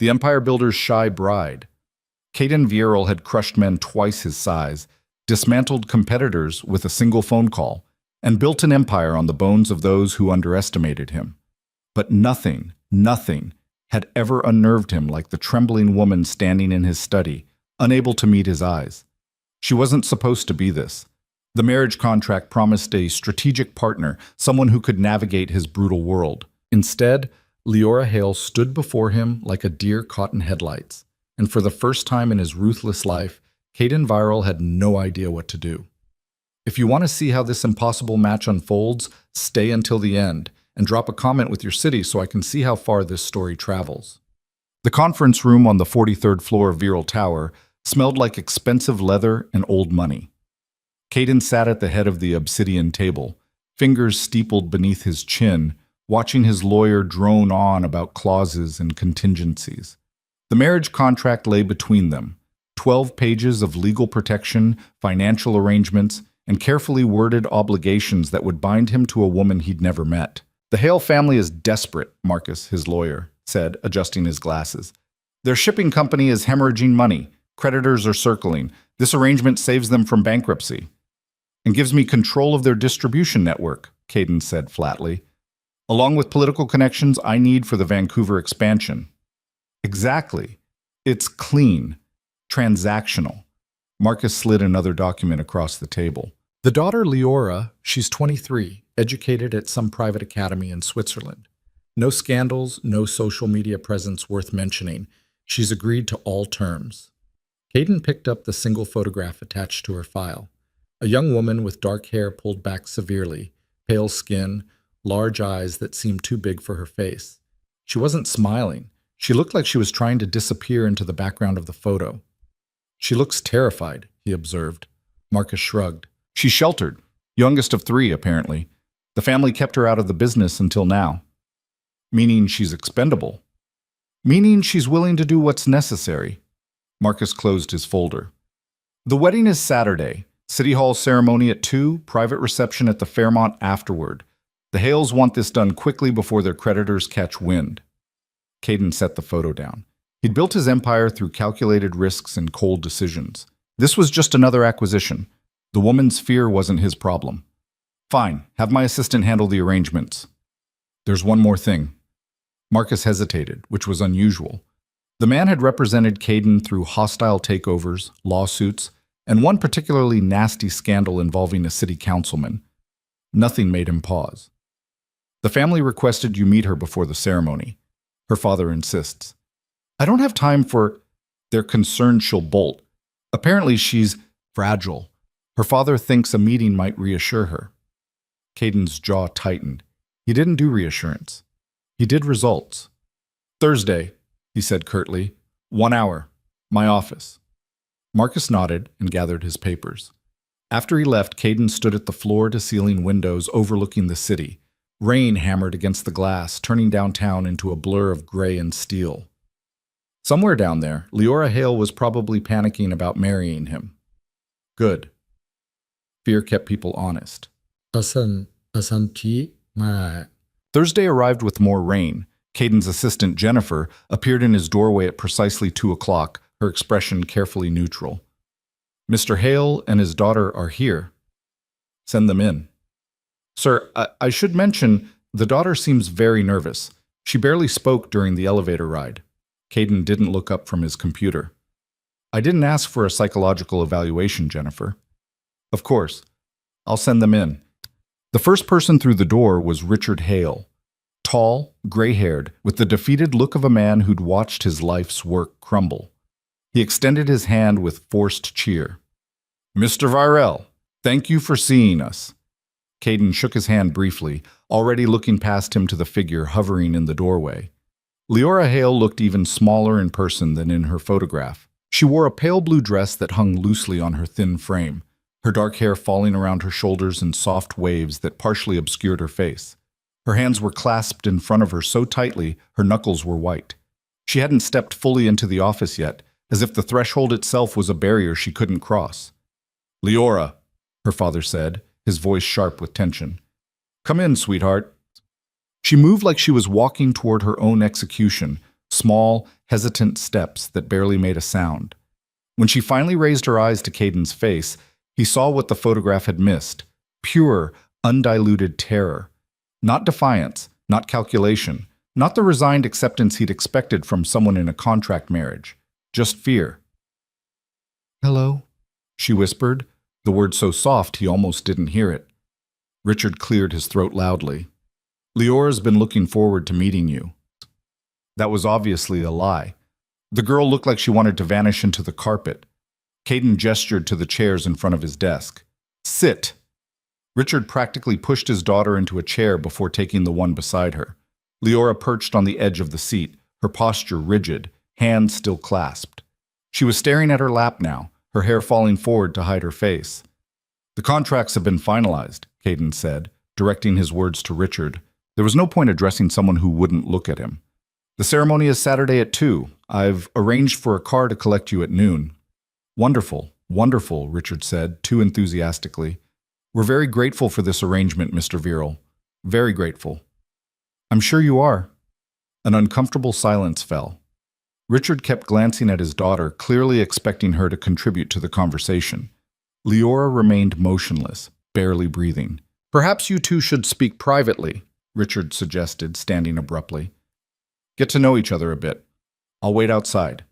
the empire builder's shy bride. Caden Vierel had crushed men twice his size, dismantled competitors with a single phone call, and built an empire on the bones of those who underestimated him. But nothing had ever unnerved him like the trembling woman standing in his study, unable to meet his eyes. She wasn't supposed to be this. The marriage contract promised a strategic partner, someone who could navigate his brutal world. Instead, Leora Hale stood before him like a deer caught in headlights, and for the first time in his ruthless life, Caden Vierel had no idea what to do. If you want to see how this impossible match unfolds, stay until the end, and drop a comment with your city so I can see how far this story travels. The conference room on the 43rd floor of Vierel Tower smelled like expensive leather and old money. Caden sat at the head of the obsidian table, fingers steepled beneath his chin, watching his lawyer drone on about clauses and contingencies. The marriage contract lay between them, 12 pages of legal protection, financial arrangements, and carefully worded obligations that would bind him to a woman he'd never met. "The Hale family is desperate," Marcus, his lawyer, said, adjusting his glasses. "Their shipping company is hemorrhaging money. Creditors are circling. This arrangement saves them from bankruptcy. And gives me control of their distribution network," Caden said flatly, "along with political connections I need for the Vancouver expansion." "Exactly. It's clean. Transactional." Marcus slid another document across the table. "The daughter Leora, she's 23, educated at some private academy in Switzerland. No scandals, no social media presence worth mentioning. She's agreed to all terms." Caden picked up the single photograph attached to her file. A young woman with dark hair pulled back severely, pale skin, large eyes that seemed too big for her face. She wasn't smiling. She looked like she was trying to disappear into the background of the photo. "She looks terrified," he observed. Marcus shrugged. "She's sheltered. Youngest of 3, apparently. The family kept her out of the business until now." "Meaning she's expendable?" "Meaning she's willing to do what's necessary." Marcus closed his folder. "The wedding is Saturday. City Hall ceremony at 2, private reception at the Fairmont afterward. The Hales want this done quickly before their creditors catch wind." Caden set the photo down. He'd built his empire through calculated risks and cold decisions. This was just another acquisition. The woman's fear wasn't his problem. "Fine, have my assistant handle the arrangements." "There's one more thing." Marcus hesitated, which was unusual. The man had represented Caden through hostile takeovers, lawsuits, and one particularly nasty scandal involving a city councilman. Nothing made him pause. "The family requested you meet her before the ceremony. Her father insists." "I don't have time for—" "They're concerned she'll bolt. Apparently she's fragile. Her father thinks a meeting might reassure her." Caden's jaw tightened. He didn't do reassurance. He did results. "Thursday," he said curtly. "1 hour. My office." Marcus nodded and gathered his papers. After he left, Caden stood at the floor-to-ceiling windows overlooking the city. Rain hammered against the glass, turning downtown into a blur of gray and steel. Somewhere down there, Leora Hale was probably panicking about marrying him. Good. Fear kept people honest. Thursday arrived with more rain. Caden's assistant, Jennifer, appeared in his doorway at precisely 2 o'clock, her expression carefully neutral. "Mr. Hale and his daughter are here." "Send them in." "Sir, I should mention, the daughter seems very nervous. She barely spoke during the elevator ride." Caden didn't look up from his computer. "I didn't ask for a psychological evaluation, Jennifer." "Of course. I'll send them in." The first person through the door was Richard Hale. Tall, gray-haired, with the defeated look of a man who'd watched his life's work crumble. He extended his hand with forced cheer. "Mr. Vierel, thank you for seeing us." Caden shook his hand briefly, already looking past him to the figure hovering in the doorway. Leora Hale looked even smaller in person than in her photograph. She wore a pale blue dress that hung loosely on her thin frame, her dark hair falling around her shoulders in soft waves that partially obscured her face. Her hands were clasped in front of her so tightly her knuckles were white. She hadn't stepped fully into the office yet, as if the threshold itself was a barrier she couldn't cross. "Leora," her father said, his voice sharp with tension. "Come in, sweetheart." She moved like she was walking toward her own execution, small, hesitant steps that barely made a sound. When she finally raised her eyes to Caden's face, he saw what the photograph had missed: pure, undiluted terror. Not defiance, not calculation, not the resigned acceptance he'd expected from someone in a contract marriage. Just fear. "Hello," she whispered, the word so soft he almost didn't hear it. Richard cleared his throat loudly. "Leora's been looking forward to meeting you." That was obviously a lie. The girl looked like she wanted to vanish into the carpet. Caden gestured to the chairs in front of his desk. "Sit." Richard practically pushed his daughter into a chair before taking the one beside her. Leora perched on the edge of the seat, her posture rigid, hands still clasped. She was staring at her lap now, her hair falling forward to hide her face. "The contracts have been finalized," Caden said, directing his words to Richard. There was no point addressing someone who wouldn't look at him. "The ceremony is Saturday at 2. I've arranged for a car to collect you at noon." "Wonderful, wonderful," Richard said, too enthusiastically. "We're very grateful for this arrangement, Mr. Viral. Very grateful." "I'm sure you are." An uncomfortable silence fell. Richard kept glancing at his daughter, clearly expecting her to contribute to the conversation. Leora remained motionless, barely breathing. "Perhaps you two should speak privately," Richard suggested, standing abruptly. "Get to know each other a bit. I'll wait outside."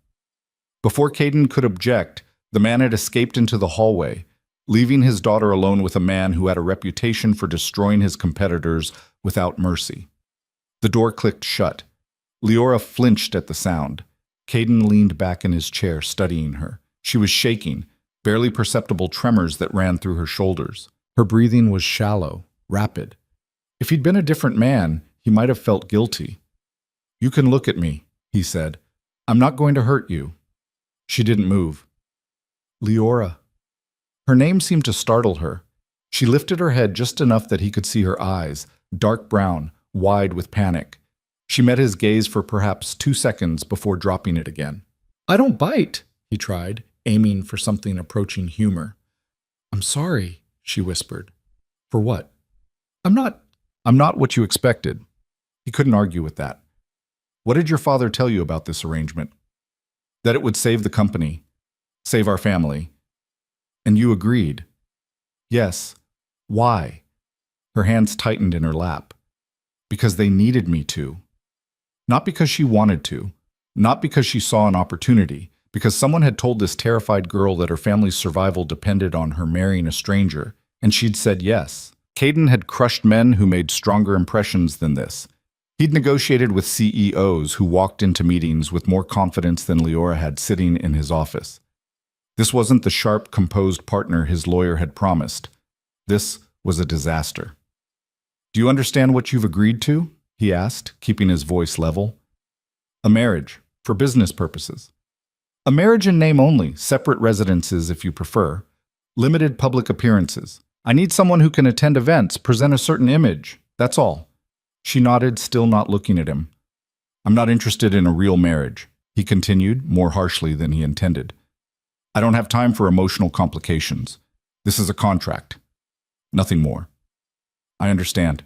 Before Caden could object, the man had escaped into the hallway, leaving his daughter alone with a man who had a reputation for destroying his competitors without mercy. The door clicked shut. Leora flinched at the sound. Caden leaned back in his chair, studying her. She was shaking, barely perceptible tremors that ran through her shoulders. Her breathing was shallow, rapid. If he'd been a different man, he might have felt guilty. "You can look at me," he said. "I'm not going to hurt you." She didn't move. "Leora." Her name seemed to startle her. She lifted her head just enough that he could see her eyes, dark brown, wide with panic. She met his gaze for perhaps 2 seconds before dropping it again. "I don't bite," he tried, aiming for something approaching humor. "I'm sorry," she whispered. "For what?" I'm not what you expected." He couldn't argue with that. "What did your father tell you about this arrangement?" "That it would save the company, save our family." "And you agreed?" "Yes." "Why?" Her hands tightened in her lap. "Because they needed me to." Not because she wanted to, not because she saw an opportunity, because someone had told this terrified girl that her family's survival depended on her marrying a stranger, and she'd said yes. Caden had crushed men who made stronger impressions than this. He'd negotiated with CEOs who walked into meetings with more confidence than Leora had sitting in his office. This wasn't the sharp, composed partner his lawyer had promised. This was a disaster. "Do you understand what you've agreed to?" he asked, keeping his voice level. "A marriage, for business purposes. A marriage in name only, separate residences if you prefer. Limited public appearances. I need someone who can attend events, present a certain image. That's all." She nodded, still not looking at him. "I'm not interested in a real marriage," he continued, more harshly than he intended. "I don't have time for emotional complications. This is a contract. Nothing more." "I understand."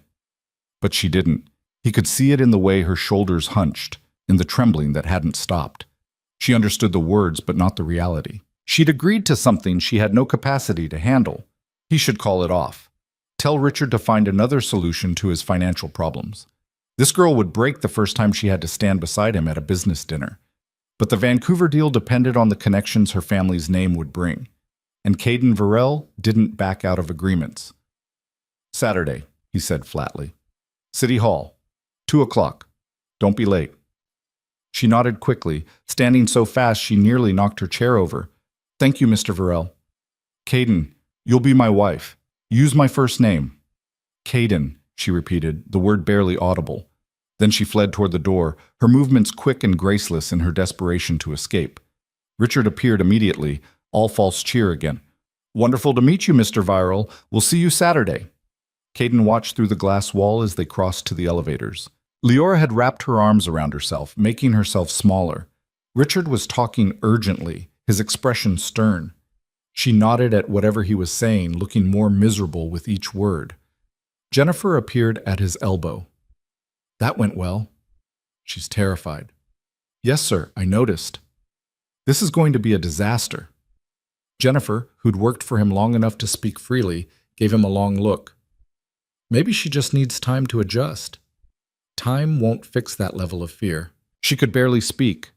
But she didn't. He could see it in the way her shoulders hunched, in the trembling that hadn't stopped. She understood the words, but not the reality. She'd agreed to something she had no capacity to handle. He should call it off. Tell Richard to find another solution to his financial problems. This girl would break the first time she had to stand beside him at a business dinner. But the Vancouver deal depended on the connections her family's name would bring. And Caden Varel didn't back out of agreements. "Saturday," he said flatly. "City Hall. 2:00. Don't be late." She nodded quickly, standing so fast she nearly knocked her chair over. "Thank you, Mr. Varel." "Caden, you'll be my wife. Use my first name." "Caden," she repeated, the word barely audible. Then she fled toward the door, her movements quick and graceless in her desperation to escape. Richard appeared immediately, all false cheer again. "Wonderful to meet you, Mr. Viral. We'll see you Saturday." Caden watched through the glass wall as they crossed to the elevators. Leora had wrapped her arms around herself, making herself smaller. Richard was talking urgently, his expression stern. She nodded at whatever he was saying, looking more miserable with each word. Jennifer appeared at his elbow. "That went well." "She's terrified." Yes, sir, I noticed. This is going to be a disaster. Jennifer, who'd worked for him long enough to speak freely, gave him a long look. Maybe she just needs time to adjust. Time won't fix that level of fear. She could barely speak.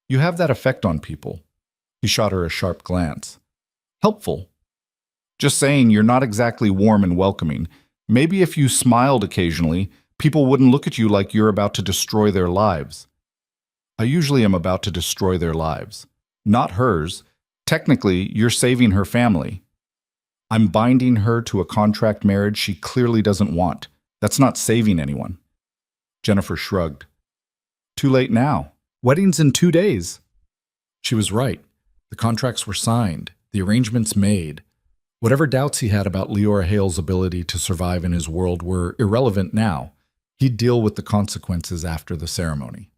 You have that effect on people. He shot her a sharp glance. Helpful. Just saying, you're not exactly warm and welcoming. Maybe if you smiled occasionally, people wouldn't look at you like you're about to destroy their lives. I usually am about to destroy their lives. Not hers. Technically, you're saving her family. I'm binding her to a contract marriage she clearly doesn't want. That's not saving anyone. Jennifer shrugged. Too late now. Wedding's in 2 days. She was right. The contracts were signed, the arrangements made. Whatever doubts he had about Leora Hale's ability to survive in his world were irrelevant now. He'd deal with the consequences after the ceremony.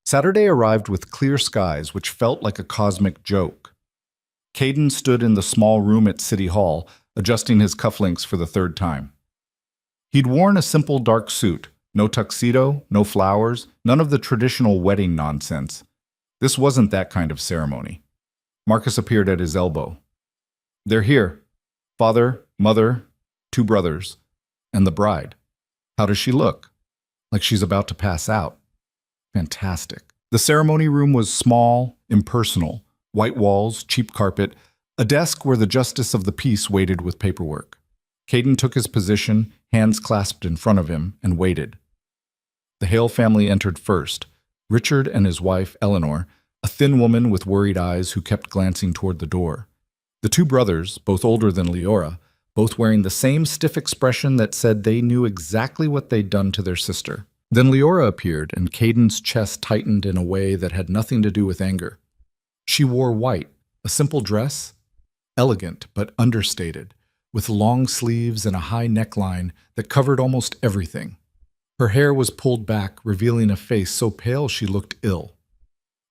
Saturday arrived with clear skies, which felt like a cosmic joke. Caden stood in the small room at City Hall, adjusting his cufflinks for the third time. He'd worn a simple dark suit, no tuxedo, no flowers, none of the traditional wedding nonsense. This wasn't that kind of ceremony. Marcus appeared at his elbow. They're here. Father, mother, 2 brothers, and the bride. How does she look? Like she's about to pass out. Fantastic. The ceremony room was small, impersonal. White walls, cheap carpet, a desk where the justice of the peace waited with paperwork. Caden took his position, hands clasped in front of him, and waited. The Hale family entered first. Richard and his wife, Eleanor, a thin woman with worried eyes who kept glancing toward the door. The 2 brothers, both older than Leora, both wearing the same stiff expression that said they knew exactly what they'd done to their sister. Then Leora appeared, and Caden's chest tightened in a way that had nothing to do with anger. She wore white, a simple dress, elegant but understated, with long sleeves and a high neckline that covered almost everything. Her hair was pulled back, revealing a face so pale she looked ill.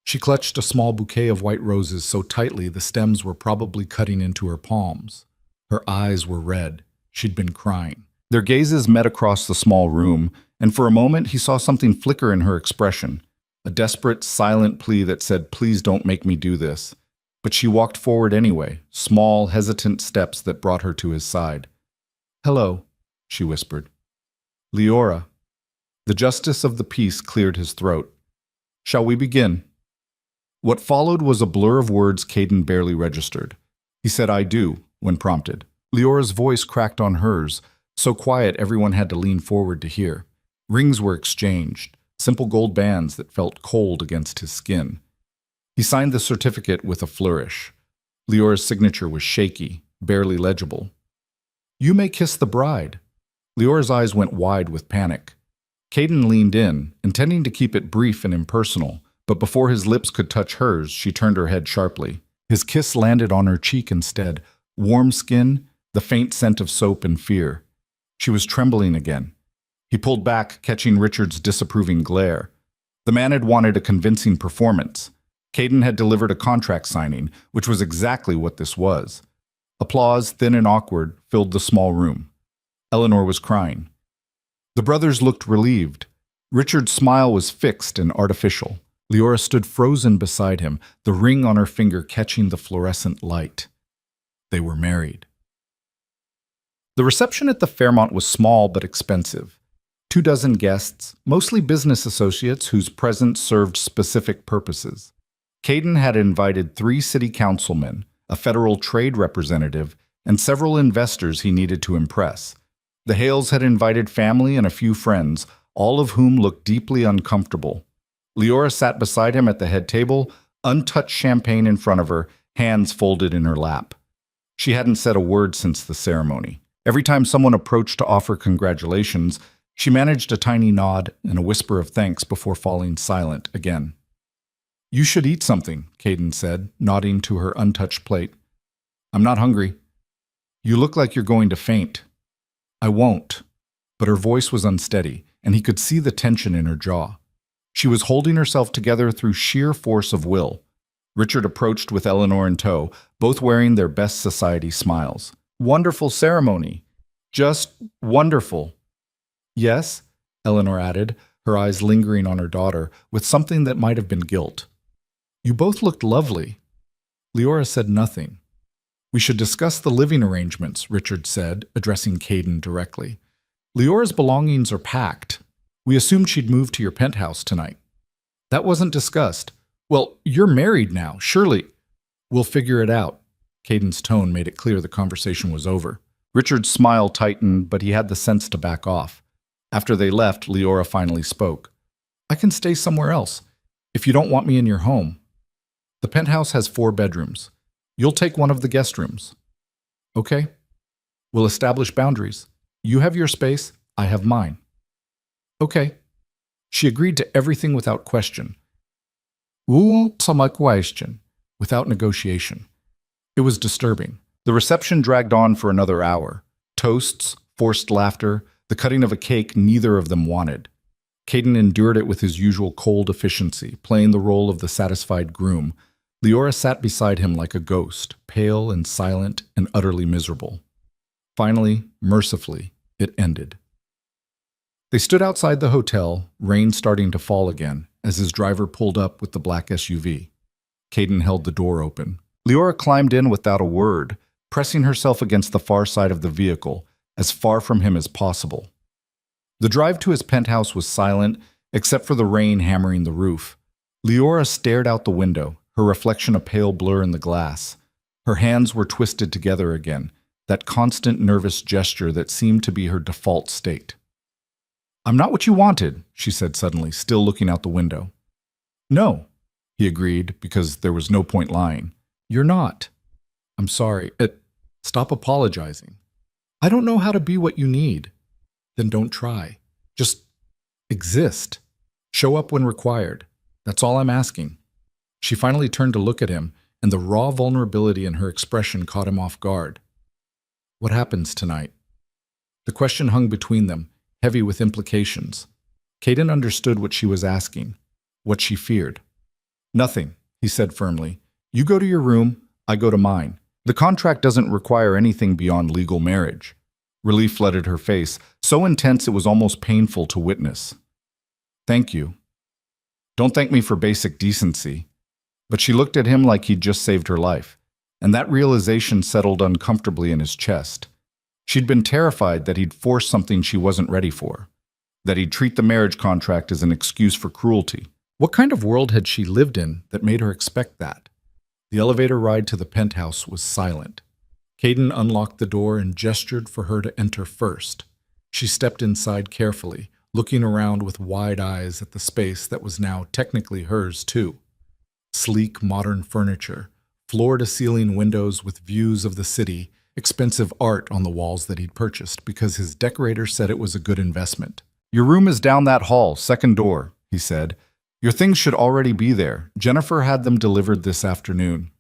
She clutched a small bouquet of white roses so tightly the stems were probably cutting into her palms. Her eyes were red. She'd been crying. Their gazes met across the small room, and for a moment he saw something flicker in her expression, a desperate, silent plea that said, "Please don't make me do this." But she walked forward anyway, small, hesitant steps that brought her to his side. "Hello," she whispered. "Leora." The justice of the peace cleared his throat. "Shall we begin?" What followed was a blur of words Caden barely registered. He said, "I do," when prompted. Leora's voice cracked on hers, so quiet everyone had to lean forward to hear. Rings were exchanged, simple gold bands that felt cold against his skin. He signed the certificate with a flourish. Leora's signature was shaky, barely legible. "You may kiss the bride." Leora's eyes went wide with panic. Caden leaned in, intending to keep it brief and impersonal, but before his lips could touch hers, she turned her head sharply. His kiss landed on her cheek instead, warm skin, the faint scent of soap and fear. She was trembling again. He pulled back, catching Richard's disapproving glare. The man had wanted a convincing performance. Caden had delivered a contract signing, which was exactly what this was. Applause, thin and awkward, filled the small room. Eleanor was crying. The brothers looked relieved. Richard's smile was fixed and artificial. Leora stood frozen beside him, the ring on her finger catching the fluorescent light. They were married. The reception at the Fairmont was small but expensive. 24 guests, mostly business associates whose presence served specific purposes. Caden had invited 3 city councilmen, a federal trade representative, and several investors he needed to impress. The Hales had invited family and a few friends, all of whom looked deeply uncomfortable. Leora sat beside him at the head table, untouched champagne in front of her, hands folded in her lap. She hadn't said a word since the ceremony. Every time someone approached to offer congratulations, she managed a tiny nod and a whisper of thanks before falling silent again. "You should eat something," Caden said, nodding to her untouched plate. "I'm not hungry." "You look like you're going to faint." "I won't." But her voice was unsteady, and he could see the tension in her jaw. She was holding herself together through sheer force of will. Richard approached with Eleanor in tow, both wearing their best society smiles. "Wonderful ceremony. Just wonderful." "Yes," Eleanor added, her eyes lingering on her daughter with something that might have been guilt. "You both looked lovely." Leora said nothing. "We should discuss the living arrangements," Richard said, addressing Caden directly. "Leora's belongings are packed. We assumed she'd move to your penthouse tonight." "That wasn't discussed." "Well, you're married now, surely." "We'll figure it out." Caden's tone made it clear the conversation was over. Richard's smile tightened, but he had the sense to back off. After they left, Leora finally spoke. "I can stay somewhere else, if you don't want me in your home. The penthouse has 4 bedrooms. You'll take one of the guest rooms." "Okay. We'll establish boundaries. You have your space, I have mine." "Okay." She agreed to everything without question. Without negotiation. It was disturbing. The reception dragged on for another hour. Toasts, forced laughter, the cutting of a cake neither of them wanted. Caden endured it with his usual cold efficiency, playing the role of the satisfied groom. Leora sat beside him like a ghost, pale and silent and utterly miserable. Finally, mercifully, it ended. They stood outside the hotel, rain starting to fall again, as his driver pulled up with the black SUV. Caden held the door open. Leora climbed in without a word, pressing herself against the far side of the vehicle, as far from him as possible. The drive to his penthouse was silent, except for the rain hammering the roof. Leora stared out the window, her reflection a pale blur in the glass. Her hands were twisted together again, that constant nervous gesture that seemed to be her default state. "I'm not what you wanted," she said suddenly, still looking out the window. "No," he agreed, because there was no point lying. "You're not." "I'm sorry. Stop apologizing. I don't know how to be what you need." "Then don't try. Just exist. Show up when required. That's all I'm asking." She finally turned to look at him, and the raw vulnerability in her expression caught him off guard. "What happens tonight?" The question hung between them, heavy with implications. Caden understood what she was asking, what she feared. "Nothing," he said firmly. "You go to your room, I go to mine. The contract doesn't require anything beyond legal marriage." Relief flooded her face, so intense it was almost painful to witness. "Thank you. Don't thank me for basic decency." But she looked at him like he'd just saved her life, and that realization settled uncomfortably in his chest. She'd been terrified that he'd force something she wasn't ready for, that he'd treat the marriage contract as an excuse for cruelty. What kind of world had she lived in that made her expect that? The elevator ride to the penthouse was silent. Caden unlocked the door and gestured for her to enter first. She stepped inside carefully, looking around with wide eyes at the space that was now technically hers too. Sleek, modern furniture, floor-to-ceiling windows with views of the city, expensive art on the walls that he'd purchased because his decorator said it was a good investment. "Your room is down that hall, second door," he said. "Your things should already be there. Jennifer had them delivered this afternoon."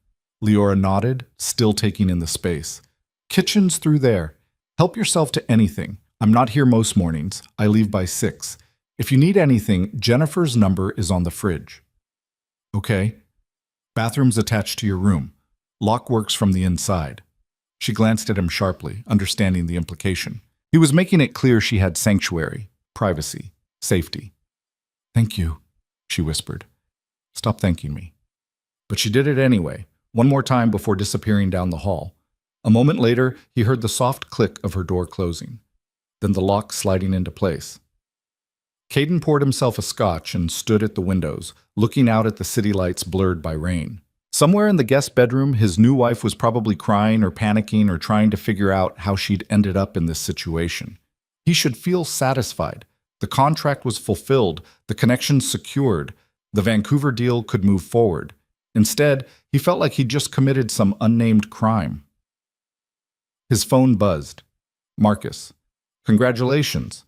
Leora nodded, still taking in the space. "Kitchen's through there. Help yourself to anything. I'm not here most mornings. I leave by 6. If you need anything, Jennifer's number is on the fridge." "Okay." "Bathroom's attached to your room. Lock works from the inside." She glanced at him sharply, understanding the implication. He was making it clear she had sanctuary, privacy, safety. "Thank you," she whispered. "Stop thanking me." But she did it anyway, one more time before disappearing down the hall. A moment later, he heard the soft click of her door closing, then the lock sliding into place. Caden poured himself a scotch and stood at the windows, looking out at the city lights blurred by rain. Somewhere in the guest bedroom, his new wife was probably crying or panicking or trying to figure out how she'd ended up in this situation. He should feel satisfied. The contract was fulfilled, the connection secured, the Vancouver deal could move forward. Instead, he felt like he'd just committed some unnamed crime. His phone buzzed. "Marcus. Congratulations.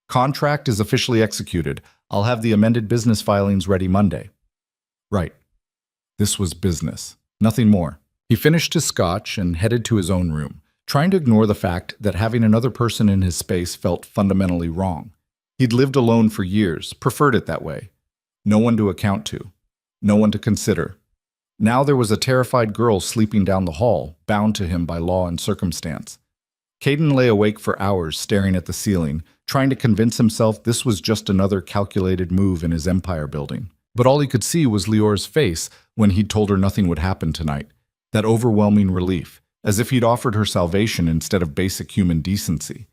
Contract is officially executed. I'll have the amended business filings ready Monday." Right. This was business. Nothing more. He finished his scotch and headed to his own room, trying to ignore the fact that having another person in his space felt fundamentally wrong. He'd lived alone for years, preferred it that way. No one to account to. No one to consider. Now there was a terrified girl sleeping down the hall, bound to him by law and circumstance. Caden lay awake for hours staring at the ceiling, trying to convince himself this was just another calculated move in his empire building. But all he could see was Lior's face when he'd told her nothing would happen tonight. That overwhelming relief, as if he'd offered her salvation instead of basic human decency.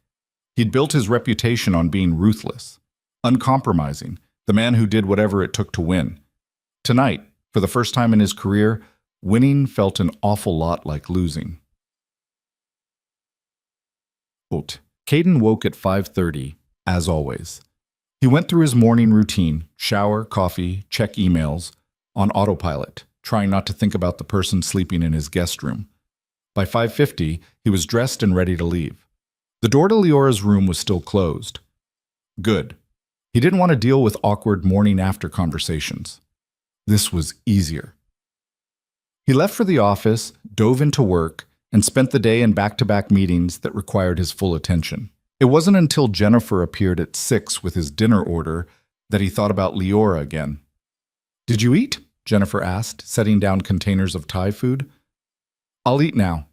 He'd built his reputation on being ruthless, uncompromising, the man who did whatever it took to win. Tonight, for the first time in his career, winning felt an awful lot like losing. Caden woke at 5:30, as always. He went through his morning routine, shower, coffee, check emails, on autopilot, trying not to think about the person sleeping in his guest room. By 5:50, he was dressed and ready to leave. The door to Leora's room was still closed. Good. He didn't want to deal with awkward morning-after conversations. This was easier. He left for the office, dove into work, and spent the day in back-to-back meetings that required his full attention. It wasn't until Jennifer appeared at 6 with his dinner order that he thought about Leora again. "Did you eat?" Jennifer asked, setting down containers of Thai food. "I'll eat now."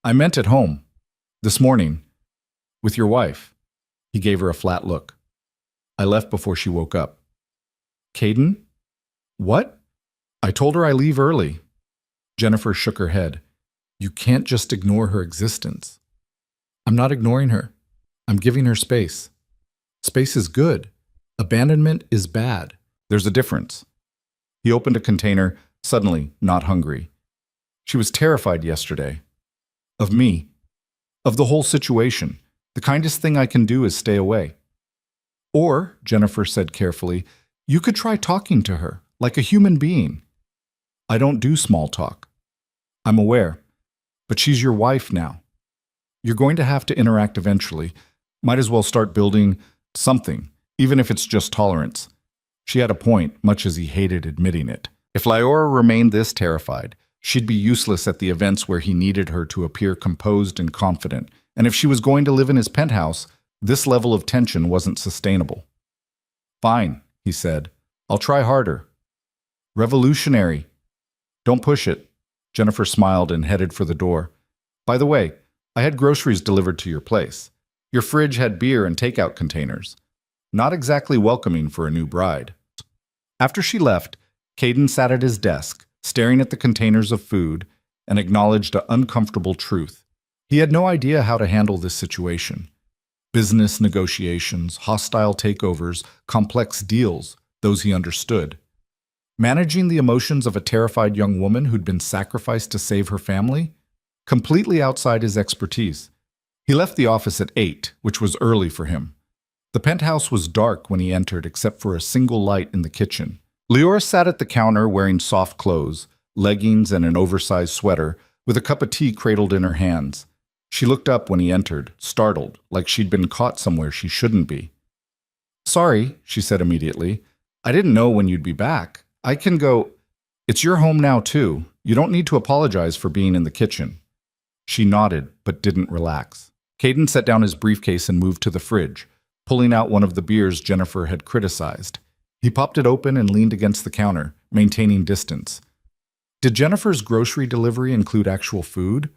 "I meant at home. This morning. With your wife." He gave her a flat look. "I left before she woke up." "Caden? What?" "I told her I leave early." Jennifer shook her head. "You can't just ignore her existence." "I'm not ignoring her. I'm giving her space. Space is good. Abandonment is bad. There's a difference." He opened a container, suddenly not hungry. "She was terrified yesterday. Of me. Of the whole situation. The kindest thing I can do is stay away." "Or," Jennifer said carefully, "you could try talking to her, like a human being." "I don't do small talk." "I'm aware. But she's your wife now. You're going to have to interact eventually. Might as well start building something, even if it's just tolerance." She had a point, much as he hated admitting it. If Liora remained this terrified, she'd be useless at the events where he needed her to appear composed and confident. And if she was going to live in his penthouse, this level of tension wasn't sustainable. "Fine," he said. "I'll try harder." "Revolutionary." "Don't push it." Jennifer smiled and headed for the door. "By the way, I had groceries delivered to your place. Your fridge had beer and takeout containers. Not exactly welcoming for a new bride." After she left, Caden sat at his desk, staring at the containers of food, and acknowledged an uncomfortable truth. He had no idea how to handle this situation. Business negotiations, hostile takeovers, complex deals, those he understood. Managing the emotions of a terrified young woman who'd been sacrificed to save her family? Completely outside his expertise. He left the office at 8, which was early for him. The penthouse was dark when he entered except for a single light in the kitchen. Leora sat at the counter wearing soft clothes, leggings and an oversized sweater, with a cup of tea cradled in her hands. She looked up when he entered, startled, like she'd been caught somewhere she shouldn't be. "Sorry," she said immediately. "I didn't know when you'd be back. I can go." "It's your home now, too. You don't need to apologize for being in the kitchen." She nodded, but didn't relax. Caden set down his briefcase and moved to the fridge, pulling out one of the beers Jennifer had criticized. He popped it open and leaned against the counter, maintaining distance. Did Jennifer's grocery delivery include actual food?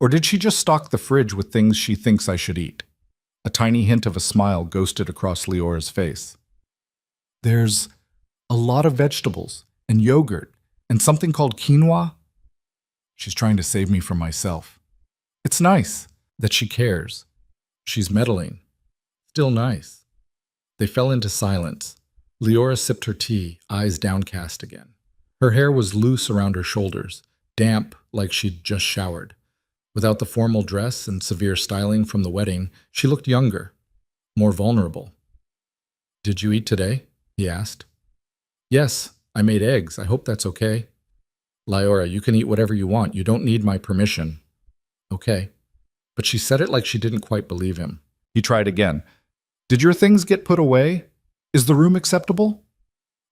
Or did she just stock the fridge with things she thinks I should eat? A tiny hint of a smile ghosted across Leora's face. "There's a lot of vegetables, and yogurt, and something called quinoa." She's trying to save me from myself. It's nice that she cares. She's meddling. Still nice. They fell into silence. Leora sipped her tea, eyes downcast again. Her hair was loose around her shoulders, damp like she'd just showered. Without the formal dress and severe styling from the wedding, she looked younger, more vulnerable. "Did you eat today?" he asked. "Yes, I made eggs. I hope that's okay." "Leora, you can eat whatever you want. You don't need my permission." "Okay." But she said it like she didn't quite believe him. He tried again. "Did your things get put away? Is the room acceptable?"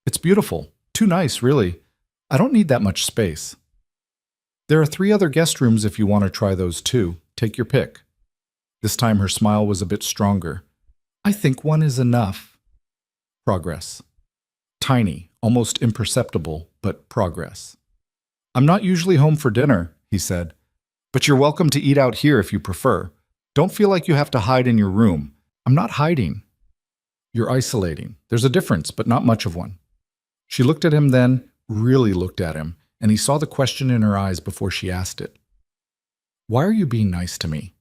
"It's beautiful. Too nice, really. I don't need that much space." "There are 3 other guest rooms if you want to try those too. Take your pick." This time her smile was a bit stronger. "I think one is enough." Progress. Tiny, almost imperceptible, but progress. "I'm not usually home for dinner," he said, "but you're welcome to eat out here if you prefer. Don't feel like you have to hide in your room. I'm not hiding. You're isolating. There's a difference, but not much of one. She looked at him then, really looked at him, and he saw the question in her eyes before she asked it. Why are you being nice to me?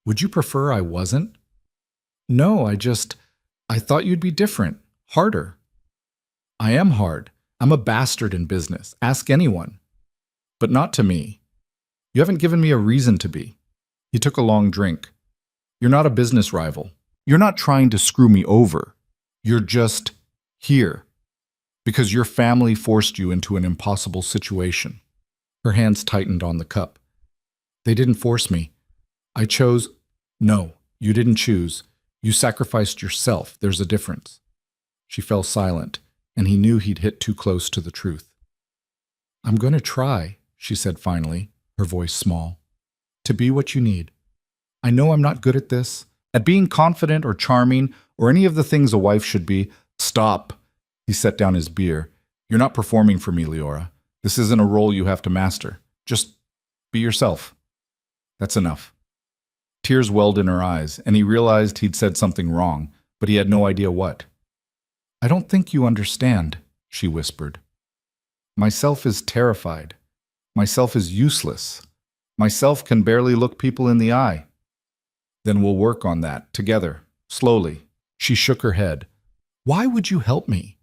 Would you prefer I wasn't? No, I thought you'd be different, harder. I am hard. I'm a bastard in business. Ask anyone. But not to me. You haven't given me a reason to be. He took a long drink. You're not a business rival. You're not trying to screw me over. You're just here. Because your family forced you into an impossible situation. Her hands tightened on the cup. They didn't force me. I chose. No, you didn't choose. You sacrificed yourself. There's a difference. She fell silent, and he knew he'd hit too close to the truth. I'm going to try, she said finally, her voice small, to be what you need. I know I'm not good at this, at being confident or charming or any of the things a wife should be. Stop. He set down his beer. You're not performing for me, Leora. This isn't a role you have to master. Just be yourself. That's enough. Tears welled in her eyes, and he realized he'd said something wrong, but he had no idea what. I don't think you understand, she whispered. Myself is terrified. Myself is useless. Myself can barely look people in the eye. Then we'll work on that, together, slowly. She shook her head. Why would you help me?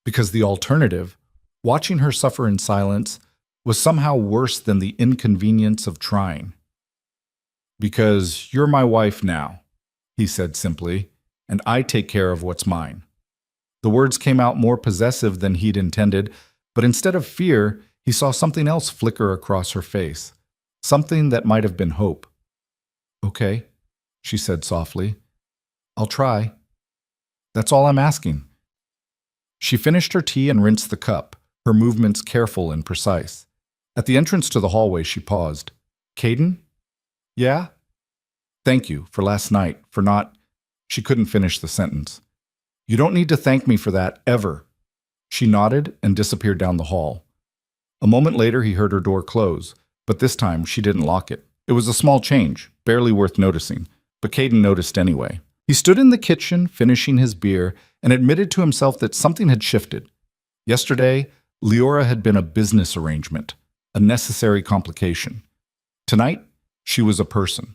Because the alternative, watching her suffer in silence, was somehow worse than the inconvenience of trying. Because you're my wife now, he said simply, and I take care of what's mine. The words came out more possessive than he'd intended, but instead of fear, he saw something else flicker across her face, something that might have been hope. Okay, she said softly. I'll try. That's all I'm asking. She finished her tea and rinsed the cup, her movements careful and precise. At the entrance to the hallway, she paused. Caden? Yeah? Thank you for last night, for not… She couldn't finish the sentence. You don't need to thank me for that, ever. She nodded and disappeared down the hall. A moment later, he heard her door close, but this time she didn't lock it. It was a small change, barely worth noticing, but Caden noticed anyway. He stood in the kitchen, finishing his beer, and admitted to himself that something had shifted. Yesterday, Leora had been a business arrangement, a necessary complication. Tonight, she was a person.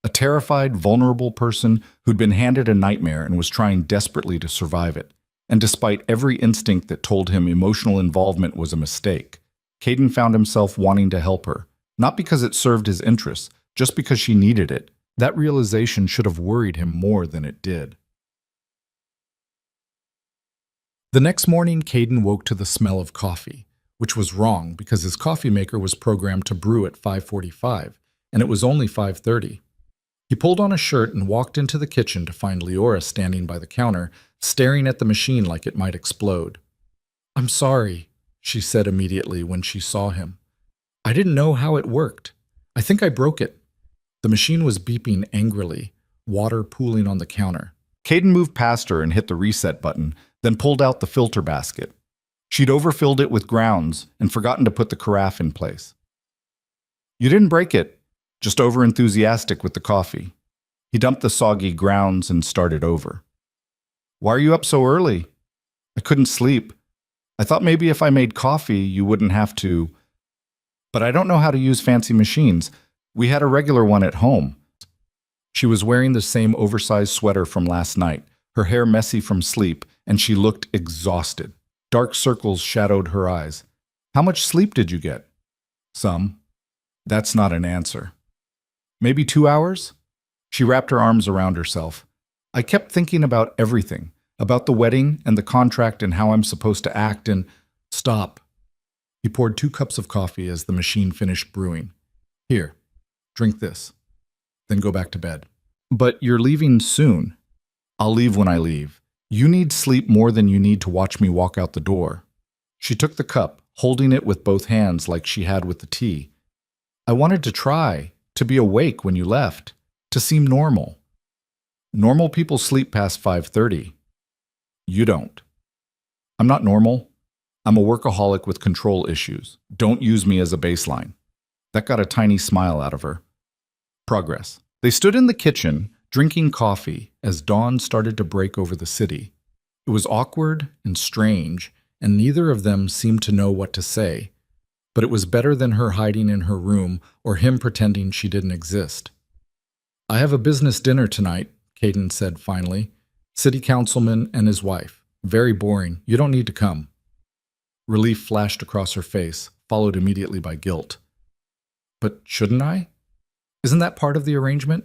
A terrified, vulnerable person who'd been handed a nightmare and was trying desperately to survive it. And despite every instinct that told him emotional involvement was a mistake, Caden found himself wanting to help her, not because it served his interests, just because she needed it. That realization should have worried him more than it did. The next morning, Caden woke to the smell of coffee, which was wrong because his coffee maker was programmed to brew at 5:45, and it was only 5:30. He pulled on a shirt and walked into the kitchen to find Leora standing by the counter, staring at the machine like it might explode. I'm sorry, she said immediately when she saw him. I didn't know how it worked. I think I broke it. The machine was beeping angrily, water pooling on the counter. Caden moved past her and hit the reset button, then pulled out the filter basket. She'd overfilled it with grounds and forgotten to put the carafe in place. You didn't break it, just overenthusiastic with the coffee. He dumped the soggy grounds and started over. Why are you up so early? I couldn't sleep. I thought maybe if I made coffee, you wouldn't have to. But I don't know how to use fancy machines. We had a regular one at home. She was wearing the same oversized sweater from last night, her hair messy from sleep, and she looked exhausted. Dark circles shadowed her eyes. How much sleep did you get? Some. That's not an answer. Maybe 2 hours? She wrapped her arms around herself. I kept thinking about everything, about the wedding and the contract and how I'm supposed to act and… Stop. He poured 2 cups of coffee as the machine finished brewing. Here, drink this. Then go back to bed. But you're leaving soon. I'll leave when I leave. You need sleep more than you need to watch me walk out the door. She took the cup, holding it with both hands like she had with the tea. I wanted to try, to be awake when you left, to seem normal. Normal people sleep past 5:30. You don't. I'm not normal. I'm a workaholic with control issues. Don't use me as a baseline. That got a tiny smile out of her. Progress. They stood in the kitchen, drinking coffee, as dawn started to break over the city. It was awkward and strange, and neither of them seemed to know what to say. But it was better than her hiding in her room or him pretending she didn't exist. "I have a business dinner tonight," Caden said finally. "City councilman and his wife. Very boring. You don't need to come." Relief flashed across her face, followed immediately by guilt. "But shouldn't I? Isn't that part of the arrangement?"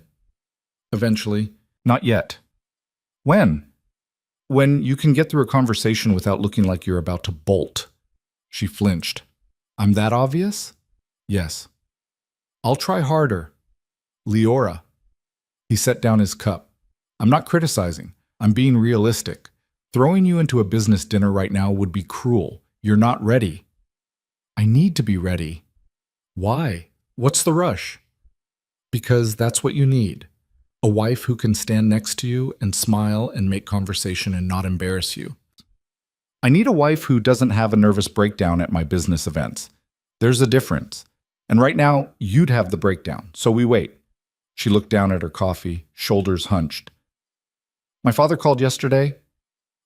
"Eventually." "Not yet." "When?" "When you can get through a conversation without looking like you're about to bolt." She flinched. "I'm that obvious?" "Yes." "I'll try harder." "Leora." He set down his cup. "I'm not criticizing. I'm being realistic. Throwing you into a business dinner right now would be cruel. You're not ready." "I need to be ready." "Why? What's the rush?" "Because that's what you need. A wife who can stand next to you and smile and make conversation and not embarrass you." "I need a wife who doesn't have a nervous breakdown at my business events. There's a difference. And right now, you'd have the breakdown, so we wait." She looked down at her coffee, shoulders hunched. "My father called yesterday.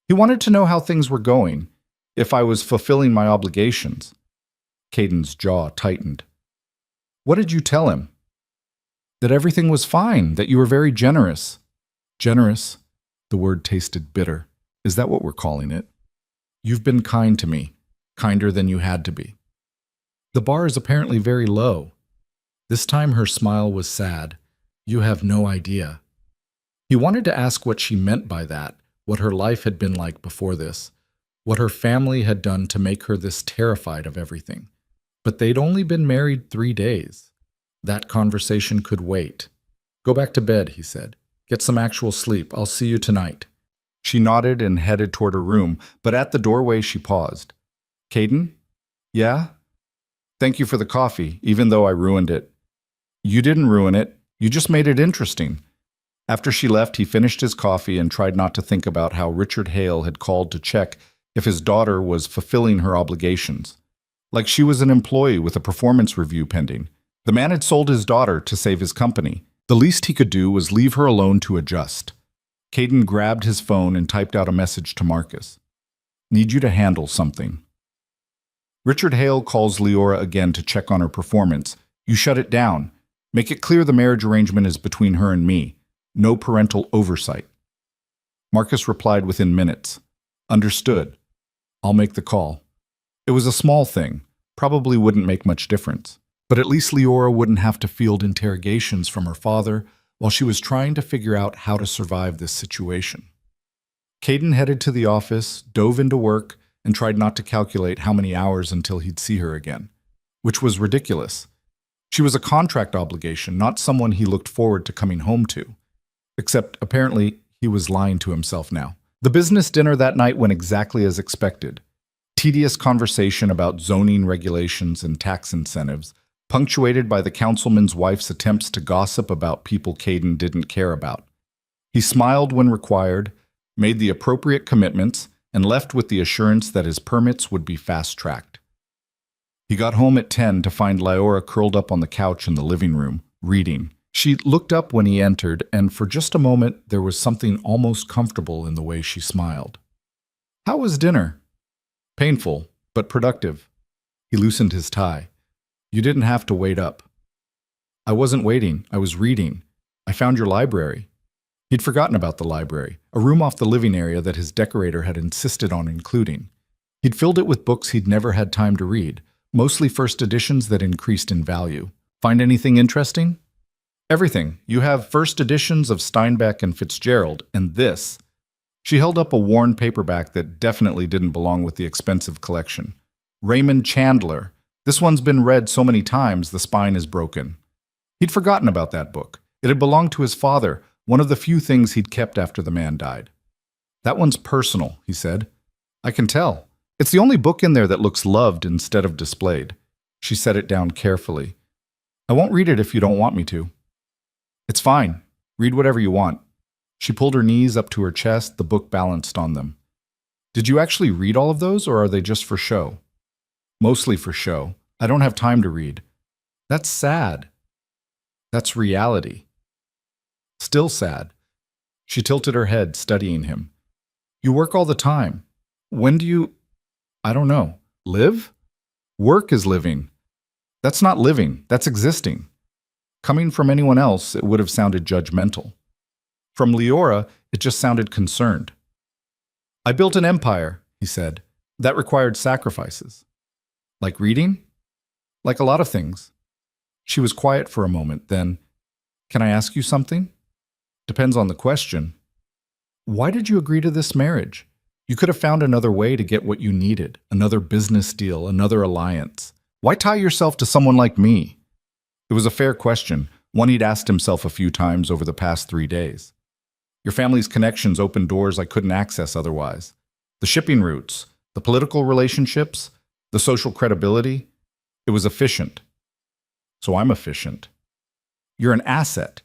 He wanted to know how things were going, if I was fulfilling my obligations." Caden's jaw tightened. "What did you tell him?" "That everything was fine, that you were very generous." "Generous?" The word tasted bitter. "Is that what we're calling it?" "You've been kind to me, kinder than you had to be." "The bar is apparently very low." This time her smile was sad. "You have no idea." He wanted to ask what she meant by that, what her life had been like before this, what her family had done to make her this terrified of everything. But they'd only been married 3 days. That conversation could wait. "Go back to bed," he said. "Get some actual sleep. I'll see you tonight." She nodded and headed toward her room, but at the doorway she paused. "Caden? Yeah? Thank you for the coffee, even though I ruined it." "You didn't ruin it. You just made it interesting." After she left, he finished his coffee and tried not to think about how Richard Hale had called to check if his daughter was fulfilling her obligations. Like she was an employee with a performance review pending. The man had sold his daughter to save his company. The least he could do was leave her alone to adjust. Caden grabbed his phone and typed out a message to Marcus. "Need you to handle something." Richard Hale calls Leora again to check on her performance. "You shut it down. Make it clear the marriage arrangement is between her and me. No parental oversight." Marcus replied within minutes. "Understood. I'll make the call." It was a small thing, probably wouldn't make much difference. But at least Leora wouldn't have to field interrogations from her father while she was trying to figure out how to survive this situation. Caden headed to the office, dove into work, and tried not to calculate how many hours until he'd see her again, which was ridiculous. She was a contract obligation, not someone he looked forward to coming home to. Except, apparently, he was lying to himself now. The business dinner that night went exactly as expected. Tedious conversation about zoning regulations and tax incentives, punctuated by the councilman's wife's attempts to gossip about people Caden didn't care about. He smiled when required, made the appropriate commitments, and left with the assurance that his permits would be fast-tracked. He got home at 10 to find Leora curled up on the couch in the living room, reading. She looked up when he entered, and for just a moment there was something almost comfortable in the way she smiled. "How was dinner?" "Painful, but productive." He loosened his tie. "You didn't have to wait up." "I wasn't waiting. I was reading. I found your library." He'd forgotten about the library, a room off the living area that his decorator had insisted on including. He'd filled it with books he'd never had time to read, mostly first editions that increased in value. "Find anything interesting?" "Everything. You have first editions of Steinbeck and Fitzgerald, and this." She held up a worn paperback that definitely didn't belong with the expensive collection. "Raymond Chandler. This one's been read so many times the spine is broken." He'd forgotten about that book. It had belonged to his father, one of the few things he'd kept after the man died. "That one's personal," he said. "I can tell. It's the only book in there that looks loved instead of displayed." She set it down carefully. "I won't read it if you don't want me to." "It's fine. Read whatever you want." She pulled her knees up to her chest, the book balanced on them. "Did you actually read all of those, or are they just for show?" "Mostly for show. I don't have time to read." "That's sad." "That's reality." still sad. She tilted her head, studying him. You work all the time. When do you, I don't know, live? Work is living. That's not living, that's existing. Coming from anyone else, it would have sounded judgmental. From Leora, it just sounded concerned. I built an empire, he said. That required sacrifices. Like reading? Like a lot of things. She was quiet for a moment, then, can I ask you something? Depends on the question. Why did you agree to this marriage? You could have found another way to get what you needed, another business deal, another alliance. Why tie yourself to someone like me? It was a fair question, one he'd asked himself a few times over the past 3 days. Your family's connections opened doors I couldn't access otherwise. The shipping routes, the political relationships, the social credibility. It was efficient. So I'm efficient. You're an asset.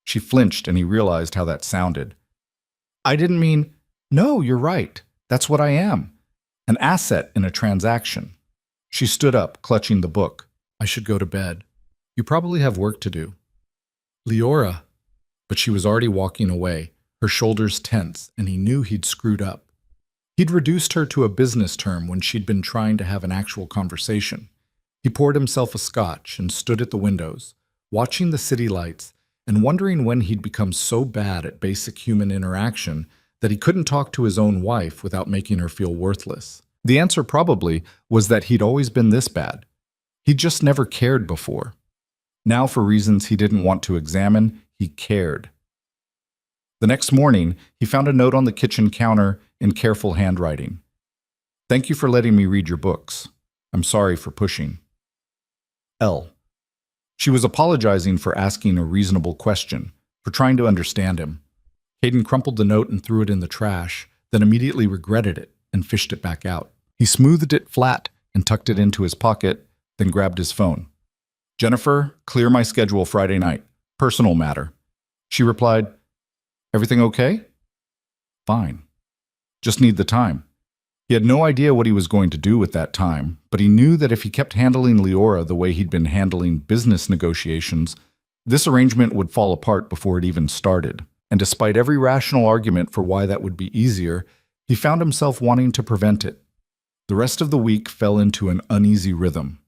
She flinched and he realized how that sounded. I didn't mean, no, you're right. That's what I am. An asset in a transaction. She stood up, clutching the book. I should go to bed. You probably have work to do. Leora. But she was already walking away, her shoulders tense, and he knew he'd screwed up. He'd reduced her to a business term when she'd been trying to have an actual conversation. He poured himself a scotch and stood at the windows, watching the city lights and wondering when he'd become so bad at basic human interaction that he couldn't talk to his own wife without making her feel worthless. The answer probably was that he'd always been this bad. He'd just never cared before. Now, for reasons he didn't want to examine, he cared. The next morning, he found a note on the kitchen counter in careful handwriting. Thank you for letting me read your books. I'm sorry for pushing. L. She was apologizing for asking a reasonable question, for trying to understand him. Hayden crumpled the note and threw it in the trash, then immediately regretted it and fished it back out. He smoothed it flat and tucked it into his pocket, then grabbed his phone. Jennifer, clear my schedule Friday night. Personal matter. She replied, Everything okay? Fine. Just need the time. He had no idea what he was going to do with that time, but he knew that if he kept handling Leora the way he'd been handling business negotiations, this arrangement would fall apart before it even started. And despite every rational argument for why that would be easier, he found himself wanting to prevent it. The rest of the week fell into an uneasy rhythm.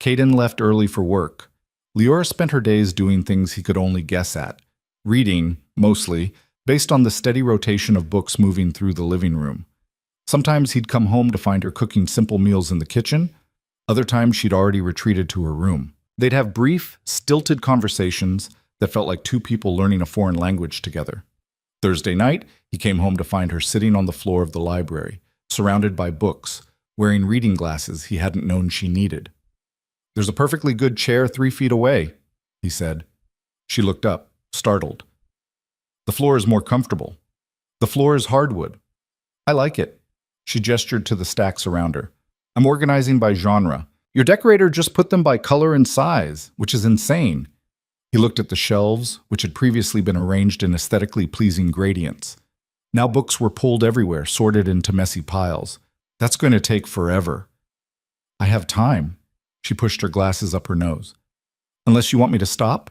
Caden left early for work. Leora spent her days doing things he could only guess at, reading, mostly, based on the steady rotation of books moving through the living room. Sometimes he'd come home to find her cooking simple meals in the kitchen. Other times she'd already retreated to her room. They'd have brief, stilted conversations that felt like two people learning a foreign language together. Thursday night, he came home to find her sitting on the floor of the library, surrounded by books, wearing reading glasses he hadn't known she needed. There's a perfectly good chair 3 feet away, he said. She looked up, startled. The floor is more comfortable. The floor is hardwood. I like it. She gestured to the stacks around her. I'm organizing by genre. Your decorator just put them by color and size, which is insane. He looked at the shelves, which had previously been arranged in aesthetically pleasing gradients. Now books were pulled everywhere, sorted into messy piles. That's going to take forever. I have time. She pushed her glasses up her nose. Unless you want me to stop?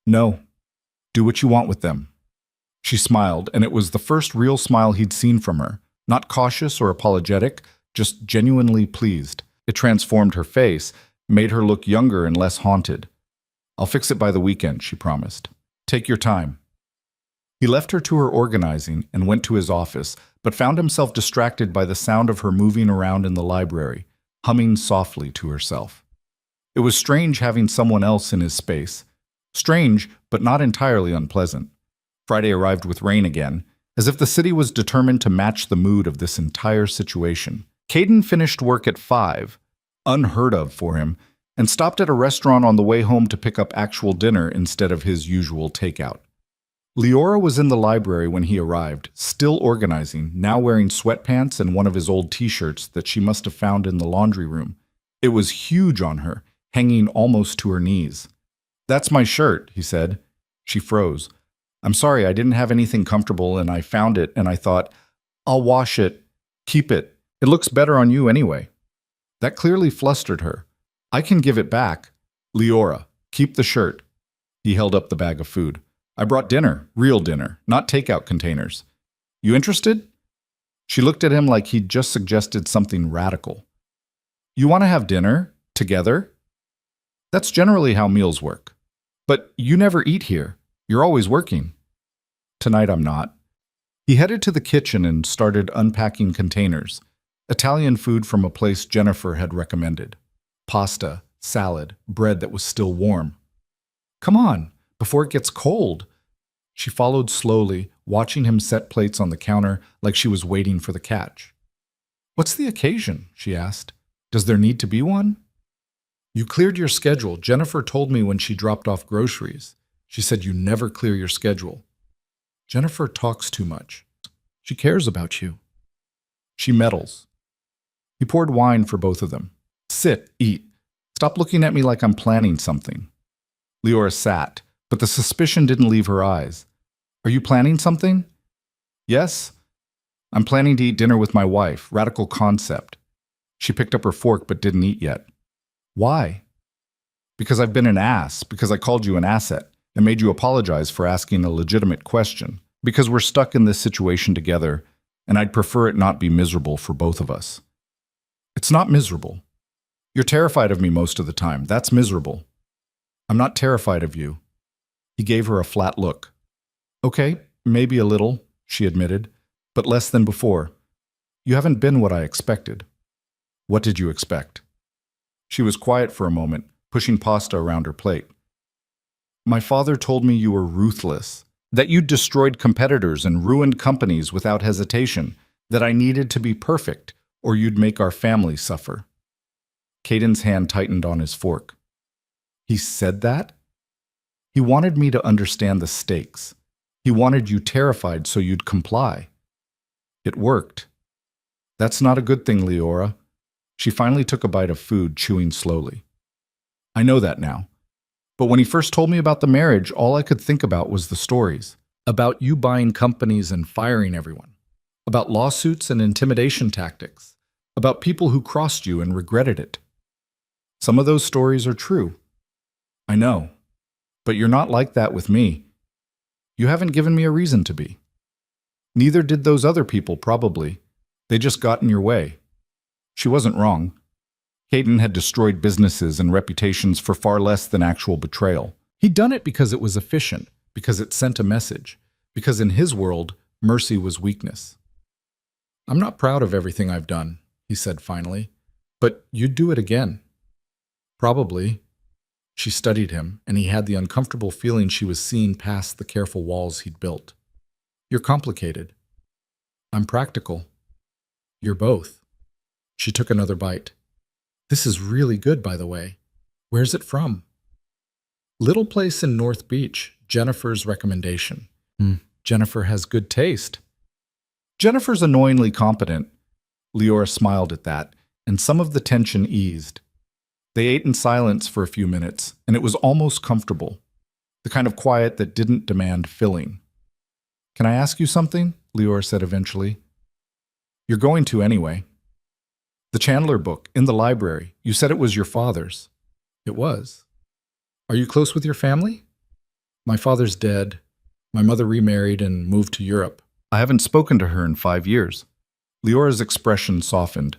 No. Do what you want with them. She smiled, and it was the first real smile he'd seen from her. Not cautious or apologetic, just genuinely pleased. It transformed her face, made her look younger and less haunted. I'll fix it by the weekend, she promised. Take your time. He left her to her organizing and went to his office, but found himself distracted by the sound of her moving around in the library, humming softly to herself. It was strange having someone else in his space. Strange, but not entirely unpleasant. Friday arrived with rain again, as if the city was determined to match the mood of this entire situation. Caden finished work at 5, unheard of for him, and stopped at a restaurant on the way home to pick up actual dinner instead of his usual takeout. Leora was in the library when he arrived, still organizing, now wearing sweatpants and one of his old t-shirts that she must have found in the laundry room. It was huge on her, hanging almost to her knees. That's my shirt, he said. She froze. I'm sorry, I didn't have anything comfortable and I found it and I thought, I'll wash it. Keep it. It looks better on you anyway. That clearly flustered her. I can give it back. Leora, keep the shirt. He held up the bag of food. I brought dinner, real dinner, not takeout containers. You interested? She looked at him like he'd just suggested something radical. You want to have dinner? Together? That's generally how meals work. But you never eat here. You're always working. Tonight I'm not. He headed to the kitchen and started unpacking containers. Italian food from a place Jennifer had recommended. Pasta, salad, bread that was still warm. Come on, before it gets cold. She followed slowly, watching him set plates on the counter like she was waiting for the catch. What's the occasion? She asked. Does there need to be one? You cleared your schedule. Jennifer told me when she dropped off groceries. She said you never clear your schedule. Jennifer talks too much. She cares about you. She meddles. He poured wine for both of them. Sit, eat. Stop looking at me like I'm planning something. Leora sat, but the suspicion didn't leave her eyes. Are you planning something? Yes. I'm planning to eat dinner with my wife. Radical concept. She picked up her fork but didn't eat yet. Why? Because I've been an ass. Because I called you an asset and made you apologize for asking a legitimate question. Because we're stuck in this situation together, and I'd prefer it not be miserable for both of us. It's not miserable. You're terrified of me most of the time. That's miserable. I'm not terrified of you. He gave her a flat look. Okay, maybe a little, she admitted, but less than before. You haven't been what I expected. What did you expect? She was quiet for a moment, pushing pasta around her plate. My father told me you were ruthless, that you'd destroyed competitors and ruined companies without hesitation, that I needed to be perfect, or you'd make our family suffer. Caden's hand tightened on his fork. He said that? He wanted me to understand the stakes. He wanted you terrified so you'd comply. It worked. That's not a good thing, Leora. She finally took a bite of food, chewing slowly. I know that now. But when he first told me about the marriage, all I could think about was the stories. About you buying companies and firing everyone. About lawsuits and intimidation tactics. About people who crossed you and regretted it. Some of those stories are true. I know. But you're not like that with me. You haven't given me a reason to be. Neither did those other people, probably. They just got in your way. She wasn't wrong. Caden had destroyed businesses and reputations for far less than actual betrayal. He'd done it because it was efficient, because it sent a message, because in his world, mercy was weakness. I'm not proud of everything I've done, he said finally, but you'd do it again. Probably. She studied him, and he had the uncomfortable feeling she was seeing past the careful walls he'd built. You're complicated. I'm practical. You're both. She took another bite. This is really good, by the way. Where's it from? Little place in North Beach, Jennifer's recommendation. Jennifer has good taste. Jennifer's annoyingly competent. Leora smiled at that, and some of the tension eased. They ate in silence for a few minutes, and it was almost comfortable, the kind of quiet that didn't demand filling. Can I ask you something? Leora said eventually. You're going to anyway. The Chandler book, in the library. You said it was your father's. It was. Are you close with your family? My father's dead. My mother remarried and moved to Europe. I haven't spoken to her in 5 years. Leora's expression softened.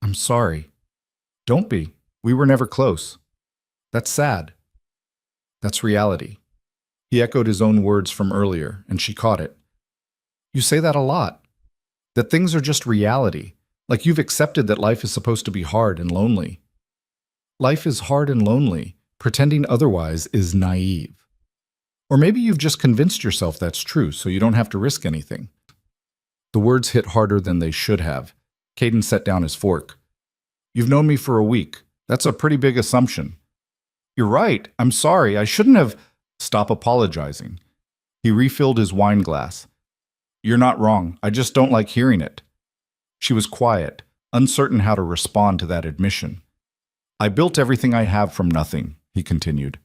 I'm sorry. Don't be. We were never close. That's sad. That's reality. He echoed his own words from earlier, and she caught it. You say that a lot. That things are just reality. Like you've accepted that life is supposed to be hard and lonely. Life is hard and lonely. Pretending otherwise is naive. Or maybe you've just convinced yourself that's true, so you don't have to risk anything. The words hit harder than they should have. Caden set down his fork. You've known me for a week. That's a pretty big assumption. You're right. I'm sorry. I shouldn't have... Stop apologizing. He refilled his wine glass. You're not wrong. I just don't like hearing it. She was quiet, uncertain how to respond to that admission. I built everything I have from nothing, he continued.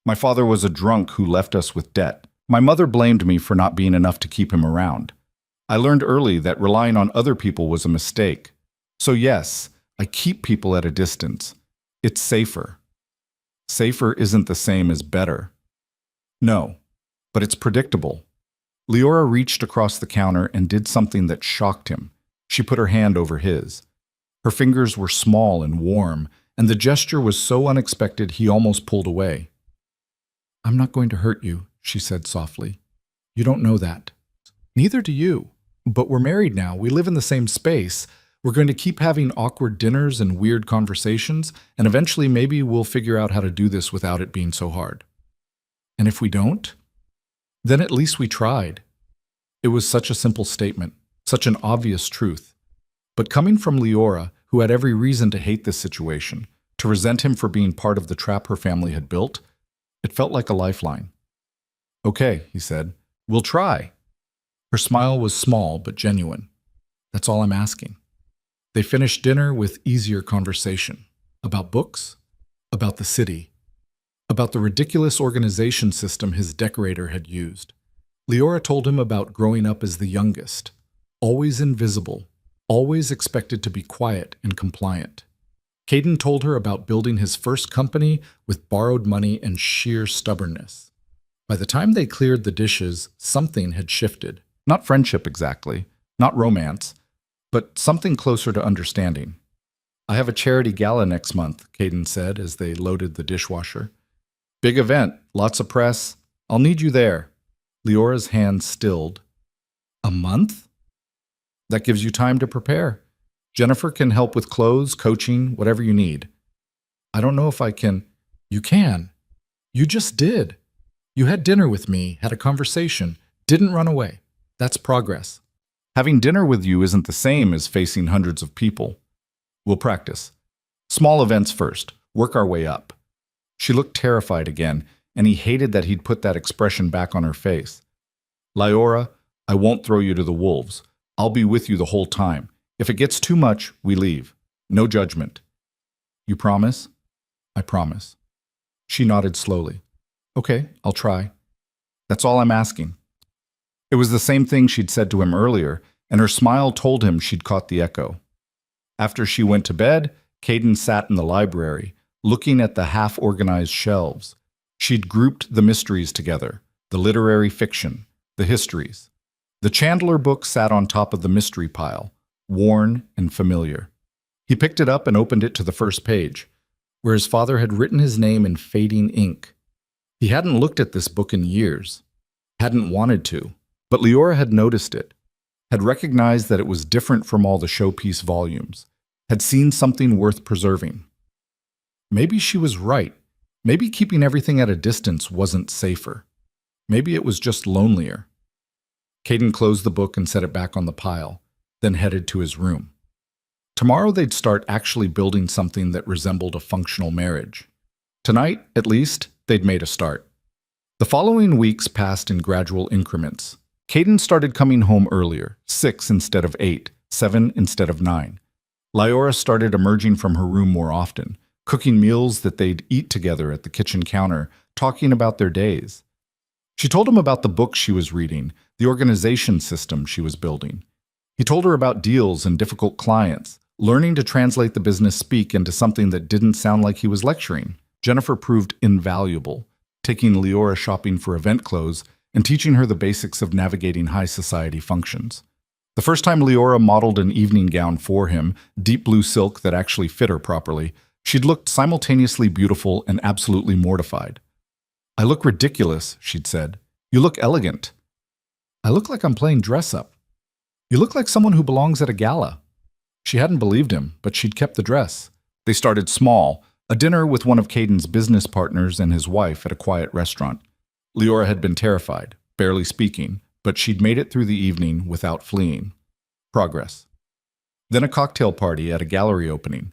My father was a drunk who left us with debt. My mother blamed me for not being enough to keep him around. I learned early that relying on other people was a mistake. So yes, I keep people at a distance. It's safer. Safer isn't the same as better. No, But it's predictable. Leora reached across the counter and did something that shocked him. She put her hand over his. Her fingers were small and warm, and the gesture was so unexpected he almost pulled away. "I'm not going to hurt you," she said softly. "You don't know that. Neither do you. But we're married now. We live in the same space. We're going to keep having awkward dinners and weird conversations, and eventually maybe we'll figure out how to do this without it being so hard. And if we don't, then at least we tried." It was such a simple statement, such an obvious truth. But coming from Leora, who had every reason to hate this situation, to resent him for being part of the trap her family had built, it felt like a lifeline. "Okay," he said, "we'll try." Her smile was small but genuine. "That's all I'm asking." They finished dinner with easier conversation. About books, about the city, about the ridiculous organization system his decorator had used. Leora told him about growing up as the youngest, always invisible, always expected to be quiet and compliant. Caden told her about building his first company with borrowed money and sheer stubbornness. By the time they cleared the dishes, something had shifted. Not friendship exactly, not romance, but something closer to understanding. "I have a charity gala next month," Caden said as they loaded the dishwasher. "Big event, lots of press. I'll need you there." Leora's hand stilled. "A month? That gives you time to prepare. Jennifer can help with clothes, coaching, whatever you need." "I don't know if I can." "You can. You just did. You had dinner with me, had a conversation, didn't run away. That's progress." "Having dinner with you isn't the same as facing hundreds of people. We'll practice. Small events first, work our way up." She looked terrified again, and he hated that he'd put that expression back on her face. "Leora, I won't throw you to the wolves. I'll be with you the whole time. If it gets too much, we leave. No judgment." "You promise?" "I promise." She nodded slowly. "Okay, I'll try. That's all I'm asking." It was the same thing she'd said to him earlier, and her smile told him she'd caught the echo. After she went to bed, Caden sat in the library, looking at the half-organized shelves. She'd grouped the mysteries together, the literary fiction, the histories. The Chandler book sat on top of the mystery pile, worn and familiar. He picked it up and opened it to the first page, where his father had written his name in fading ink. He hadn't looked at this book in years, hadn't wanted to, but Leora had noticed it, had recognized that it was different from all the showpiece volumes, had seen something worth preserving. Maybe she was right. Maybe keeping everything at a distance wasn't safer. Maybe it was just lonelier. Caden closed the book and set it back on the pile, then headed to his room. Tomorrow they'd start actually building something that resembled a functional marriage. Tonight, at least, they'd made a start. The following weeks passed in gradual increments. Caden started coming home earlier, 6 instead of 8, 7 instead of 9. Leora started emerging from her room more often, cooking meals that they'd eat together at the kitchen counter, talking about their days. She told him about the book she was reading, the organization system she was building. He told her about deals and difficult clients, learning to translate the business speak into something that didn't sound like he was lecturing. Jennifer proved invaluable, taking Leora shopping for event clothes and teaching her the basics of navigating high society functions. The first time Leora modeled an evening gown for him, deep blue silk that actually fit her properly, she'd looked simultaneously beautiful and absolutely mortified. "I look ridiculous," she'd said. "You look elegant." "I look like I'm playing dress-up." "You look like someone who belongs at a gala." She hadn't believed him, but she'd kept the dress. They started small, a dinner with one of Caden's business partners and his wife at a quiet restaurant. Leora had been terrified, barely speaking, but she'd made it through the evening without fleeing. Progress. Then a cocktail party at a gallery opening.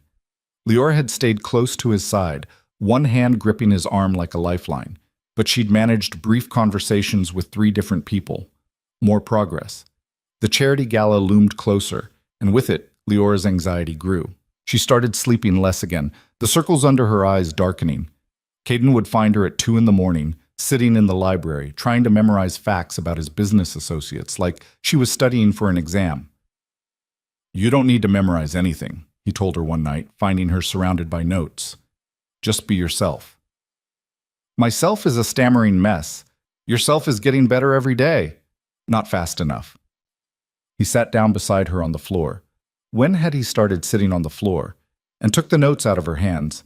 Leora had stayed close to his side, one hand gripping his arm like a lifeline, but she'd managed brief conversations with 3 different people. More progress. The charity gala loomed closer, and with it, Leora's anxiety grew. She started sleeping less again, the circles under her eyes darkening. Caden would find her at 2 in the morning, sitting in the library, trying to memorize facts about his business associates, like she was studying for an exam. "You don't need to memorize anything," he told her one night, finding her surrounded by notes. "Just be yourself." "Myself is a stammering mess. Yourself is getting better every day. Not fast enough. He sat down beside her on the floor. When had he started sitting on the floor? And took the notes out of her hands.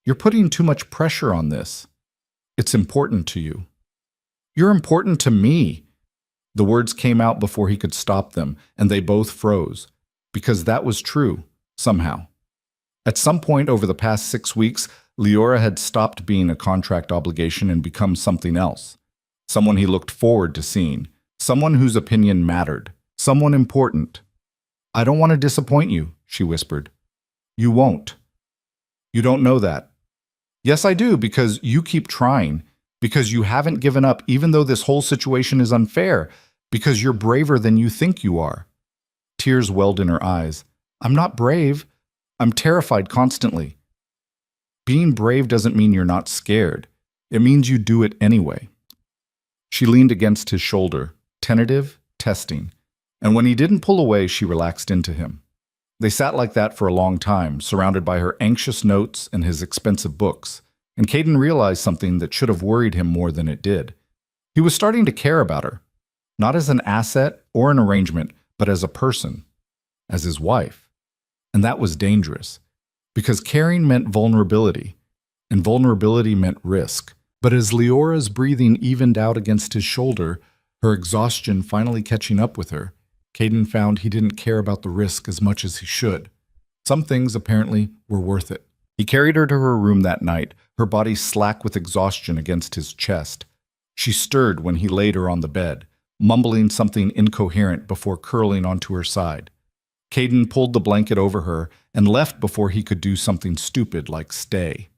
You're putting too much pressure on this. It's important to you. You're important to me. The words came out before he could stop them, and they both froze. Because that was true, somehow. At some point over the past 6 weeks, Leora had stopped being a contract obligation and become something else. Someone he looked forward to seeing. Someone whose opinion mattered. Someone important. I don't want to disappoint you, she whispered. You won't. You don't know that. Yes, I do, because you keep trying. Because you haven't given up even though this whole situation is unfair. Because you're braver than you think you are. Tears welled in her eyes. I'm not brave. I'm terrified constantly. Being brave doesn't mean you're not scared. It means you do it anyway. She leaned against his shoulder, tentative, testing. And when he didn't pull away, she relaxed into him. They sat like that for a long time, surrounded by her anxious notes and his expensive books. And Caden realized something that should have worried him more than it did. He was starting to care about her. Not as an asset or an arrangement, but as a person. As his wife. And that was dangerous. Because caring meant vulnerability. And vulnerability meant risk. But as Leora's breathing evened out against his shoulder, her exhaustion finally catching up with her, Caden found he didn't care about the risk as much as he should. Some things, apparently, were worth it. He carried her to her room that night, her body slack with exhaustion against his chest. She stirred when he laid her on the bed, mumbling something incoherent before curling onto her side. Caden pulled the blanket over her and left before he could do something stupid like stay.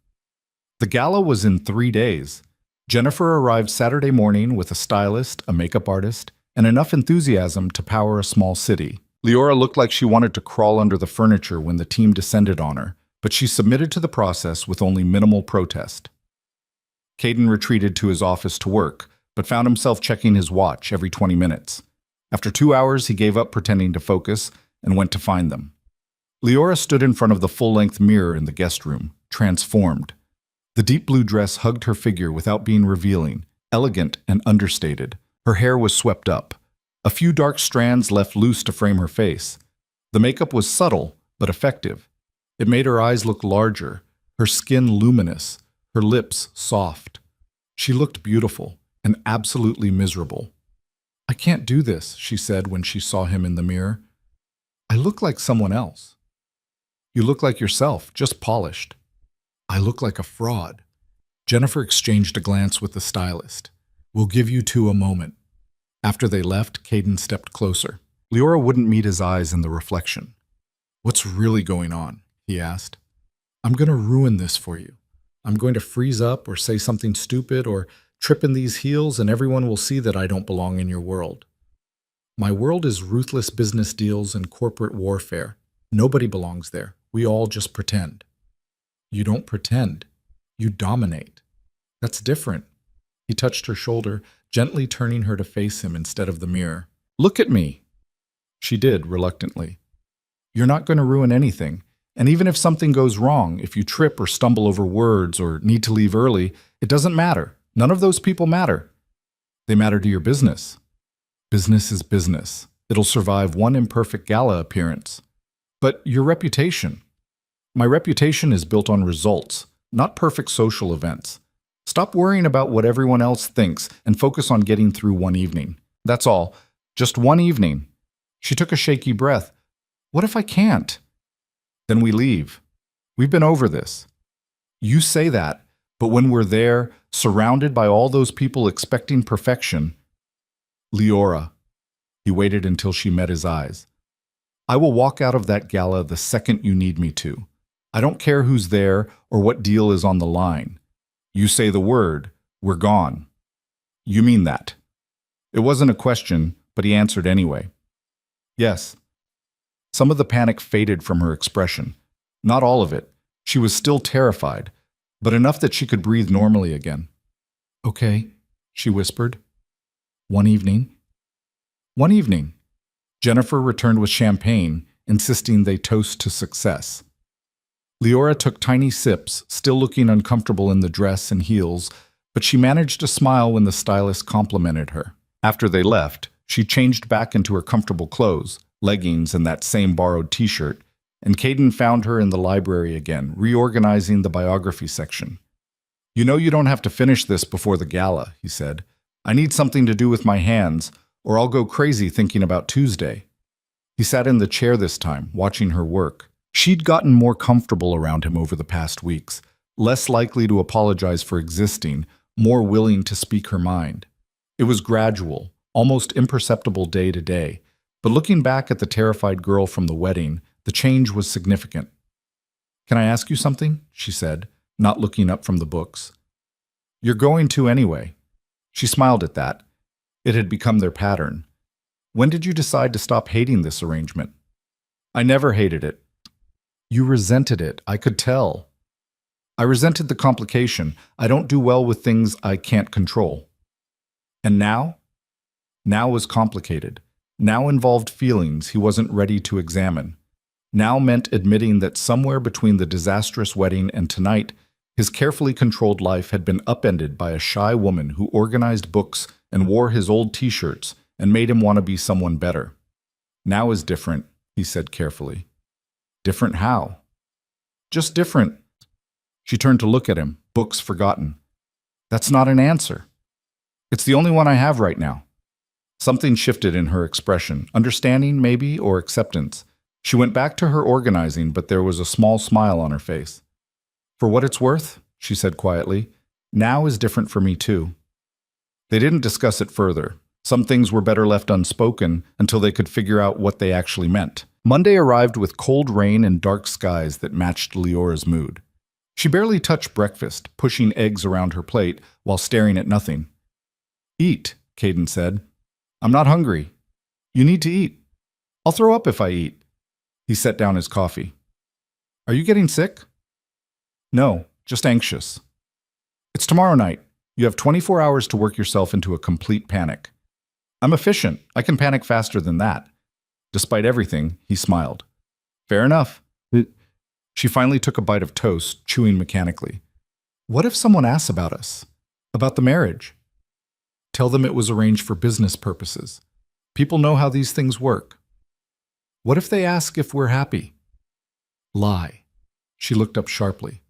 The gala was in 3 days. Jennifer arrived Saturday morning with a stylist, a makeup artist, and enough enthusiasm to power a small city. Leora looked like she wanted to crawl under the furniture when the team descended on her, but she submitted to the process with only minimal protest. Caden retreated to his office to work, but found himself checking his watch every 20 minutes. After 2 hours, he gave up pretending to focus and went to find them. Leora stood in front of the full-length mirror in the guest room, transformed. The deep blue dress hugged her figure without being revealing, elegant and understated. Her hair was swept up. A few dark strands left loose to frame her face. The makeup was subtle, but effective. It made her eyes look larger, her skin luminous, her lips soft. She looked beautiful and absolutely miserable. I can't do this, she said when she saw him in the mirror. I look like someone else. You look like yourself, just polished. I look like a fraud. Jennifer exchanged a glance with the stylist. We'll give you two a moment. After they left, Caden stepped closer. Leora wouldn't meet his eyes in the reflection. What's really going on? He asked. I'm going to ruin this for you. I'm going to freeze up or say something stupid or trip in these heels and everyone will see that I don't belong in your world. My world is ruthless business deals and corporate warfare. Nobody belongs there. We all just pretend. You don't pretend. You dominate. That's different. He touched her shoulder, gently turning her to face him instead of the mirror. Look at me. She did, reluctantly. You're not going to ruin anything. And even if something goes wrong, if you trip or stumble over words or need to leave early, it doesn't matter. None of those people matter. They matter to your business. Business is business. It'll survive one imperfect gala appearance. But your reputation. My reputation is built on results, not perfect social events. Stop worrying about what everyone else thinks and focus on getting through one evening. That's all. Just one evening. She took a shaky breath. What if I can't? Then we leave. We've been over this. You say that, but when we're there, surrounded by all those people expecting perfection, Leora. He waited until she met his eyes. I will walk out of that gala the second you need me to. I don't care who's there or what deal is on the line. You say the word, we're gone. You mean that? It wasn't a question, but he answered anyway. Yes. Some of the panic faded from her expression. Not all of it. She was still terrified, but enough that she could breathe normally again. Okay, she whispered. One evening. One evening. Jennifer returned with champagne, insisting they toast to success. Leora took tiny sips, still looking uncomfortable in the dress and heels, but she managed to smile when the stylist complimented her. After they left, she changed back into her comfortable clothes, leggings and that same borrowed t-shirt, and Caden found her in the library again, reorganizing the biography section. "You know you don't have to finish this before the gala," he said. "I need something to do with my hands, or I'll go crazy thinking about Tuesday." He sat in the chair this time, watching her work. She'd gotten more comfortable around him over the past weeks, less likely to apologize for existing, more willing to speak her mind. It was gradual, almost imperceptible day to day, but looking back at the terrified girl from the wedding, the change was significant. "Can I ask you something?" she said, not looking up from the books. "You're going to anyway." She smiled at that. It had become their pattern. "When did you decide to stop hating this arrangement?" "I never hated it." "You resented it, I could tell." "I resented the complication. I don't do well with things I can't control." "And now?" Now was complicated. Now involved feelings he wasn't ready to examine. Now meant admitting that somewhere between the disastrous wedding and tonight, his carefully controlled life had been upended by a shy woman who organized books and wore his old t-shirts and made him want to be someone better. "Now is different," he said carefully. "Different how?" "Just different." She turned to look at him, books forgotten. "That's not an answer." "It's the only one I have right now." Something shifted in her expression, understanding maybe, or acceptance. She went back to her organizing, but there was a small smile on her face. "For what it's worth," she said quietly, "now is different for me too." They didn't discuss it further. Some things were better left unspoken until they could figure out what they actually meant. Monday arrived with cold rain and dark skies that matched Leora's mood. She barely touched breakfast, pushing eggs around her plate while staring at nothing. "Eat," Caden said. "I'm not hungry." "You need to eat." "I'll throw up if I eat." He set down his coffee. "Are you getting sick?" "No, just anxious." "It's tomorrow night. You have 24 hours to work yourself into a complete panic." "I'm efficient. I can panic faster than that." Despite everything, he smiled. "Fair enough." She finally took a bite of toast, chewing mechanically. "What if someone asks about us? About the marriage?" "Tell them it was arranged for business purposes. People know how these things work." "What if they ask if we're happy?" "Lie." She looked up sharply.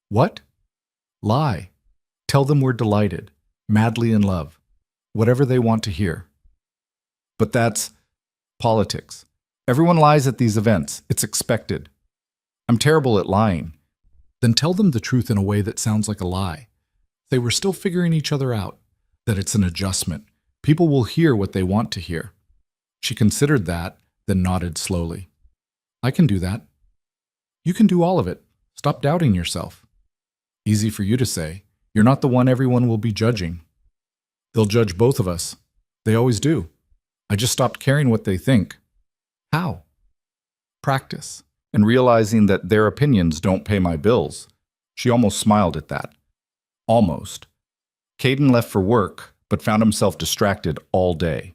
"What?" "Lie. Tell them we're delighted, madly in love, whatever they want to hear." "But that's politics. Everyone lies at these events. It's expected." "I'm terrible at lying." "Then tell them the truth in a way that sounds like a lie. They were still figuring each other out, that it's an adjustment. People will hear what they want to hear." She considered that, then nodded slowly. "I can do that." "You can do all of it. Stop doubting yourself." "Easy for you to say. You're not the one everyone will be judging." "They'll judge both of us. They always do. I just stopped caring what they think." "How?" "Practice, and realizing that their opinions don't pay my bills." She almost smiled at that. Almost. Caden left for work, but found himself distracted all day.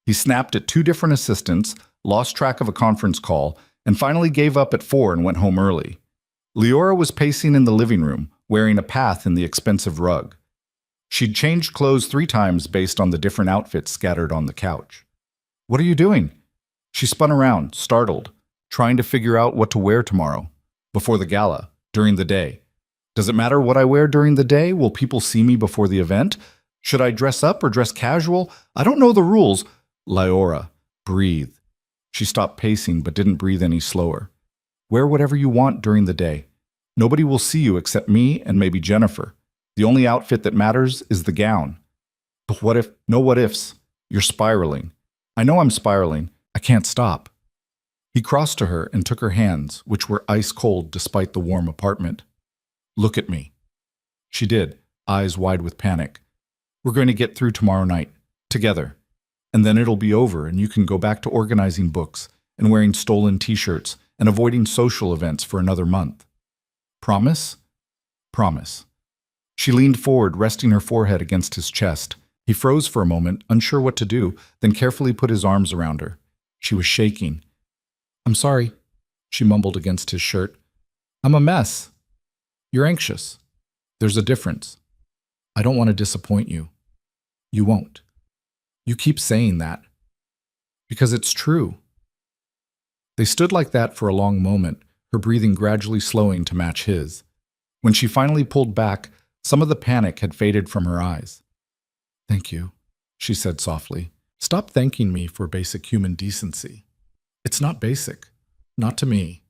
He snapped at 2 different assistants, lost track of a conference call, and finally gave up at 4 and went home early. Leora was pacing in the living room, wearing a path in the expensive rug. She'd changed clothes 3 times based on the different outfits scattered on the couch. "What are you doing?" She spun around, startled, trying to figure out what to wear tomorrow, before the gala, during the day. "Does it matter what I wear during the day? Will people see me before the event? Should I dress up or dress casual? I don't know the rules." "Leora, breathe." She stopped pacing but didn't breathe any slower. "Wear whatever you want during the day. Nobody will see you except me and maybe Jennifer. The only outfit that matters is the gown." "But what if—" "No what ifs. You're spiraling." "I know I'm spiraling. I can't stop." He crossed to her and took her hands, which were ice cold despite the warm apartment. "Look at me." She did, eyes wide with panic. "We're going to get through tomorrow night, together. And then it'll be over and you can go back to organizing books and wearing stolen t-shirts and avoiding social events for another month. Promise?" "Promise." She leaned forward, resting her forehead against his chest. He froze for a moment, unsure what to do, then carefully put his arms around her. She was shaking. "I'm sorry," she mumbled against his shirt. "I'm a mess." "You're anxious." "There's a difference." I don't want to disappoint you. You won't. You keep saying that. Because it's true. They stood like that for a long moment, her breathing gradually slowing to match his. When she finally pulled back, some of the panic had faded from her eyes. Thank you, she said softly. Stop thanking me for basic human decency. It's not basic. Not to me.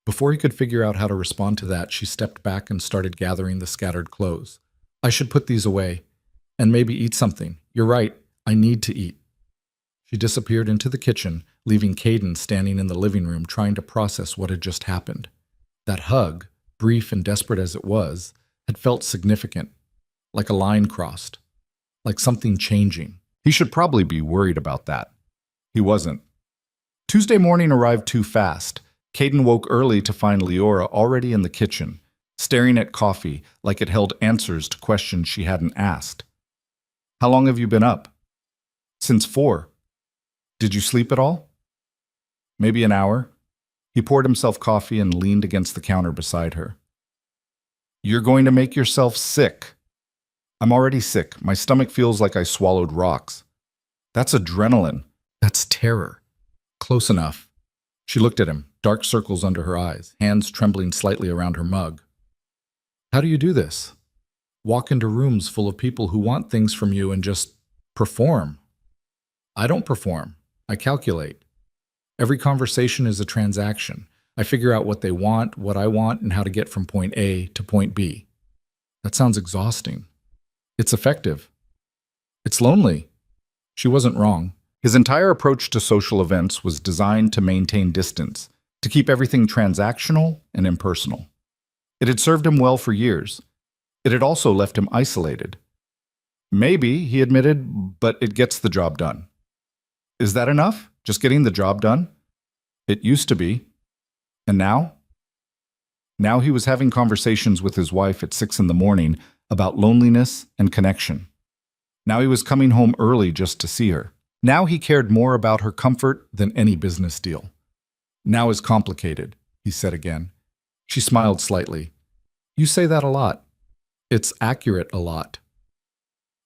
Before he could figure out how to respond to that, she stepped back and started gathering the scattered clothes. I should put these away. And maybe eat something. You're right. I need to eat. She disappeared into the kitchen, leaving Caden standing in the living room trying to process what had just happened. That hug, brief and desperate as it was, had felt significant, like a line crossed, like something changing. He should probably be worried about that. He wasn't. Tuesday morning arrived too fast. Caden woke early to find Leora already in the kitchen, staring at coffee like it held answers to questions she hadn't asked. How long have you been up? Since 4. Did you sleep at all? Maybe an hour. He poured himself coffee and leaned against the counter beside her. You're going to make yourself sick. I'm already sick. My stomach feels like I swallowed rocks. That's adrenaline. That's terror. Close enough. She looked at him, dark circles under her eyes, hands trembling slightly around her mug. How do you do this? Walk into rooms full of people who want things from you and just perform. I don't perform. I calculate. Every conversation is a transaction. I figure out what they want, what I want, and how to get from point A to point B. That sounds exhausting. It's effective. It's lonely. She wasn't wrong. His entire approach to social events was designed to maintain distance, to keep everything transactional and impersonal. It had served him well for years. It had also left him isolated. Maybe, he admitted, but it gets the job done. Is that enough? Just getting the job done? It used to be. And now? Now he was having conversations with his wife at 6 a.m. about loneliness and connection. Now he was coming home early just to see her. Now he cared more about her comfort than any business deal. Now is complicated, he said again. She smiled slightly. You say that a lot. It's accurate a lot.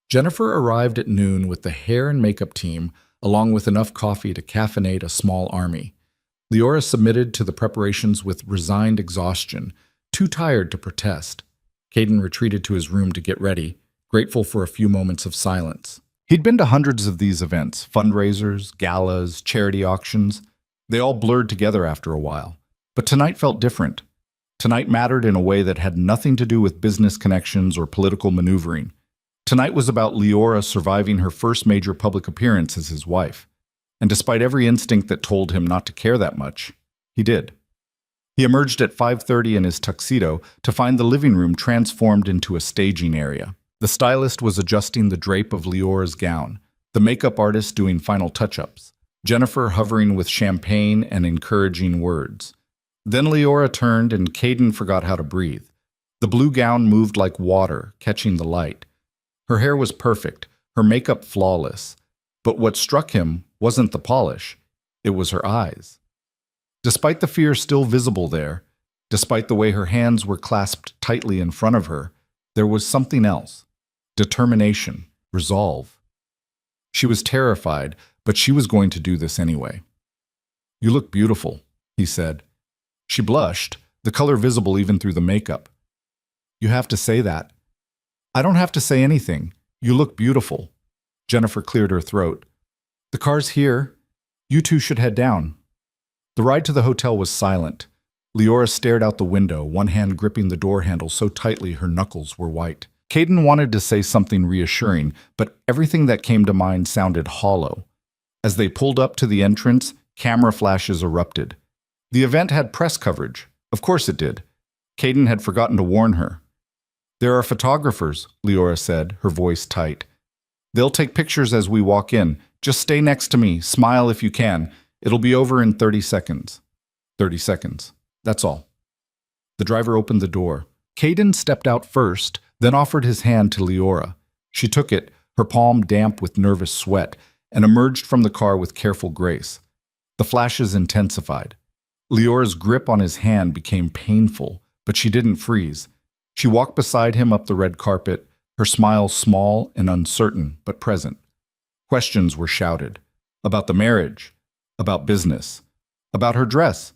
Jennifer arrived at noon with the hair and makeup team, along with enough coffee to caffeinate a small army. Leora submitted to the preparations with resigned exhaustion, too tired to protest. Caden retreated to his room to get ready, grateful for a few moments of silence. He'd been to hundreds of these events, fundraisers, galas, charity auctions. They all blurred together after a while. But tonight felt different. Tonight mattered in a way that had nothing to do with business connections or political maneuvering. Tonight was about Leora surviving her first major public appearance as his wife. And despite every instinct that told him not to care that much, he did. He emerged at 5:30 in his tuxedo to find the living room transformed into a staging area. The stylist was adjusting the drape of Leora's gown, the makeup artist doing final touch-ups, Jennifer hovering with champagne and encouraging words. Then Leora turned and Caden forgot how to breathe. The blue gown moved like water, catching the light. Her hair was perfect, her makeup flawless. But what struck him wasn't the polish, it was her eyes. Despite the fear still visible there, despite the way her hands were clasped tightly in front of her, there was something else. Determination, resolve. She was terrified, but she was going to do this anyway. You look beautiful, he said. She blushed, the color visible even through the makeup. You have to say that. I don't have to say anything. You look beautiful. Jennifer cleared her throat. The car's here. You two should head down. The ride to the hotel was silent. Leora stared out the window, one hand gripping the door handle so tightly her knuckles were white. Caden wanted to say something reassuring, but everything that came to mind sounded hollow. As they pulled up to the entrance, camera flashes erupted. The event had press coverage. Of course it did. Caden had forgotten to warn her. There are photographers, Leora said, her voice tight. They'll take pictures as we walk in. Just stay next to me. Smile if you can. It'll be over in 30 seconds. 30 seconds. That's all. The driver opened the door. Caden stepped out first, then offered his hand to Leora. She took it, her palm damp with nervous sweat, and emerged from the car with careful grace. The flashes intensified. Leora's grip on his hand became painful, but she didn't freeze. She walked beside him up the red carpet, her smile small and uncertain but present. Questions were shouted about the marriage, about business, about her dress.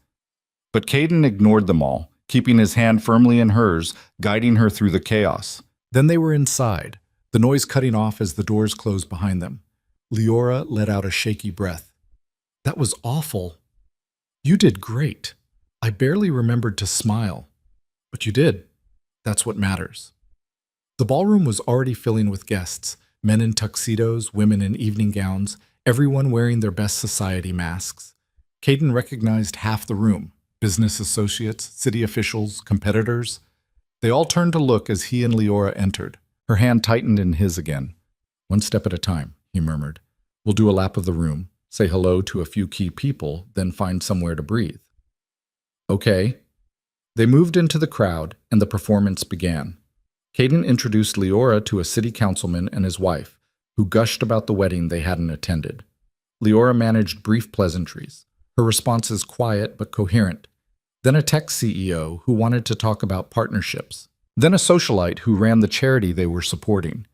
But Caden ignored them all, keeping his hand firmly in hers, guiding her through the chaos. Then they were inside, the noise cutting off as the doors closed behind them. Leora let out a shaky breath. That was awful. You did great. I barely remembered to smile. But you did. That's what matters. The ballroom was already filling with guests, men in tuxedos, women in evening gowns, everyone wearing their best society masks. Caden recognized half the room, business associates, city officials, competitors. They all turned to look as he and Leora entered. Her hand tightened in his again. One step at a time, he murmured. We'll do a lap of the room, say hello to a few key people, then find somewhere to breathe. Okay. They moved into the crowd, and the performance began. Caden introduced Leora to a city councilman and his wife, who gushed about the wedding they hadn't attended. Leora managed brief pleasantries, her responses quiet but coherent. Then a tech CEO who wanted to talk about partnerships. Then a socialite who ran the charity they were supporting.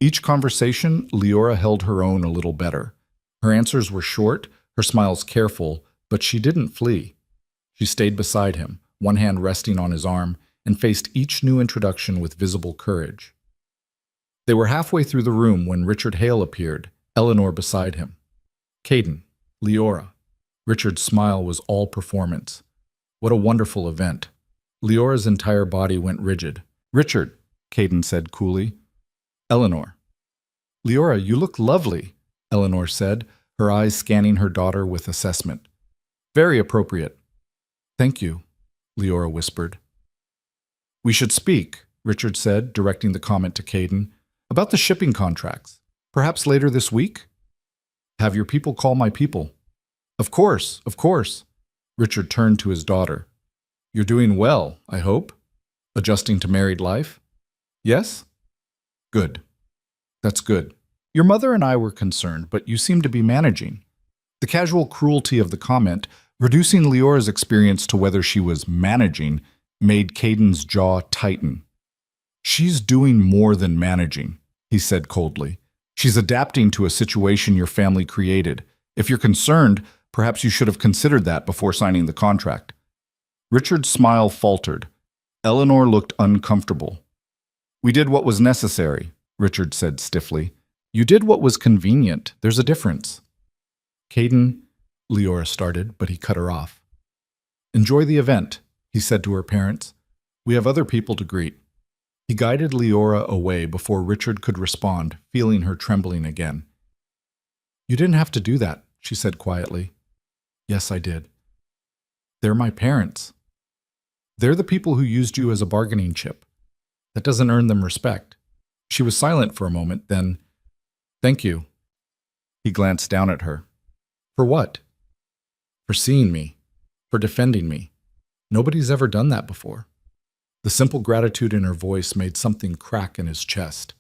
Each conversation, Leora held her own a little better. Her answers were short, her smiles careful, but she didn't flee. She stayed beside him, one hand resting on his arm, and faced each new introduction with visible courage. They were halfway through the room when Richard Hale appeared, Eleanor beside him. Caden, Leora. Richard's smile was all performance. What a wonderful event. Leora's entire body went rigid. Richard, Caden said coolly. Eleanor. Leora, you look lovely, Eleanor said, her eyes scanning her daughter with assessment. Very appropriate. Thank you, Leora whispered. We should speak, Richard said, directing the comment to Caden, about the shipping contracts. Perhaps later this week? Have your people call my people. Of course, of course. Richard turned to his daughter. You're doing well, I hope. Adjusting to married life? Yes? Good. That's good. Your mother and I were concerned, but you seem to be managing. The casual cruelty of the comment, reducing Leora's experience to whether she was managing, made Caden's jaw tighten. She's doing more than managing, he said coldly. She's adapting to a situation your family created. If you're concerned, perhaps you should have considered that before signing the contract. Richard's smile faltered. Eleanor looked uncomfortable. We did what was necessary, Richard said stiffly. You did what was convenient. There's a difference. Caden, Leora started, but he cut her off. Enjoy the event, he said to her parents. We have other people to greet. He guided Leora away before Richard could respond, feeling her trembling again. You didn't have to do that, she said quietly. Yes, I did. They're my parents. They're the people who used you as a bargaining chip. That doesn't earn them respect. She was silent for a moment, then, Thank you. He glanced down at her. For what? For seeing me. For defending me. Nobody's ever done that before. The simple gratitude in her voice made something crack in his chest.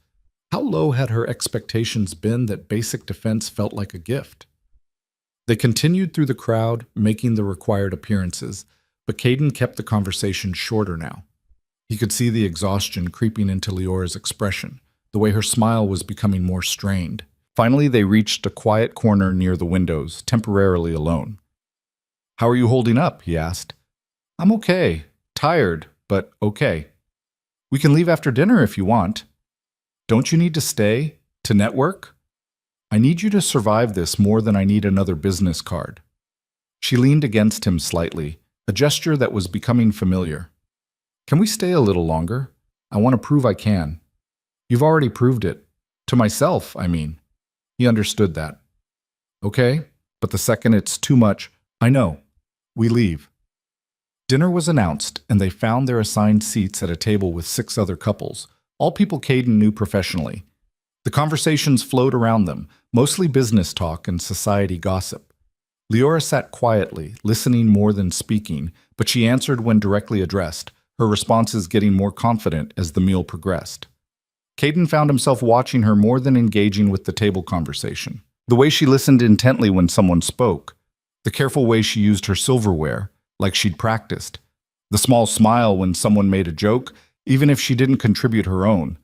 How low had her expectations been that basic defense felt like a gift? They continued through the crowd, making the required appearances, but Caden kept the conversation shorter now. He could see the exhaustion creeping into Leora's expression, the way her smile was becoming more strained. Finally, they reached a quiet corner near the windows, temporarily alone. How are you holding up? He asked. I'm okay. Tired, but okay. We can leave after dinner if you want. Don't you need to stay? To network? I need you to survive this more than I need another business card. She leaned against him slightly, a gesture that was becoming familiar. Can we stay a little longer? I want to prove I can. You've already proved it. To myself, I mean. He understood that. Okay, but the second it's too much, I know. We leave. Dinner was announced, and they found their assigned seats at a table with 6 other couples, all people Caden knew professionally. The conversations flowed around them, mostly business talk and society gossip. Leora sat quietly, listening more than speaking, but she answered when directly addressed, her responses getting more confident as the meal progressed. Caden found himself watching her more than engaging with the table conversation. The way she listened intently when someone spoke, the careful way she used her silverware, like she'd practiced, the small smile when someone made a joke, even if she didn't contribute her own.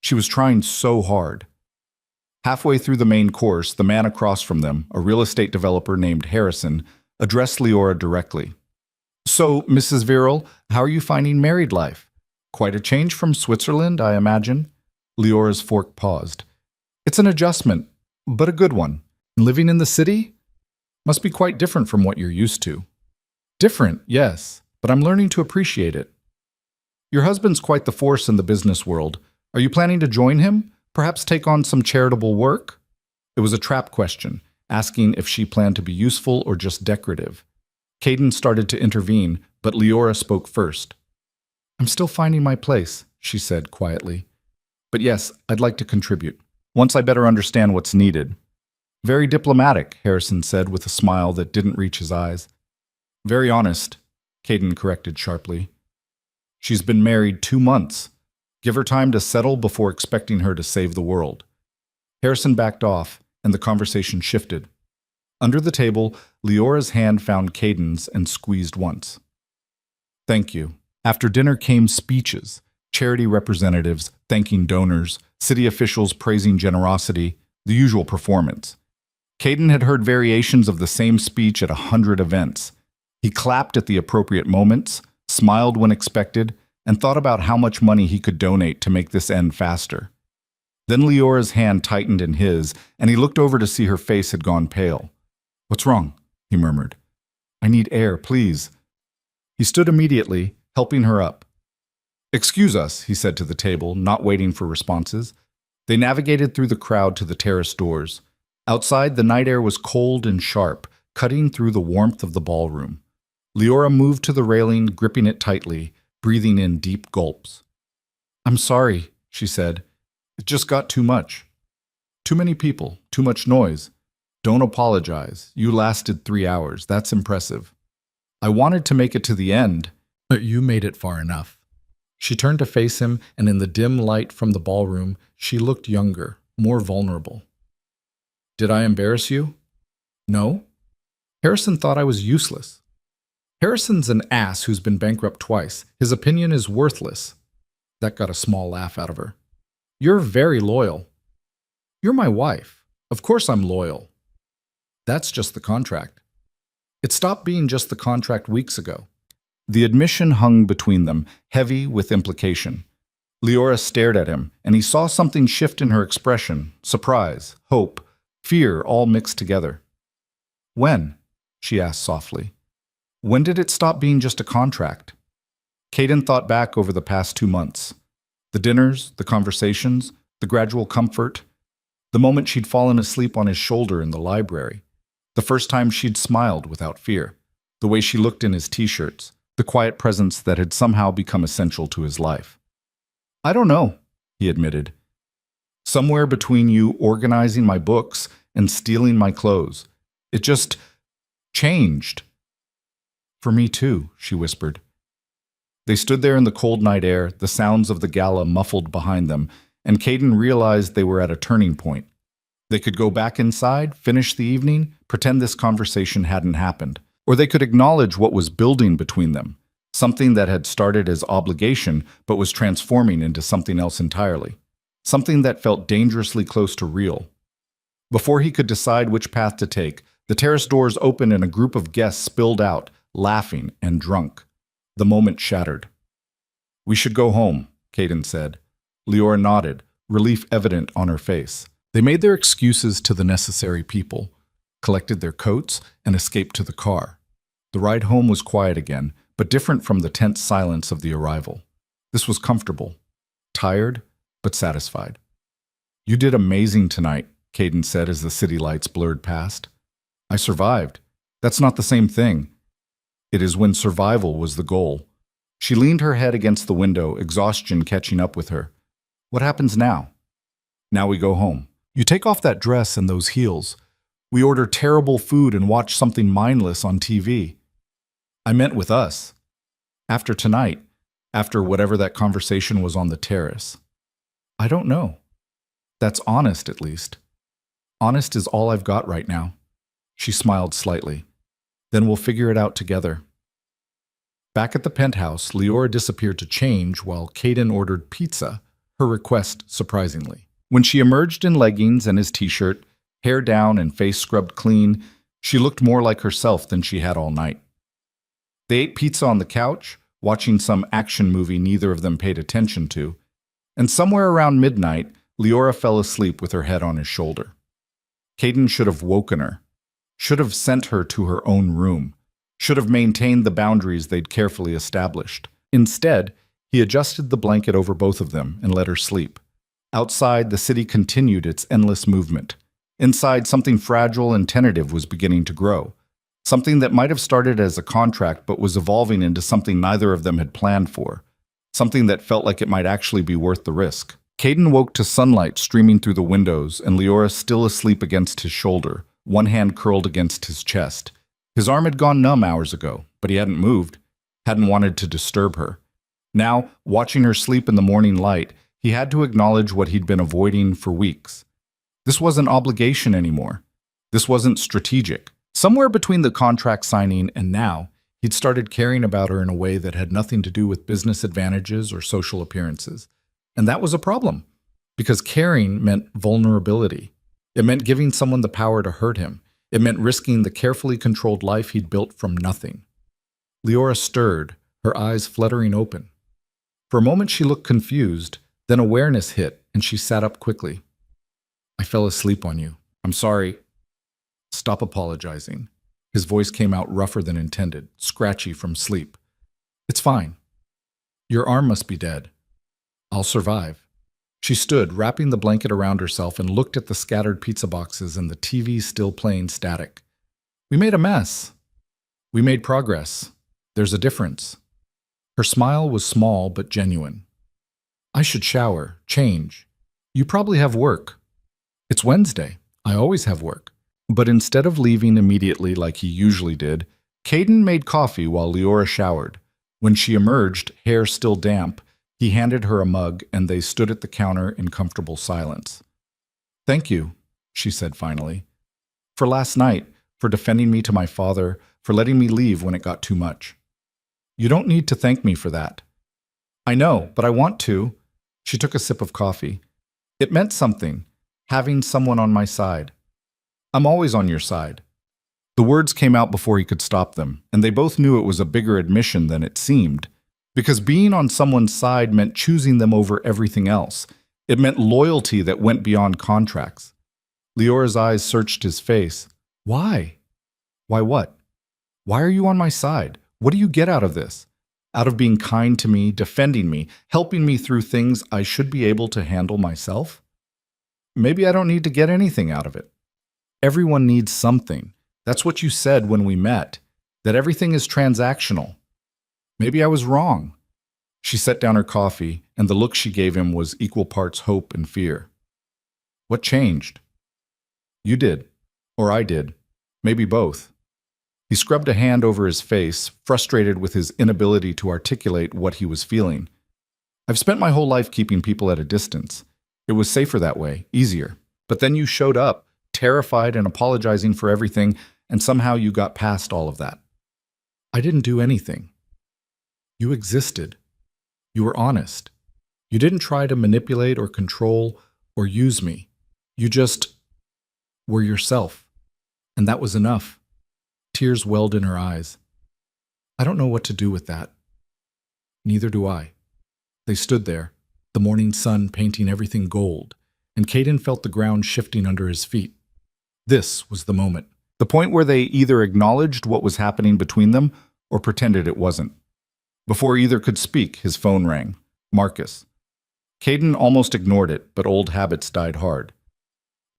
She was trying so hard. Halfway through the main course, the man across from them, a real estate developer named Harrison, addressed Leora directly. So, Mrs. Viral, how are you finding married life? Quite a change from Switzerland, I imagine. Leora's fork paused. It's an adjustment, but a good one. Living in the city? Must be quite different from what you're used to. Different, yes, but I'm learning to appreciate it. Your husband's quite the force in the business world. Are you planning to join him? Perhaps take on some charitable work? It was a trap question, asking if she planned to be useful or just decorative. Caden started to intervene, but Leora spoke first. I'm still finding my place, she said quietly. But yes, I'd like to contribute, once I better understand what's needed. Very diplomatic, Harrison said with a smile that didn't reach his eyes. Very honest, Caden corrected sharply. She's been married 2 months. Give her time to settle before expecting her to save the world. Harrison backed off, and the conversation shifted. Under the table, Leora's hand found Caden's and squeezed once. Thank you. After dinner came speeches, charity representatives thanking donors, city officials praising generosity, the usual performance. Caden had heard variations of the same speech at 100 events. He clapped at the appropriate moments, smiled when expected, and thought about how much money he could donate to make this end faster. Then Leora's hand tightened in his, and he looked over to see her face had gone pale. What's wrong? He murmured. I need air, please. He stood immediately, helping her up. Excuse us, he said to the table, not waiting for responses. They navigated through the crowd to the terrace doors. Outside, the night air was cold and sharp, cutting through the warmth of the ballroom. Leora moved to the railing, gripping it tightly, breathing in deep gulps. I'm sorry, she said. It just got too much. Too many people, too much noise. Don't apologize. You lasted 3 hours. That's impressive. I wanted to make it to the end, but you made it far enough. She turned to face him, and in the dim light from the ballroom, she looked younger, more vulnerable. Did I embarrass you? No? Harrison thought I was useless. Harrison's an ass who's been bankrupt twice. His opinion is worthless. That got a small laugh out of her. You're very loyal. You're my wife. Of course I'm loyal. That's just the contract. It stopped being just the contract weeks ago. The admission hung between them, heavy with implication. Leora stared at him, and he saw something shift in her expression, surprise, hope, fear all mixed together. When? She asked softly. When did it stop being just a contract? Caden thought back over the past 2 months. The dinners, the conversations, the gradual comfort, the moment she'd fallen asleep on his shoulder in the library, the first time she'd smiled without fear, the way she looked in his t-shirts, the quiet presence that had somehow become essential to his life. I don't know, he admitted. Somewhere between you organizing my books and stealing my clothes. It just changed. For me too, she whispered. They stood there in the cold night air, the sounds of the gala muffled behind them, and Caden realized they were at a turning point. They could go back inside, finish the evening, pretend this conversation hadn't happened. Or they could acknowledge what was building between them, something that had started as obligation but was transforming into something else entirely, something that felt dangerously close to real. Before he could decide which path to take, the terrace doors opened and a group of guests spilled out, laughing and drunk. The moment shattered. We should go home, Caden said. Leora nodded, relief evident on her face. They made their excuses to the necessary people, collected their coats, and escaped to the car. The ride home was quiet again, but different from the tense silence of the arrival. This was comfortable, tired, but satisfied. You did amazing tonight, Caden said as the city lights blurred past. I survived. That's not the same thing. It is when survival was the goal. She leaned her head against the window, exhaustion catching up with her. What happens now? Now we go home. You take off that dress and those heels. We order terrible food and watch something mindless on TV. I meant with us. After tonight, after whatever that conversation was on the terrace. I don't know. That's honest, at least. Honest is all I've got right now. She smiled slightly. Then we'll figure it out together. Back at the penthouse, Leora disappeared to change while Caden ordered pizza, her request surprisingly. When she emerged in leggings and his t-shirt, hair down and face scrubbed clean, she looked more like herself than she had all night. They ate pizza on the couch, watching some action movie neither of them paid attention to, and somewhere around midnight, Leora fell asleep with her head on his shoulder. Caden should have woken her, should have sent her to her own room, should have maintained the boundaries they'd carefully established. Instead, he adjusted the blanket over both of them and let her sleep. Outside, the city continued its endless movement. Inside, something fragile and tentative was beginning to grow. Something that might have started as a contract but was evolving into something neither of them had planned for. Something that felt like it might actually be worth the risk. Caden woke to sunlight streaming through the windows and Leora still asleep against his shoulder, one hand curled against his chest. His arm had gone numb hours ago, but he hadn't moved, hadn't wanted to disturb her. Now, watching her sleep in the morning light, he had to acknowledge what he'd been avoiding for weeks. This wasn't obligation anymore. This wasn't strategic. Somewhere between the contract signing and now, he'd started caring about her in a way that had nothing to do with business advantages or social appearances. And that was a problem, because caring meant vulnerability. It meant giving someone the power to hurt him. It meant risking the carefully controlled life he'd built from nothing. Leora stirred, her eyes fluttering open. For a moment she looked confused, then awareness hit, and she sat up quickly. "I fell asleep on you. I'm sorry." "Stop apologizing." His voice came out rougher than intended, scratchy from sleep. "It's fine. Your arm must be dead. I'll survive." She stood, wrapping the blanket around herself, and looked at the scattered pizza boxes and the TV still playing static. "We made a mess. We made progress. There's a difference." Her smile was small but genuine. "I should shower, change. You probably have work." "It's Wednesday. I always have work." But instead of leaving immediately like he usually did, Caden made coffee while Leora showered. When she emerged, hair still damp, he handed her a mug and they stood at the counter in comfortable silence. "Thank you," she said finally. "For last night, for defending me to my father, for letting me leave when it got too much." "You don't need to thank me for that." "I know, but I want to." She took a sip of coffee. "It meant something, having someone on my side." "I'm always on your side." The words came out before he could stop them, and they both knew it was a bigger admission than it seemed. Because being on someone's side meant choosing them over everything else. It meant loyalty that went beyond contracts. Leora's eyes searched his face. "Why?" "Why what? Why are you on my side? What do you get out of this? Out of being kind to me, defending me, helping me through things I should be able to handle myself? Maybe I don't need to get anything out of it. Everyone needs something. That's what you said when we met, that everything is transactional. Maybe I was wrong." She set down her coffee, and the look she gave him was equal parts hope and fear. "What changed?" "You did. Or I did. Maybe both." He scrubbed a hand over his face, frustrated with his inability to articulate what he was feeling. "I've spent my whole life keeping people at a distance. It was safer that way, easier. But then you showed up, terrified and apologizing for everything, and somehow you got past all of that." "I didn't do anything. You existed. You were honest. You didn't try to manipulate or control or use me. You just were yourself. And that was enough." Tears welled in her eyes. "I don't know what to do with that." "Neither do I." They stood there, the morning sun painting everything gold, and Caden felt the ground shifting under his feet. This was the moment. The point where they either acknowledged what was happening between them or pretended it wasn't. Before either could speak, his phone rang. Marcus. Caden almost ignored it, but old habits died hard.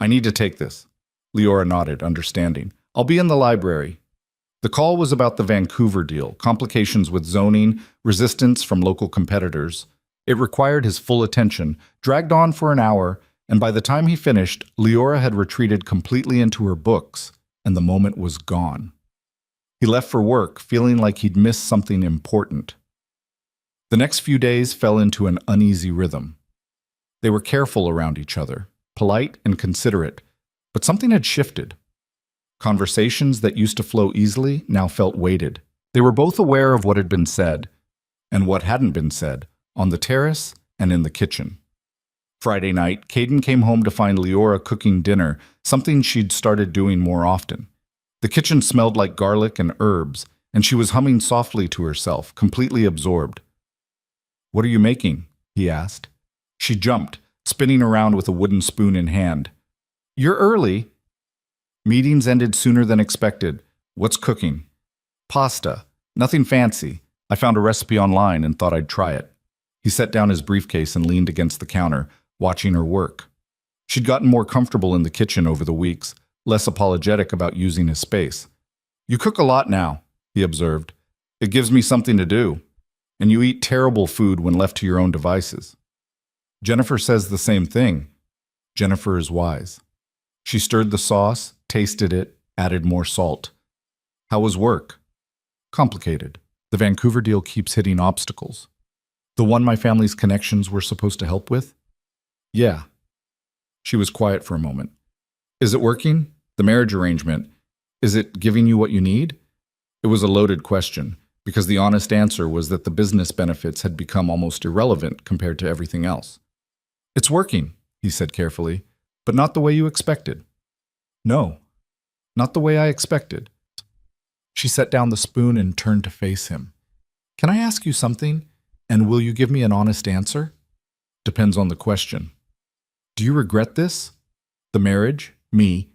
"I need to take this." Leora nodded, understanding. "I'll be in the library." The call was about the Vancouver deal, complications with zoning, resistance from local competitors. It required his full attention, dragged on for an hour, and by the time he finished, Leora had retreated completely into her books, and the moment was gone. He left for work, feeling like he'd missed something important. The next few days fell into an uneasy rhythm. They were careful around each other, polite and considerate, but something had shifted. Conversations that used to flow easily now felt weighted. They were both aware of what had been said, and what hadn't been said, on the terrace and in the kitchen. Friday night, Caden came home to find Leora cooking dinner, something she'd started doing more often. The kitchen smelled like garlic and herbs, and she was humming softly to herself, completely absorbed. "What are you making?" he asked. She jumped, spinning around with a wooden spoon in hand. "You're early." Meetings ended sooner than expected. "What's cooking?" "Pasta. Nothing fancy. I found a recipe online and thought I'd try it." He set down his briefcase and leaned against the counter, watching her work. She'd gotten more comfortable in the kitchen over the weeks, less apologetic about using his space. "You cook a lot now," he observed. "It gives me something to do. And you eat terrible food when left to your own devices." Jennifer says the same thing. Jennifer is wise. She stirred the sauce, tasted it, added more salt. "How was work?" "Complicated. The Vancouver deal keeps hitting obstacles." "The one my family's connections were supposed to help with?" "Yeah." She was quiet for a moment. "Is it working? The marriage arrangement? Is it giving you what you need?" It was a loaded question, because the honest answer was that the business benefits had become almost irrelevant compared to everything else. "It's working," he said carefully, "but not the way you expected." "No, not the way I expected." She set down the spoon and turned to face him. "Can I ask you something, and will you give me an honest answer?" "Depends on the question." "Do you regret this? The marriage? Me?"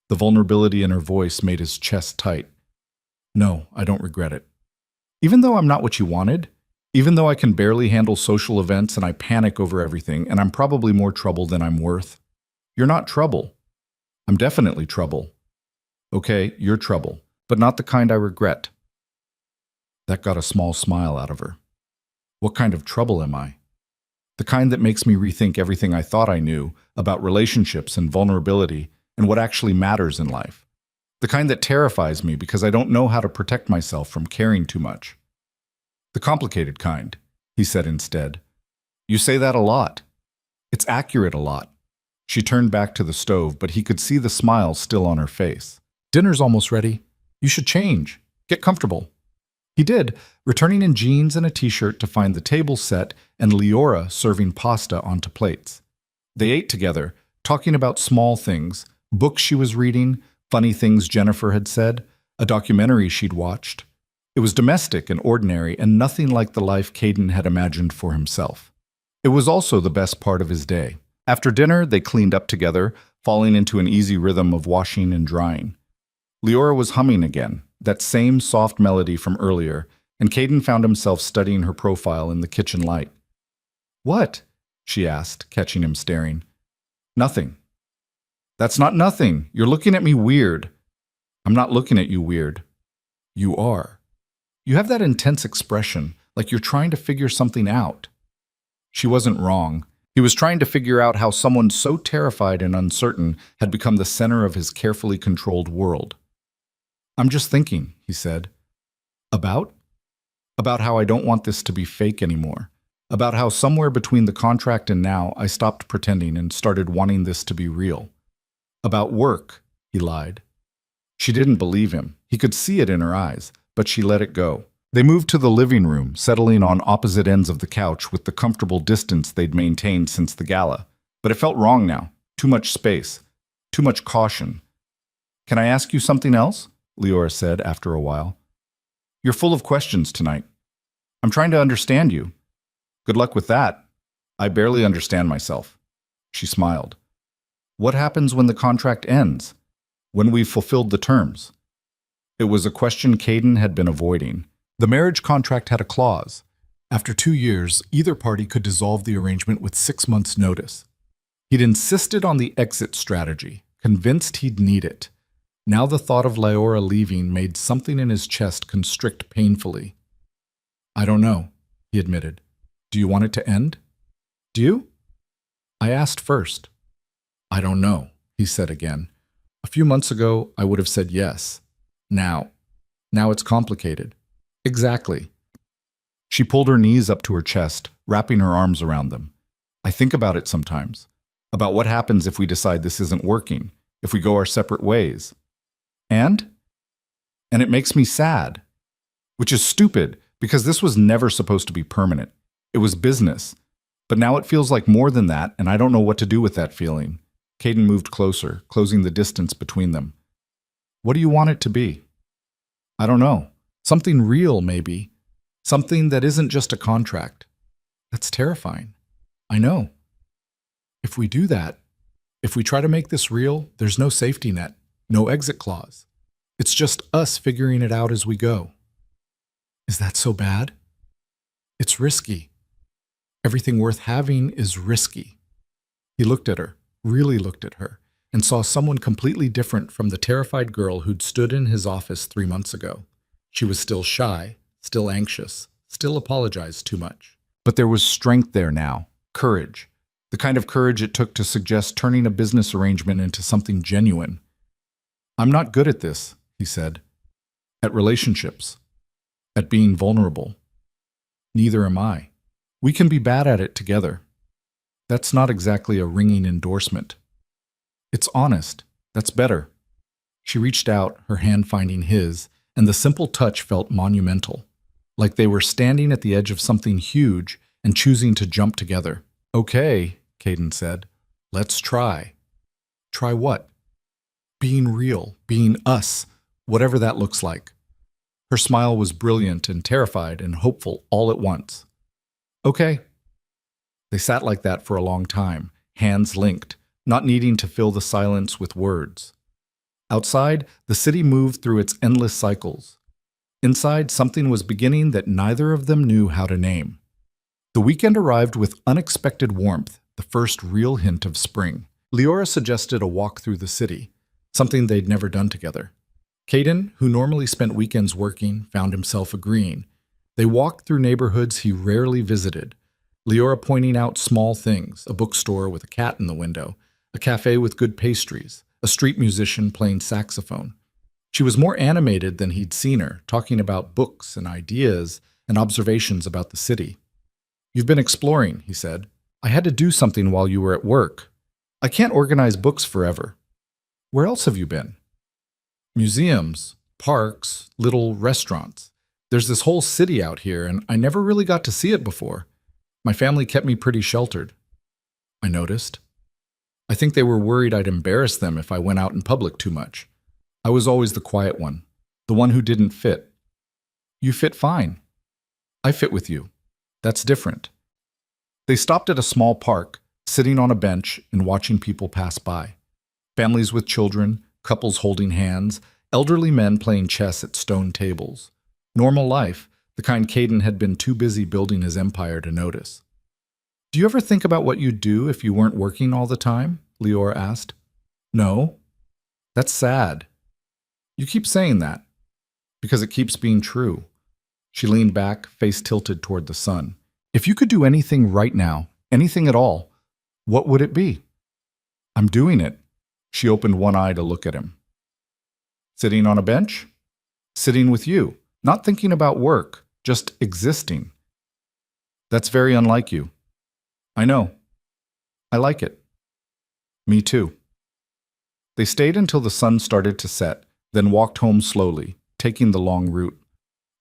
The vulnerability in her voice made his chest tight. "No, I don't regret it. Even though I'm not what you wanted, even though I can barely handle social events and I panic over everything, and I'm probably more trouble than I'm worth." "You're not trouble." "I'm definitely trouble." "Okay, you're trouble, but not the kind I regret." That got a small smile out of her. "What kind of trouble am I?" "The kind that makes me rethink everything I thought I knew about relationships and vulnerability and what actually matters in life. The kind that terrifies me because I don't know how to protect myself from caring too much." "The complicated kind," he said instead. "You say that a lot." "It's accurate a lot." She turned back to the stove, but he could see the smile still on her face. "Dinner's almost ready. You should change. Get comfortable." He did, returning in jeans and a t-shirt to find the table set and Leora serving pasta onto plates. They ate together, talking about small things, books she was reading, funny things Jennifer had said, a documentary she'd watched. It was domestic and ordinary and nothing like the life Caden had imagined for himself. It was also the best part of his day. After dinner, they cleaned up together, falling into an easy rhythm of washing and drying. Leora was humming again, that same soft melody from earlier, and Caden found himself studying her profile in the kitchen light. "What?" she asked, catching him staring. "Nothing." "That's not nothing. You're looking at me weird." "I'm not looking at you weird." "You are. You have that intense expression, like you're trying to figure something out." She wasn't wrong. He was trying to figure out how someone so terrified and uncertain had become the center of his carefully controlled world. "I'm just thinking," he said. "About?" "About how I don't want this to be fake anymore. About how somewhere between the contract and now I stopped pretending and started wanting this to be real." "About work," he lied. She didn't believe him. He could see it in her eyes, but she let it go. They moved to the living room, settling on opposite ends of the couch with the comfortable distance they'd maintained since the gala. But it felt wrong now. Too much space. Too much caution. "Can I ask you something else?" Leora said after a while. "You're full of questions tonight. I'm trying to understand you." "Good luck with that. I barely understand myself." She smiled. "What happens when the contract ends? When we've fulfilled the terms?" It was a question Caden had been avoiding. The marriage contract had a clause. After 2 years, either party could dissolve the arrangement with 6 months' notice. He'd insisted on the exit strategy, convinced he'd need it. Now the thought of Leora leaving made something in his chest constrict painfully. "I don't know," he admitted. "Do you want it to end?" "Do you?" "I asked first." "I don't know," he said again. "A few months ago, I would have said yes. Now it's complicated." "Exactly." She pulled her knees up to her chest, wrapping her arms around them. "I think about it sometimes. About what happens if we decide this isn't working, if we go our separate ways. And it makes me sad. Which is stupid, because this was never supposed to be permanent. It was business. But now it feels like more than that, and I don't know what to do with that feeling. Caden moved closer, closing the distance between them. What do you want it to be? I don't know. Something real, maybe. Something that isn't just a contract. That's terrifying. I know. If we do that, if we try to make this real, there's no safety net, no exit clause. It's just us figuring it out as we go. Is that so bad? It's risky. Everything worth having is risky. He looked at her, really looked at her, and saw someone completely different from the terrified girl who'd stood in his office 3 months ago. She was still shy, still anxious, still apologized too much. But there was strength there now, courage, the kind of courage it took to suggest turning a business arrangement into something genuine. I'm not good at this, he said. At relationships. At being vulnerable. Neither am I. We can be bad at it together. That's not exactly a ringing endorsement. It's honest. That's better. She reached out, her hand finding his, and the simple touch felt monumental, like they were standing at the edge of something huge and choosing to jump together. Okay, Caden said. Let's try. Try what? Being real, being us, whatever that looks like. Her smile was brilliant and terrified and hopeful all at once. Okay. They sat like that for a long time, hands linked, not needing to fill the silence with words. Outside, the city moved through its endless cycles. Inside, something was beginning that neither of them knew how to name. The weekend arrived with unexpected warmth, the first real hint of spring. Leora suggested a walk through the city, something they'd never done together. Caden, who normally spent weekends working, found himself agreeing. They walked through neighborhoods he rarely visited, Leora pointing out small things, a bookstore with a cat in the window, a cafe with good pastries, a street musician playing saxophone. She was more animated than he'd seen her, talking about books and ideas and observations about the city. You've been exploring, he said. I had to do something while you were at work. I can't organize books forever. Where else have you been? Museums, parks, little restaurants. There's this whole city out here, and I never really got to see it before. My family kept me pretty sheltered. I noticed. I think they were worried I'd embarrass them if I went out in public too much. I was always the quiet one, the one who didn't fit. You fit fine. I fit with you. That's different. They stopped at a small park, sitting on a bench and watching people pass by. Families with children, couples holding hands, elderly men playing chess at stone tables. Normal life, the kind Caden had been too busy building his empire to notice. Do you ever think about what you'd do if you weren't working all the time? Leora asked. No. That's sad. You keep saying that. Because it keeps being true. She leaned back, face tilted toward the sun. If you could do anything right now, anything at all, what would it be? I'm doing it. She opened one eye to look at him. Sitting on a bench? Sitting with you, not thinking about work, just existing. That's very unlike you. I know. I like it. Me too. They stayed until the sun started to set, then walked home slowly, taking the long route.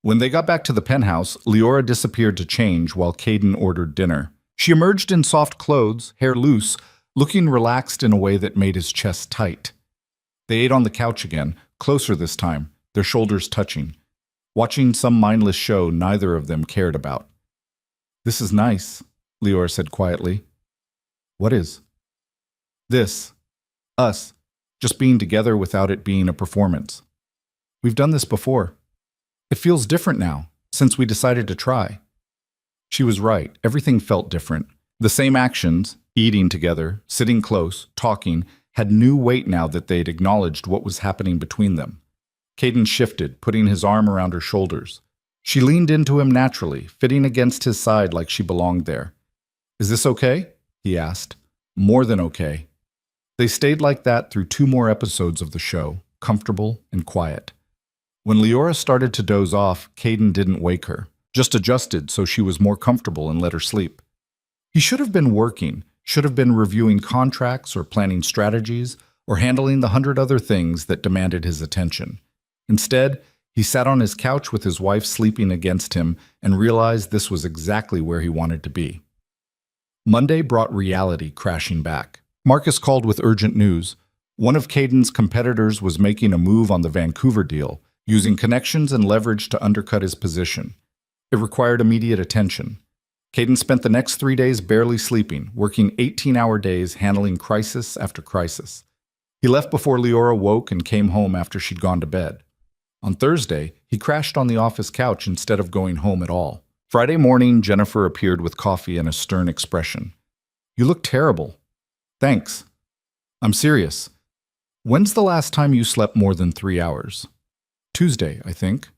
When they got back to the penthouse, Leora disappeared to change while Caden ordered dinner. She emerged in soft clothes, hair loose, looking relaxed in a way that made his chest tight. They ate on the couch again, closer this time, their shoulders touching, watching some mindless show neither of them cared about. This is nice, Leora said quietly. What is? This. Us. Just being together without it being a performance. We've done this before. It feels different now, since we decided to try. She was right. Everything felt different. The same actions, eating together, sitting close, talking, had new weight now that they'd acknowledged what was happening between them. Caden shifted, putting his arm around her shoulders. She leaned into him naturally, fitting against his side like she belonged there. Is this okay? He asked. More than okay. They stayed like that through 2 more episodes of the show, comfortable and quiet. When Leora started to doze off, Caden didn't wake her, just adjusted so she was more comfortable and let her sleep. He should have been working, should have been reviewing contracts or planning strategies or handling the 100 other things that demanded his attention. Instead, he sat on his couch with his wife sleeping against him and realized this was exactly where he wanted to be. Monday brought reality crashing back. Marcus called with urgent news. One of Caden's competitors was making a move on the Vancouver deal, using connections and leverage to undercut his position. It required immediate attention. Caden spent the next 3 days barely sleeping, working 18-hour days handling crisis after crisis. He left before Leora woke and came home after she'd gone to bed. On Thursday, he crashed on the office couch instead of going home at all. Friday morning, Jennifer appeared with coffee and a stern expression. "You look terrible." "Thanks. I'm serious. When's the last time you slept more than 3 hours?" "Tuesday, I think."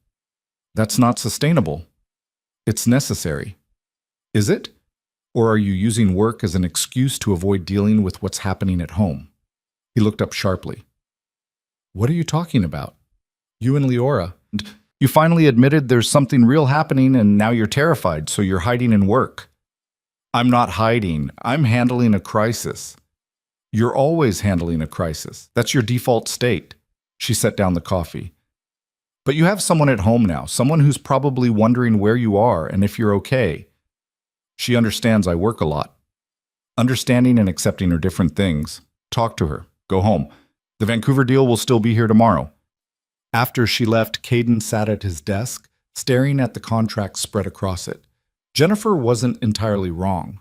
"That's not sustainable." "It's necessary." "Is it? Or are you using work as an excuse to avoid dealing with what's happening at home?" He looked up sharply. "What are you talking about?" "You and Leora. You finally admitted there's something real happening and now you're terrified, so you're hiding in work." "I'm not hiding. I'm handling a crisis." "You're always handling a crisis. That's your default state." She set down the coffee. "But you have someone at home now, someone who's probably wondering where you are and if you're okay." "She understands I work a lot." Understanding and accepting are different things. Talk to her. Go home. The Vancouver deal will still be here tomorrow. After she left, Caden sat at his desk, staring at the contract spread across it. Jennifer wasn't entirely wrong.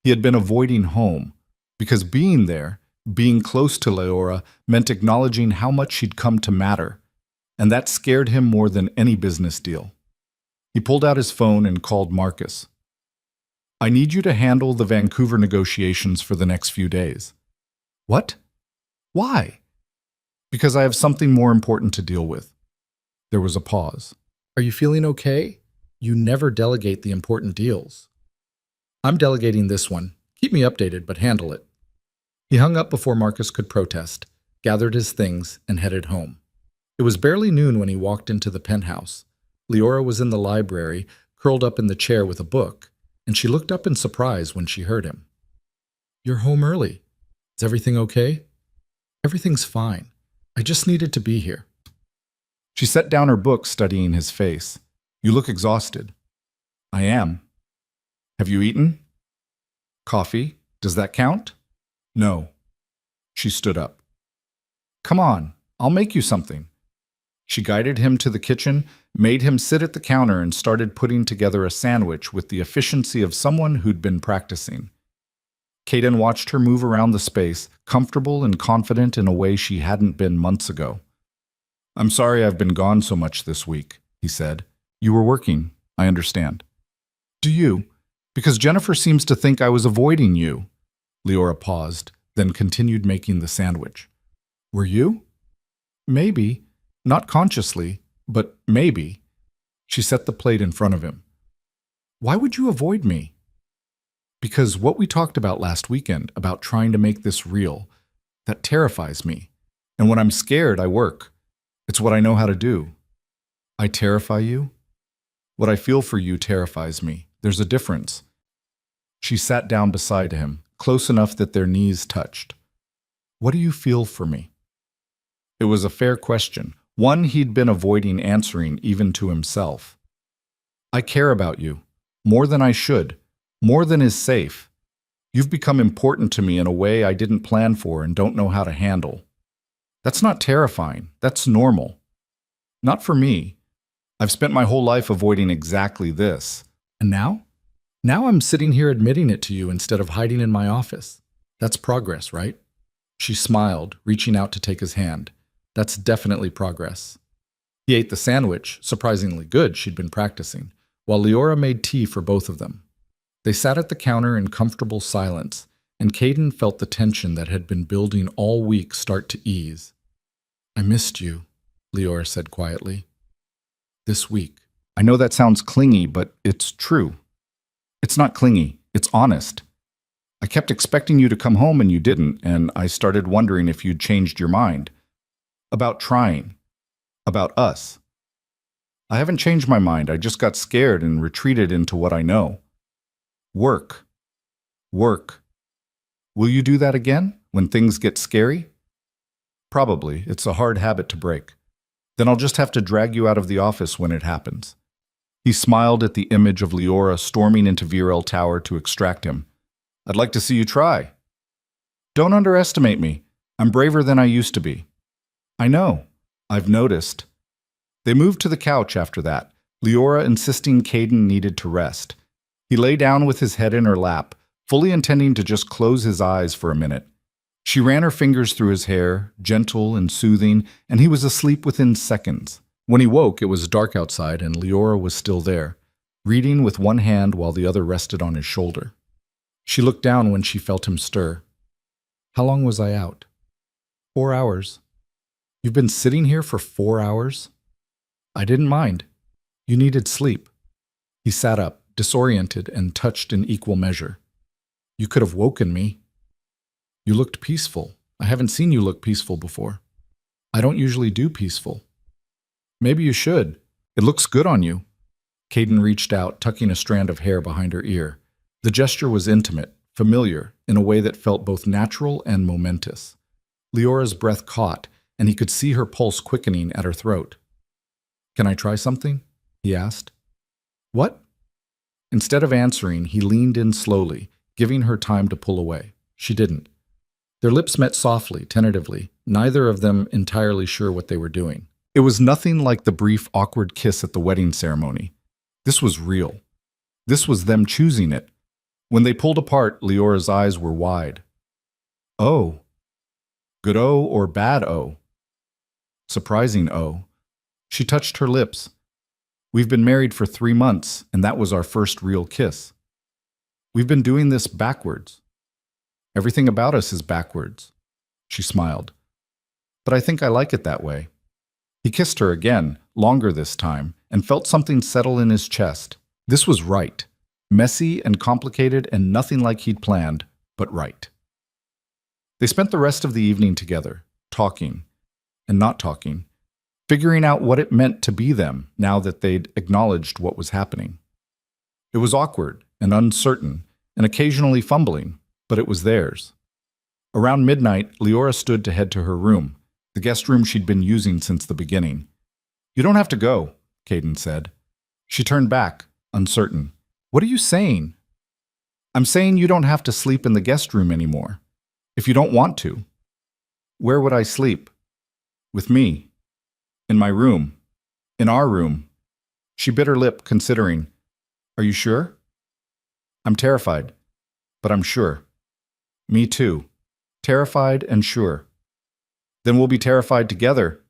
He had been avoiding home, because being there, being close to Leora, meant acknowledging how much she'd come to matter, and that scared him more than any business deal. He pulled out his phone and called Marcus. "I need you to handle the Vancouver negotiations for the next few days." "What? Why?" "Because I have something more important to deal with." There was a pause. "Are you feeling okay? You never delegate the important deals." "I'm delegating this one. Keep me updated, but handle it." He hung up before Marcus could protest, gathered his things, and headed home. It was barely noon when he walked into the penthouse. Leora was in the library, curled up in the chair with a book, and she looked up in surprise when she heard him. "You're home early. Is everything okay?" "Everything's fine. I just needed to be here." She set down her book, studying his face. "You look exhausted." "I am." "Have you eaten?" "Coffee. Does that count?" "No." She stood up. "Come on, I'll make you something." She guided him to the kitchen, made him sit at the counter, and started putting together a sandwich with the efficiency of someone who'd been practicing. Caden watched her move around the space, comfortable and confident in a way she hadn't been months ago. "I'm sorry I've been gone so much this week," he said. "You were working, I understand." "Do you? Because Jennifer seems to think I was avoiding you." Leora paused, then continued making the sandwich. "Were you?" "Maybe. Not consciously, but maybe." She set the plate in front of him. "Why would you avoid me?" "Because what we talked about last weekend, about trying to make this real, that terrifies me. And when I'm scared, I work. It's what I know how to do." "I terrify you?" "What I feel for you terrifies me. There's a difference." She sat down beside him, close enough that their knees touched. "What do you feel for me?" It was a fair question, one he'd been avoiding answering even to himself. "I care about you, more than I should. More than is safe. You've become important to me in a way I didn't plan for and don't know how to handle." "That's not terrifying. That's normal." "Not for me. I've spent my whole life avoiding exactly this. And now? Now I'm sitting here admitting it to you instead of hiding in my office. That's progress, right?" She smiled, reaching out to take his hand. "That's definitely progress." He ate the sandwich, surprisingly good, she'd been practicing, while Leora made tea for both of them. They sat at the counter in comfortable silence, and Caden felt the tension that had been building all week start to ease. "I missed you," Leora said quietly. "This week." "I know that sounds clingy, but it's true." "It's not clingy. It's honest. I kept expecting you to come home and you didn't, and I started wondering if you'd changed your mind. About trying. About us." "I haven't changed my mind. I just got scared and retreated into what I know." "Work. Work. Will you do that again, when things get scary?" "Probably. It's a hard habit to break. Then I'll just have to drag you out of the office when it happens." He smiled at the image of Leora storming into Virel Tower to extract him. I'd like to see you try. Don't underestimate me. I'm braver than I used to be. I know. I've noticed. They moved to the couch after that, Leora insisting Caden needed to rest. He lay down with his head in her lap, fully intending to just close his eyes for a minute. She ran her fingers through his hair, gentle and soothing, and he was asleep within seconds. When he woke, it was dark outside and Leora was still there, reading with one hand while the other rested on his shoulder. She looked down when she felt him stir. How long was I out? 4 hours. You've been sitting here for 4 hours? I didn't mind. You needed sleep. He sat up, disoriented and touched in equal measure. You could have woken me. You looked peaceful. I haven't seen you look peaceful before. I don't usually do peaceful. Maybe you should. It looks good on you. Caden reached out, tucking a strand of hair behind her ear. The gesture was intimate, familiar, in a way that felt both natural and momentous. Leora's breath caught, and he could see her pulse quickening at her throat. Can I try something? He asked. What? Instead of answering, he leaned in slowly, giving her time to pull away. She didn't. Their lips met softly, tentatively, neither of them entirely sure what they were doing. It was nothing like the brief, awkward kiss at the wedding ceremony. This was real. This was them choosing it. When they pulled apart, Leora's eyes were wide. Oh. Good O or bad O? Surprising O. She touched her lips. We've been married for 3 months, and that was our first real kiss. We've been doing this backwards. Everything about us is backwards. She smiled. But I think I like it that way. He kissed her again, longer this time, and felt something settle in his chest. This was right. Messy and complicated and nothing like he'd planned, but right. They spent the rest of the evening together, talking and not talking, figuring out what it meant to be them now that they'd acknowledged what was happening. It was awkward and uncertain and occasionally fumbling, but it was theirs. Around midnight, Leora stood to head to her room, the guest room she'd been using since the beginning. You don't have to go, Caden said. She turned back, uncertain. What are you saying? I'm saying you don't have to sleep in the guest room anymore. If you don't want to. Where would I sleep? With me. In my room. In our room. She bit her lip, considering. Are you sure? I'm terrified, but I'm sure. Me too. Terrified and sure. Then we'll be terrified together.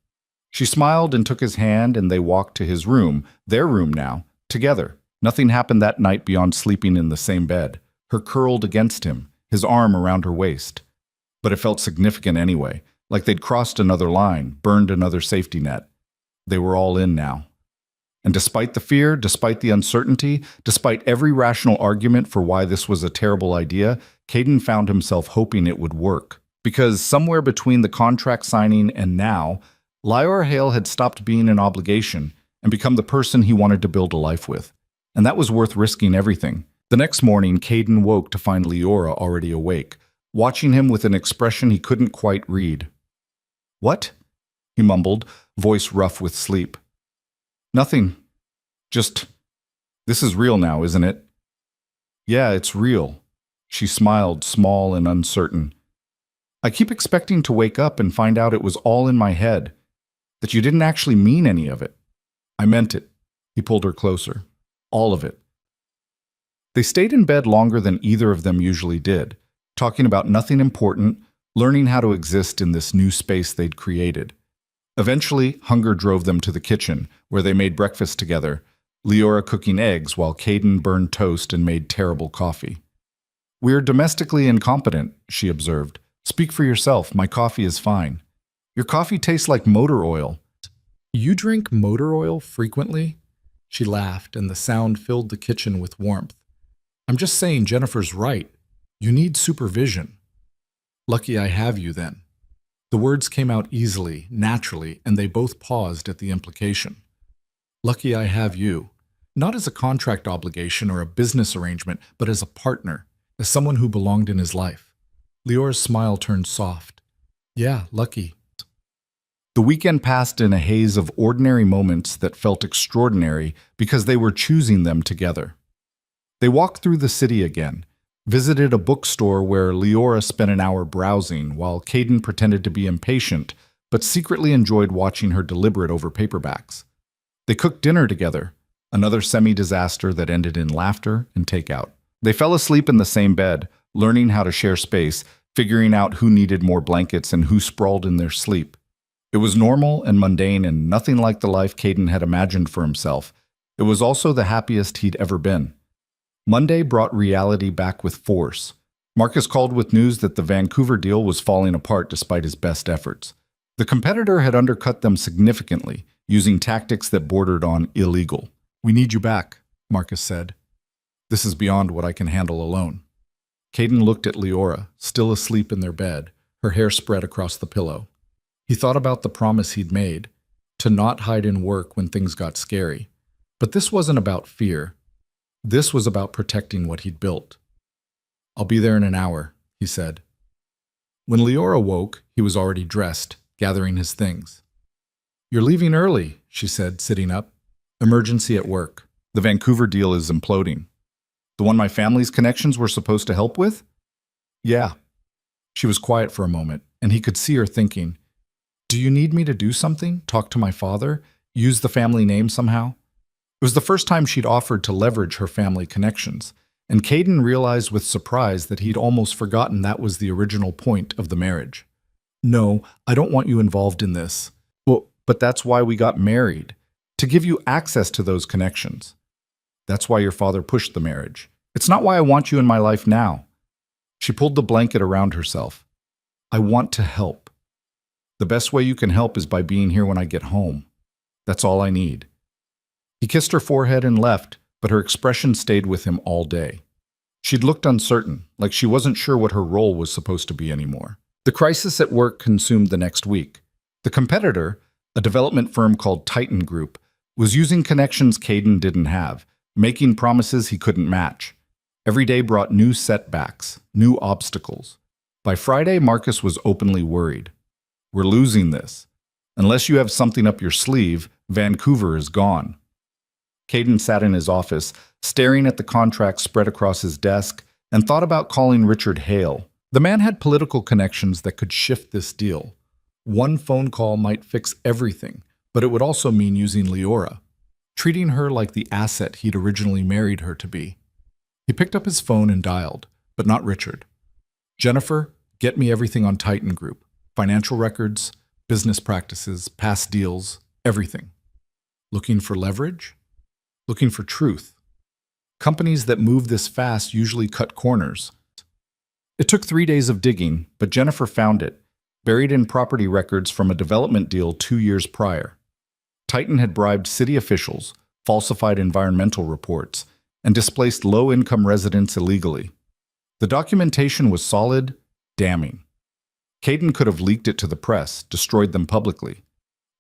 She smiled and took his hand, and they walked to his room, their room now, together. Nothing happened that night beyond sleeping in the same bed, her curled against him, his arm around her waist. But it felt significant anyway, like they'd crossed another line, burned another safety net. They were all in now. And despite the fear, despite the uncertainty, despite every rational argument for why this was a terrible idea, Caden found himself hoping it would work. Because somewhere between the contract signing and now, Leora Hale had stopped being an obligation and become the person he wanted to build a life with. And that was worth risking everything. The next morning, Caden woke to find Leora already awake, watching him with an expression he couldn't quite read. What? He mumbled, voice rough with sleep. Nothing. Just, this is real now, isn't it? Yeah, it's real. She smiled, small and uncertain. I keep expecting to wake up and find out it was all in my head, that you didn't actually mean any of it. I meant it. He pulled her closer. All of it. They stayed in bed longer than either of them usually did, talking about nothing important, learning how to exist in this new space they'd created. Eventually, hunger drove them to the kitchen, where they made breakfast together, Leora cooking eggs while Caden burned toast and made terrible coffee. We're domestically incompetent, she observed. Speak for yourself, my coffee is fine. Your coffee tastes like motor oil. You drink motor oil frequently? She laughed, and the sound filled the kitchen with warmth. I'm just saying Jennifer's right. You need supervision. Lucky I have you then. The words came out easily, naturally, and they both paused at the implication. Lucky I have you. Not as a contract obligation or a business arrangement, but as a partner, as someone who belonged in his life. Leora's smile turned soft. Yeah, lucky. The weekend passed in a haze of ordinary moments that felt extraordinary because they were choosing them together. They walked through the city again, visited a bookstore where Leora spent an hour browsing while Caden pretended to be impatient but secretly enjoyed watching her deliberate over paperbacks. They cooked dinner together, another semi-disaster that ended in laughter and takeout. They fell asleep in the same bed, learning how to share space, figuring out who needed more blankets and who sprawled in their sleep. It was normal and mundane and nothing like the life Caden had imagined for himself. It was also the happiest he'd ever been. Monday brought reality back with force. Marcus called with news that the Vancouver deal was falling apart despite his best efforts. The competitor had undercut them significantly, using tactics that bordered on illegal. "We need you back," Marcus said. "This is beyond what I can handle alone." Caden looked at Leora, still asleep in their bed, her hair spread across the pillow. He thought about the promise he'd made, to not hide in work when things got scary. But this wasn't about fear. This was about protecting what he'd built. "I'll be there in an hour," he said. When Leora woke, he was already dressed, gathering his things. "You're leaving early," she said, sitting up. "Emergency at work. The Vancouver deal is imploding." "The one my family's connections were supposed to help with?" "Yeah." She was quiet for a moment, and he could see her thinking, "Do you need me to do something? Talk to my father? Use the family name somehow?" It was the first time she'd offered to leverage her family connections, and Caden realized with surprise that he'd almost forgotten that was the original point of the marriage. "No, I don't want you involved in this." "Well, but that's why we got married, to give you access to those connections." "That's why your father pushed the marriage. It's not why I want you in my life now." She pulled the blanket around herself. "I want to help. The best way you can help is by being here when I get home. That's all I need." He kissed her forehead and left, but her expression stayed with him all day. She'd looked uncertain, like she wasn't sure what her role was supposed to be anymore. The crisis at work consumed the next week. The competitor, a development firm called Titan Group, was using connections Caden didn't have, making promises he couldn't match. Every day brought new setbacks, new obstacles. By Friday, Marcus was openly worried. "We're losing this. Unless you have something up your sleeve, Vancouver is gone." Caden sat in his office, staring at the contracts spread across his desk, and thought about calling Richard Hale. The man had political connections that could shift this deal. One phone call might fix everything, but it would also mean using Leora, treating her like the asset he'd originally married her to be. He picked up his phone and dialed, but not Richard. "Jennifer, get me everything on Titan Group. Financial records, business practices, past deals, everything." Looking for leverage? Looking for truth. Companies that move this fast usually cut corners. It took 3 days of digging, but Jennifer found it, buried in property records from a development deal 2 years prior. Titan had bribed city officials, falsified environmental reports, and displaced low-income residents illegally. The documentation was solid, damning. Caden could have leaked it to the press, destroyed them publicly.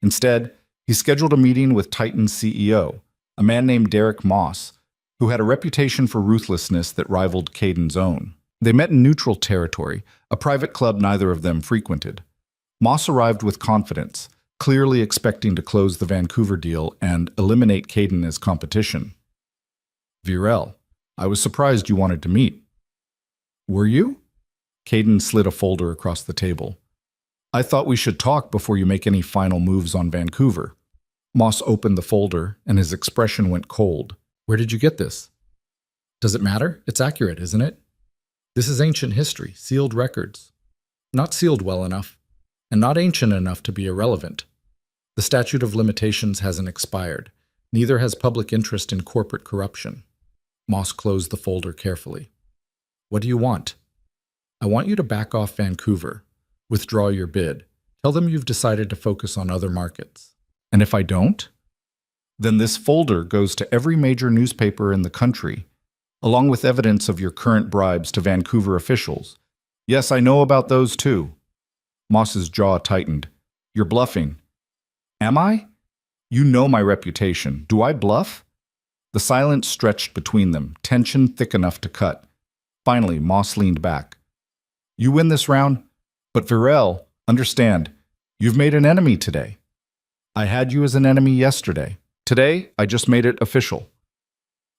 Instead, he scheduled a meeting with Titan's CEO, a man named Derek Moss, who had a reputation for ruthlessness that rivaled Caden's own. They met in neutral territory, a private club neither of them frequented. Moss arrived with confidence, clearly expecting to close the Vancouver deal and eliminate Caden as competition. "Virel, I was surprised you wanted to meet." "Were you?" Caden slid a folder across the table. "I thought we should talk before you make any final moves on Vancouver." Moss opened the folder, and his expression went cold. "Where did you get this?" "Does it matter? It's accurate, isn't it? This is ancient history, sealed records. Not sealed well enough, and not ancient enough to be irrelevant. The statute of limitations hasn't expired. Neither has public interest in corporate corruption." Moss closed the folder carefully. "What do you want?" "I want you to back off Vancouver. Withdraw your bid. Tell them you've decided to focus on other markets." "And if I don't?" "Then this folder goes to every major newspaper in the country, along with evidence of your current bribes to Vancouver officials." "Yes, I know about those too." Moss's jaw tightened. "You're bluffing." "Am I? You know my reputation. Do I bluff?" The silence stretched between them, tension thick enough to cut. Finally, Moss leaned back. "You win this round, but Virel, understand, you've made an enemy today. I had you as an enemy yesterday. Today, I just made it official."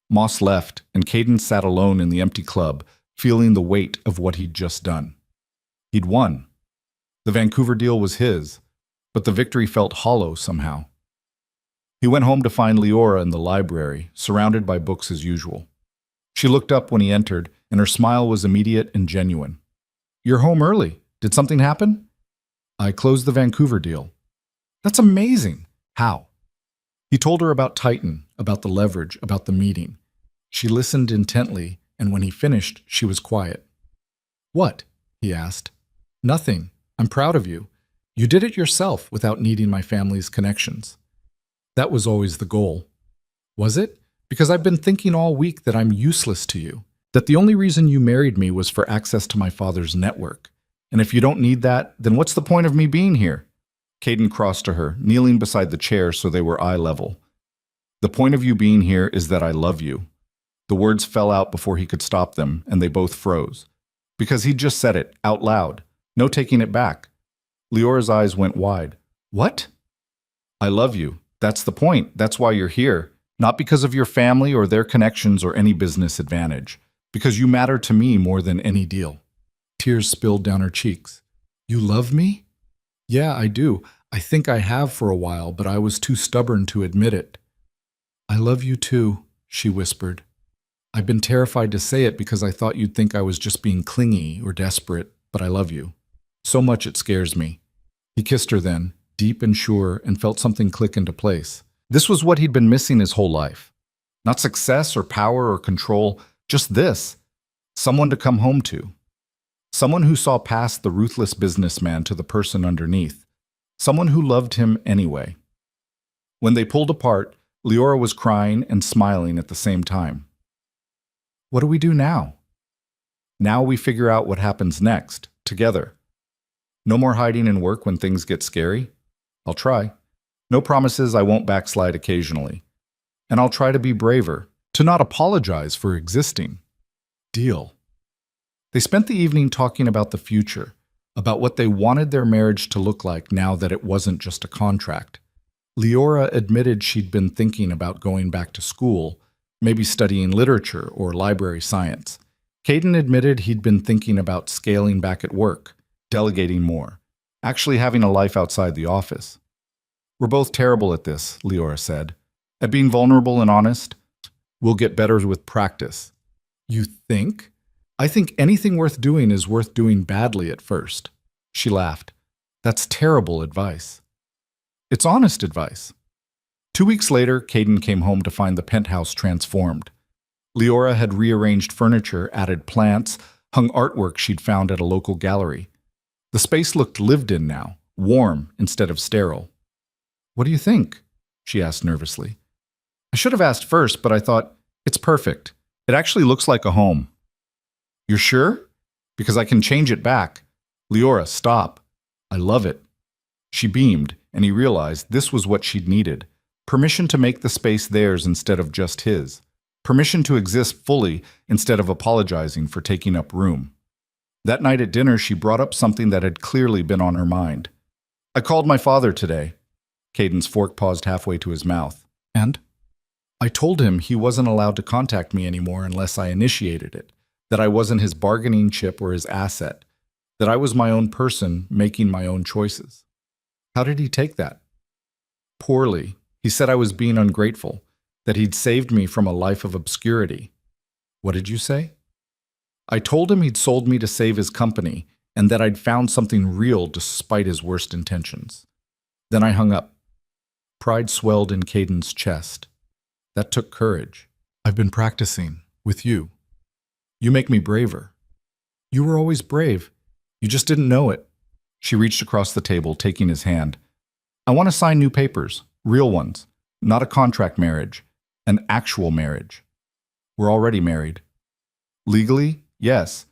Moss left, and Caden sat alone in the empty club, feeling the weight of what he'd just done. He'd won. The Vancouver deal was his, but the victory felt hollow somehow. He went home to find Leora in the library, surrounded by books as usual. She looked up when he entered, and her smile was immediate and genuine. "You're home early. Did something happen?" "I closed the Vancouver deal." "That's amazing. How?" He told her about Titan, about the leverage, about the meeting. She listened intently, and when he finished, she was quiet. "What?" he asked. "Nothing. I'm proud of you. You did it yourself without needing my family's connections." "That was always the goal." "Was it? Because I've been thinking all week that I'm useless to you, that the only reason you married me was for access to my father's network. And if you don't need that, then what's the point of me being here?" Caden crossed to her, kneeling beside the chair so they were eye level. "The point of you being here is that I love you." The words fell out before he could stop them, and they both froze. Because he'd just said it, out loud. No taking it back. Leora's eyes went wide. "What?" "I love you. That's the point. That's why you're here. Not because of your family or their connections or any business advantage. Because you matter to me more than any deal." Tears spilled down her cheeks. "You love me?" "Yeah, I do. I think I have for a while, but I was too stubborn to admit it." "I love you too," she whispered. "I've been terrified to say it because I thought you'd think I was just being clingy or desperate, but I love you. So much it scares me." He kissed her then, deep and sure, and felt something click into place. This was what he'd been missing his whole life. Not success or power or control, just this. Someone to come home to. Someone who saw past the ruthless businessman to the person underneath. Someone who loved him anyway. When they pulled apart, Leora was crying and smiling at the same time. "What do we do now?" "Now we figure out what happens next, together. No more hiding in work when things get scary. I'll try. No promises I won't backslide occasionally. And I'll try to be braver, to not apologize for existing." Deal. They spent the evening talking about the future, about what they wanted their marriage to look like now that it wasn't just a contract. Leora admitted she'd been thinking about going back to school, maybe studying literature or library science. Caden admitted he'd been thinking about scaling back at work, delegating more, actually having a life outside the office. "We're both terrible at this," Leora said. "At being vulnerable and honest. We'll get better with practice." "You think?" "I think anything worth doing is worth doing badly at first." She laughed. "That's terrible advice." "It's honest advice." 2 weeks later, Caden came home to find the penthouse transformed. Leora had rearranged furniture, added plants, hung artwork she'd found at a local gallery. The space looked lived in now, warm instead of sterile. "What do you think?" she asked nervously. "I should have asked first, but I thought, it's perfect. It actually looks like a home." "You're sure? Because I can change it back." "Leora, stop. I love it." She beamed, and he realized this was what she'd needed. Permission to make the space theirs instead of just his. Permission to exist fully instead of apologizing for taking up room. That night at dinner, she brought up something that had clearly been on her mind. "I called my father today." Caden's fork paused halfway to his mouth. "And?" "I told him he wasn't allowed to contact me anymore unless I initiated it, that I wasn't his bargaining chip or his asset, that I was my own person making my own choices." "How did he take that?" "Poorly. He said I was being ungrateful, that he'd saved me from a life of obscurity." "What did you say?" "I told him he'd sold me to save his company, and that I'd found something real despite his worst intentions." Then I hung up. Pride swelled in Caden's chest. That took courage. "I've been practicing, with you. You make me braver." "You were always brave. You just didn't know it." She reached across the table, taking his hand. "I want to sign new papers, real ones, not a contract marriage, an actual marriage. We're already married." "Legally, yes,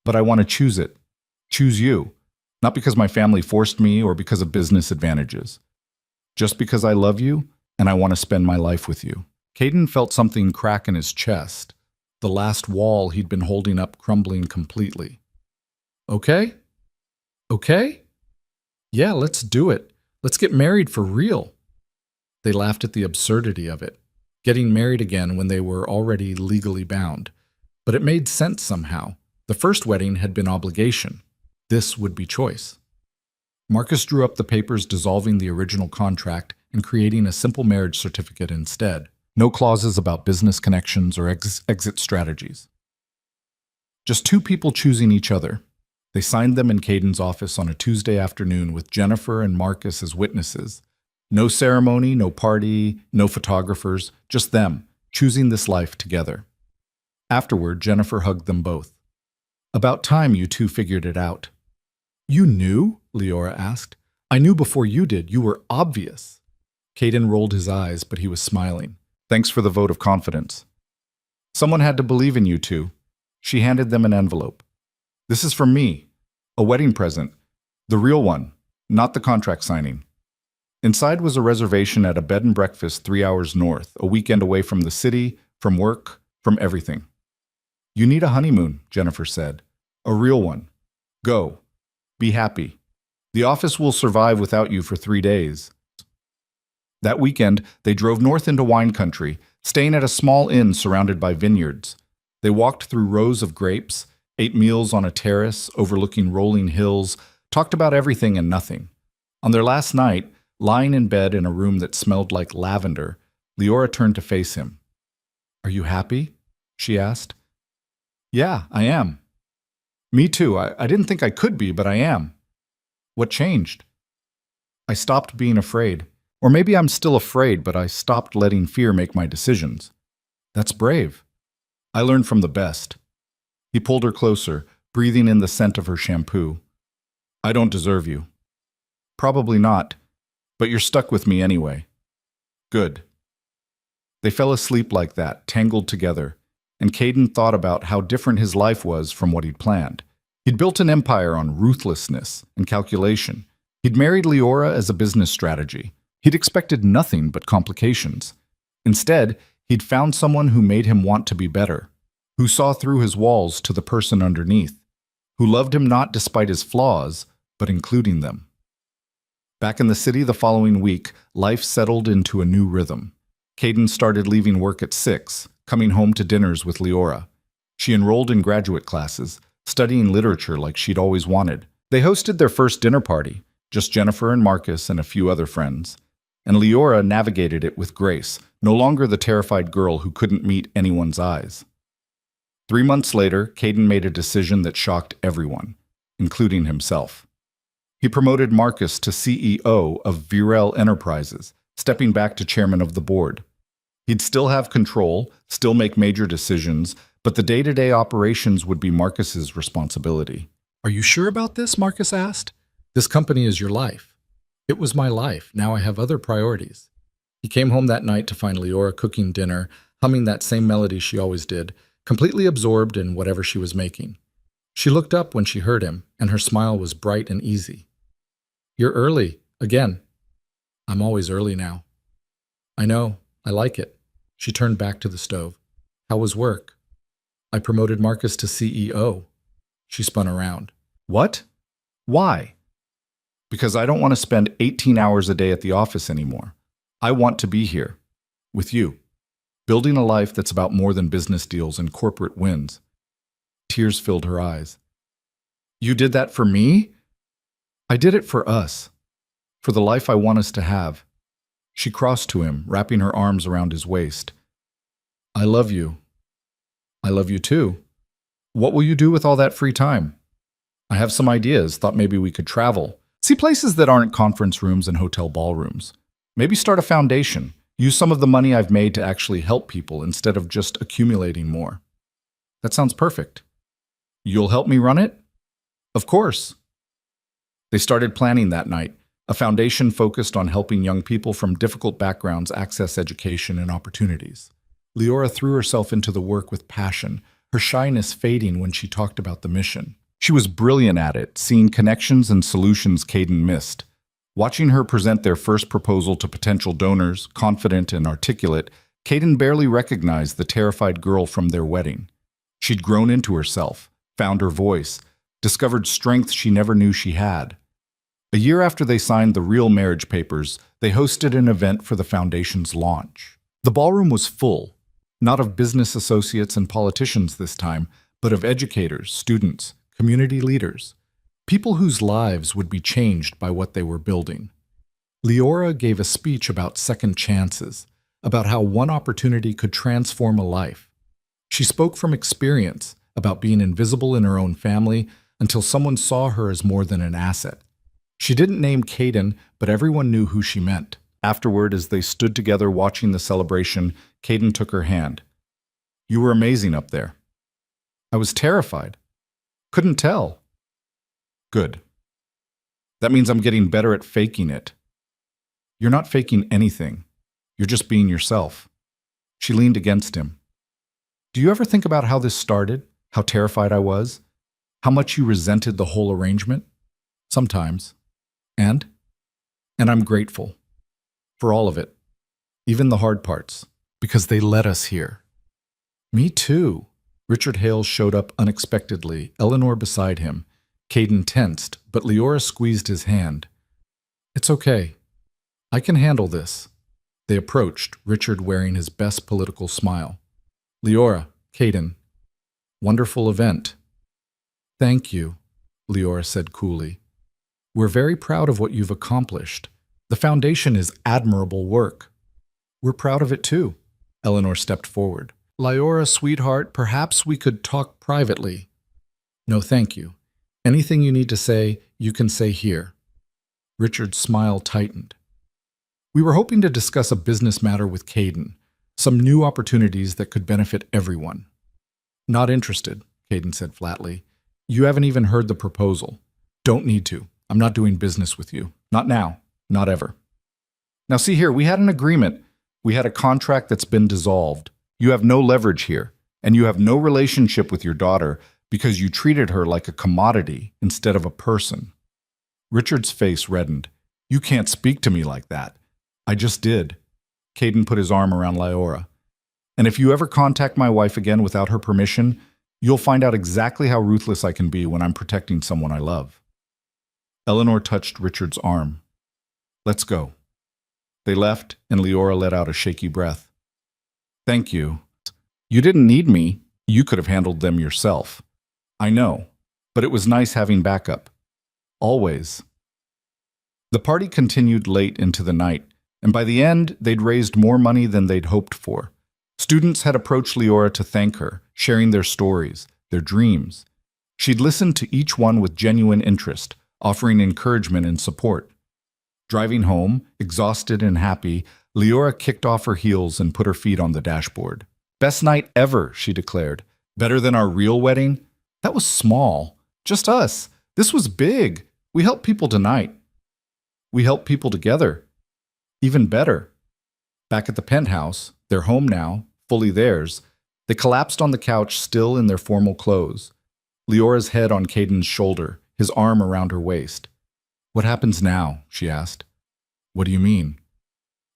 but I want to choose it. Choose you. Not because my family forced me or because of business advantages. Just because I love you and I want to spend my life with you." Caden felt something crack in his chest, the last wall he'd been holding up crumbling completely. "Okay? Okay? Yeah, let's do it. Let's get married for real." They laughed at the absurdity of it, getting married again when they were already legally bound. But it made sense somehow. The first wedding had been obligation. This would be choice. Marcus drew up the papers dissolving the original contract and creating a simple marriage certificate instead. No clauses about business connections or exit strategies. Just two people choosing each other. They signed them in Caden's office on a Tuesday afternoon with Jennifer and Marcus as witnesses. No ceremony, no party, no photographers, just them, choosing this life together. Afterward, Jennifer hugged them both. "About time you two figured it out." "You knew?" Leora asked. "I knew before you did. You were obvious." Caden rolled his eyes, but he was smiling. "Thanks for the vote of confidence." "Someone had to believe in you two." She handed them an envelope. "This is from me. A wedding present. The real one, not the contract signing." Inside was a reservation at a bed and breakfast 3 hours north, a weekend away from the city, from work, from everything. "You need a honeymoon," Jennifer said. "A real one. Go. Be happy. The office will survive without you for 3 days." That weekend, they drove north into wine country, staying at a small inn surrounded by vineyards. They walked through rows of grapes, ate meals on a terrace overlooking rolling hills, talked about everything and nothing. On their last night, lying in bed in a room that smelled like lavender, Leora turned to face him. "Are you happy?" she asked. "Yeah, I am." "Me too. I didn't think I could be, but I am." "What changed?" "I stopped being afraid. Or maybe I'm still afraid, but I stopped letting fear make my decisions." "That's brave." "I learned from the best." He pulled her closer, breathing in the scent of her shampoo. "I don't deserve you." "Probably not, but you're stuck with me anyway." "Good." They fell asleep like that, tangled together, and Caden thought about how different his life was from what he'd planned. He'd built an empire on ruthlessness and calculation. He'd married Leora as a business strategy. He'd expected nothing but complications. Instead, he'd found someone who made him want to be better, who saw through his walls to the person underneath, who loved him not despite his flaws, but including them. Back in the city the following week, life settled into a new rhythm. Caden started leaving work at 6, coming home to dinners with Leora. She enrolled in graduate classes, studying literature like she'd always wanted. They hosted their first dinner party, just Jennifer and Marcus and a few other friends. And Leora navigated it with grace, no longer the terrified girl who couldn't meet anyone's eyes. 3 months later, Caden made a decision that shocked everyone, including himself. He promoted Marcus to CEO of Virel Enterprises, stepping back to chairman of the board. He'd still have control, still make major decisions, but the day-to-day operations would be Marcus's responsibility. "Are you sure about this?" Marcus asked. "This company is your life." "It was my life. Now I have other priorities." He came home that night to find Leora cooking dinner, humming that same melody she always did, completely absorbed in whatever she was making. She looked up when she heard him, and her smile was bright and easy. "You're early, again." "I'm always early now." "I know. I like it." She turned back to the stove. "How was work?" "I promoted Marcus to CEO." She spun around. "What? Why?" "Because I don't want to spend 18 hours a day at the office anymore. I want to be here, with you, building a life that's about more than business deals and corporate wins." Tears filled her eyes. "You did that for me?" "I did it for us, for the life I want us to have." She crossed to him, wrapping her arms around his waist. "I love you." "I love you too. What will you do with all that free time?" "I have some ideas. Thought maybe we could travel. See places that aren't conference rooms and hotel ballrooms. Maybe start a foundation. Use some of the money I've made to actually help people instead of just accumulating more." "That sounds perfect." "You'll help me run it?" "Of course." They started planning that night, a foundation focused on helping young people from difficult backgrounds access education and opportunities. Leora threw herself into the work with passion, her shyness fading when she talked about the mission. She was brilliant at it, seeing connections and solutions Caden missed. Watching her present their first proposal to potential donors, confident and articulate, Caden barely recognized the terrified girl from their wedding. She'd grown into herself, found her voice, discovered strength she never knew she had. A year after they signed the real marriage papers, they hosted an event for the foundation's launch. The ballroom was full, not of business associates and politicians this time, but of educators, students, community leaders, people whose lives would be changed by what they were building. Leora gave a speech about second chances, about how one opportunity could transform a life. She spoke from experience about being invisible in her own family until someone saw her as more than an asset. She didn't name Caden, but everyone knew who she meant. Afterward, as they stood together watching the celebration, Caden took her hand. "You were amazing up there." "I was terrified. Couldn't tell." "Good. That means I'm getting better at faking it." "You're not faking anything. You're just being yourself." She leaned against him. "Do you ever think about how this started? How terrified I was? How much you resented the whole arrangement?" "Sometimes. And I'm grateful. For all of it. Even the hard parts. Because they led us here." "Me too." Richard Hale showed up unexpectedly, Eleanor beside him. Caden tensed, but Leora squeezed his hand. "It's okay. I can handle this." They approached, Richard wearing his best political smile. "Leora, Caden, wonderful event." "Thank you," Leora said coolly. "We're very proud of what you've accomplished. The foundation is admirable work." "We're proud of it too." Eleanor stepped forward. "Leora, sweetheart, perhaps we could talk privately." "No, thank you. Anything you need to say, you can say here." Richard's smile tightened. "We were hoping to discuss a business matter with Caden, some new opportunities that could benefit everyone." "Not interested," Caden said flatly. "You haven't even heard the proposal. Don't need to. I'm not doing business with you. Not now. Not ever." "Now see here, we had an agreement. We had a contract that's been dissolved. You have no leverage here, and you have no relationship with your daughter because you treated her like a commodity instead of a person." Richard's face reddened. "You can't speak to me like that." "I just did." Caden put his arm around Leora. "And if you ever contact my wife again without her permission, you'll find out exactly how ruthless I can be when I'm protecting someone I love." Eleanor touched Richard's arm. "Let's go." They left, and Leora let out a shaky breath. "Thank you. You didn't need me. You could have handled them yourself." "I know, but it was nice having backup. Always." The party continued late into the night, and by the end, they'd raised more money than they'd hoped for. Students had approached Leora to thank her, sharing their stories, their dreams. She'd listened to each one with genuine interest, offering encouragement and support. Driving home, exhausted and happy, Leora kicked off her heels and put her feet on the dashboard. "Best night ever," she declared. "Better than our real wedding? That was small. Just us. This was big. We helped people tonight. We helped people together. Even better." Back at the penthouse, their home now, fully theirs, they collapsed on the couch still in their formal clothes. Leora's head on Caden's shoulder, his arm around her waist. "What happens now?" she asked. "What do you mean?"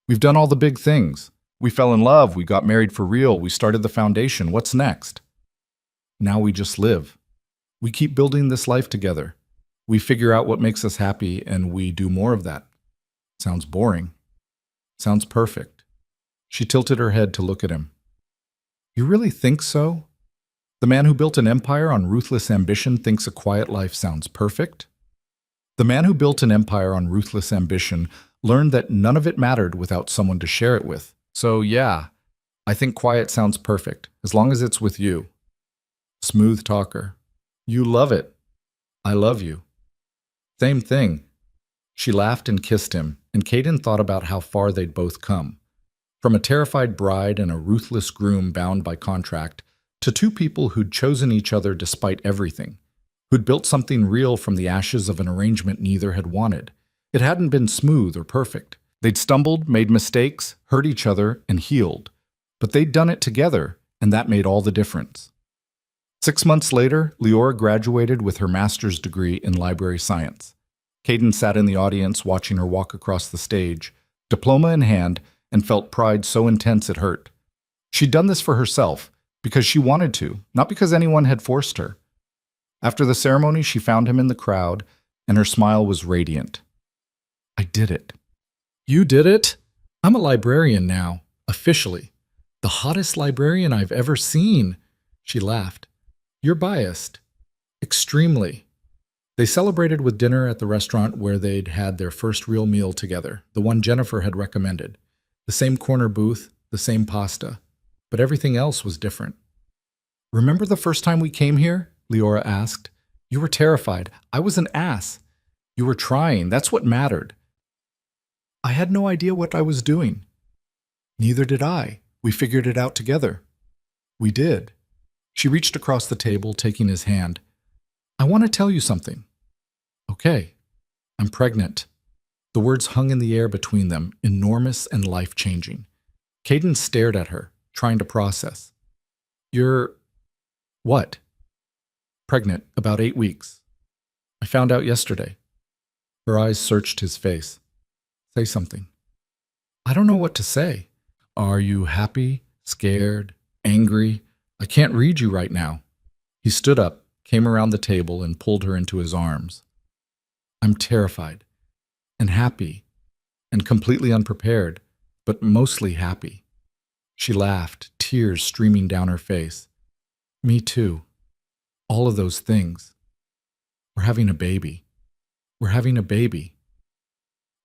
"We've done all the big things. We fell in love, we got married for real, we started the foundation. What's next?" "Now we just live. We keep building this life together. We figure out what makes us happy, and we do more of that." "Sounds boring." "Sounds perfect." She tilted her head to look at him. "You really think so? The man who built an empire on ruthless ambition thinks a quiet life sounds perfect?" The man who built an empire on ruthless ambition learned that none of it mattered without someone to share it with. "So yeah, I think quiet sounds perfect, as long as it's with you." Smooth talker. "You love it. I love you." "Same thing." She laughed and kissed him, and Caden thought about how far they'd both come. From a terrified bride and a ruthless groom bound by contract, to two people who'd chosen each other despite everything, who'd built something real from the ashes of an arrangement neither had wanted. It hadn't been smooth or perfect. They'd stumbled, made mistakes, hurt each other, and healed. But they'd done it together, and that made all the difference. 6 months later, Leora graduated with her master's degree in library science. Caden sat in the audience watching her walk across the stage, diploma in hand, and felt pride so intense it hurt. She'd done this for herself, because she wanted to, not because anyone had forced her. After the ceremony, she found him in the crowd, and her smile was radiant. "I did it." "You did it? I'm a librarian now, officially. The hottest librarian I've ever seen." She laughed. You're biased. Extremely. They celebrated with dinner at the restaurant where they'd had their first real meal together, the one Jennifer had recommended. The same corner booth, the same pasta. But everything else was different. Remember the first time we came here? Leora asked. You were terrified. I was an ass. You were trying. That's what mattered. I had no idea what I was doing. Neither did I. We figured it out together. We did. She reached across the table, taking his hand. I want to tell you something. Okay. I'm pregnant. The words hung in the air between them, enormous and life-changing. Caden stared at her, trying to process. You're... what? Pregnant, about 8 weeks. I found out yesterday. Her eyes searched his face. Say something. I don't know what to say. Are you happy, scared, angry? I can't read you right now. He stood up, came around the table, and pulled her into his arms. I'm terrified, and happy, and completely unprepared, but mostly happy. She laughed, tears streaming down her face. Me too. All of those things. We're having a baby. We're having a baby.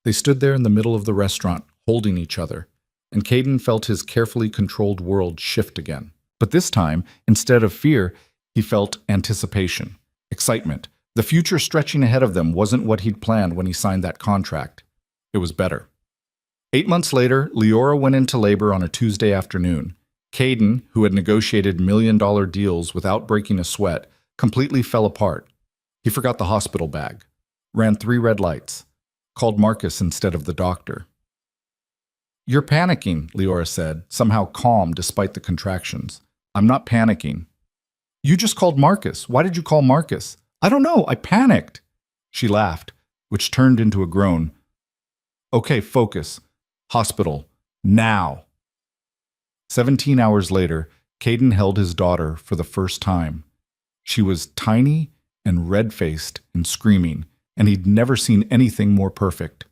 They stood there in the middle of the restaurant, holding each other, and Caden felt his carefully controlled world shift again. But this time, instead of fear, he felt anticipation, excitement. The future stretching ahead of them wasn't what he'd planned when he signed that contract. It was better. 8 months later, Leora went into labor on a Tuesday afternoon. Caden, who had negotiated million-dollar deals without breaking a sweat, completely fell apart. He forgot the hospital bag, ran 3 red lights, called Marcus instead of the doctor. You're panicking, Leora said, somehow calm despite the contractions. I'm not panicking. You just called Marcus. Why did you call Marcus? I don't know. I panicked. She laughed, which turned into a groan. Okay, focus. Hospital. Now. 17 hours later, Caden held his daughter for the first time. She was tiny and red-faced and screaming, and he'd never seen anything more perfect.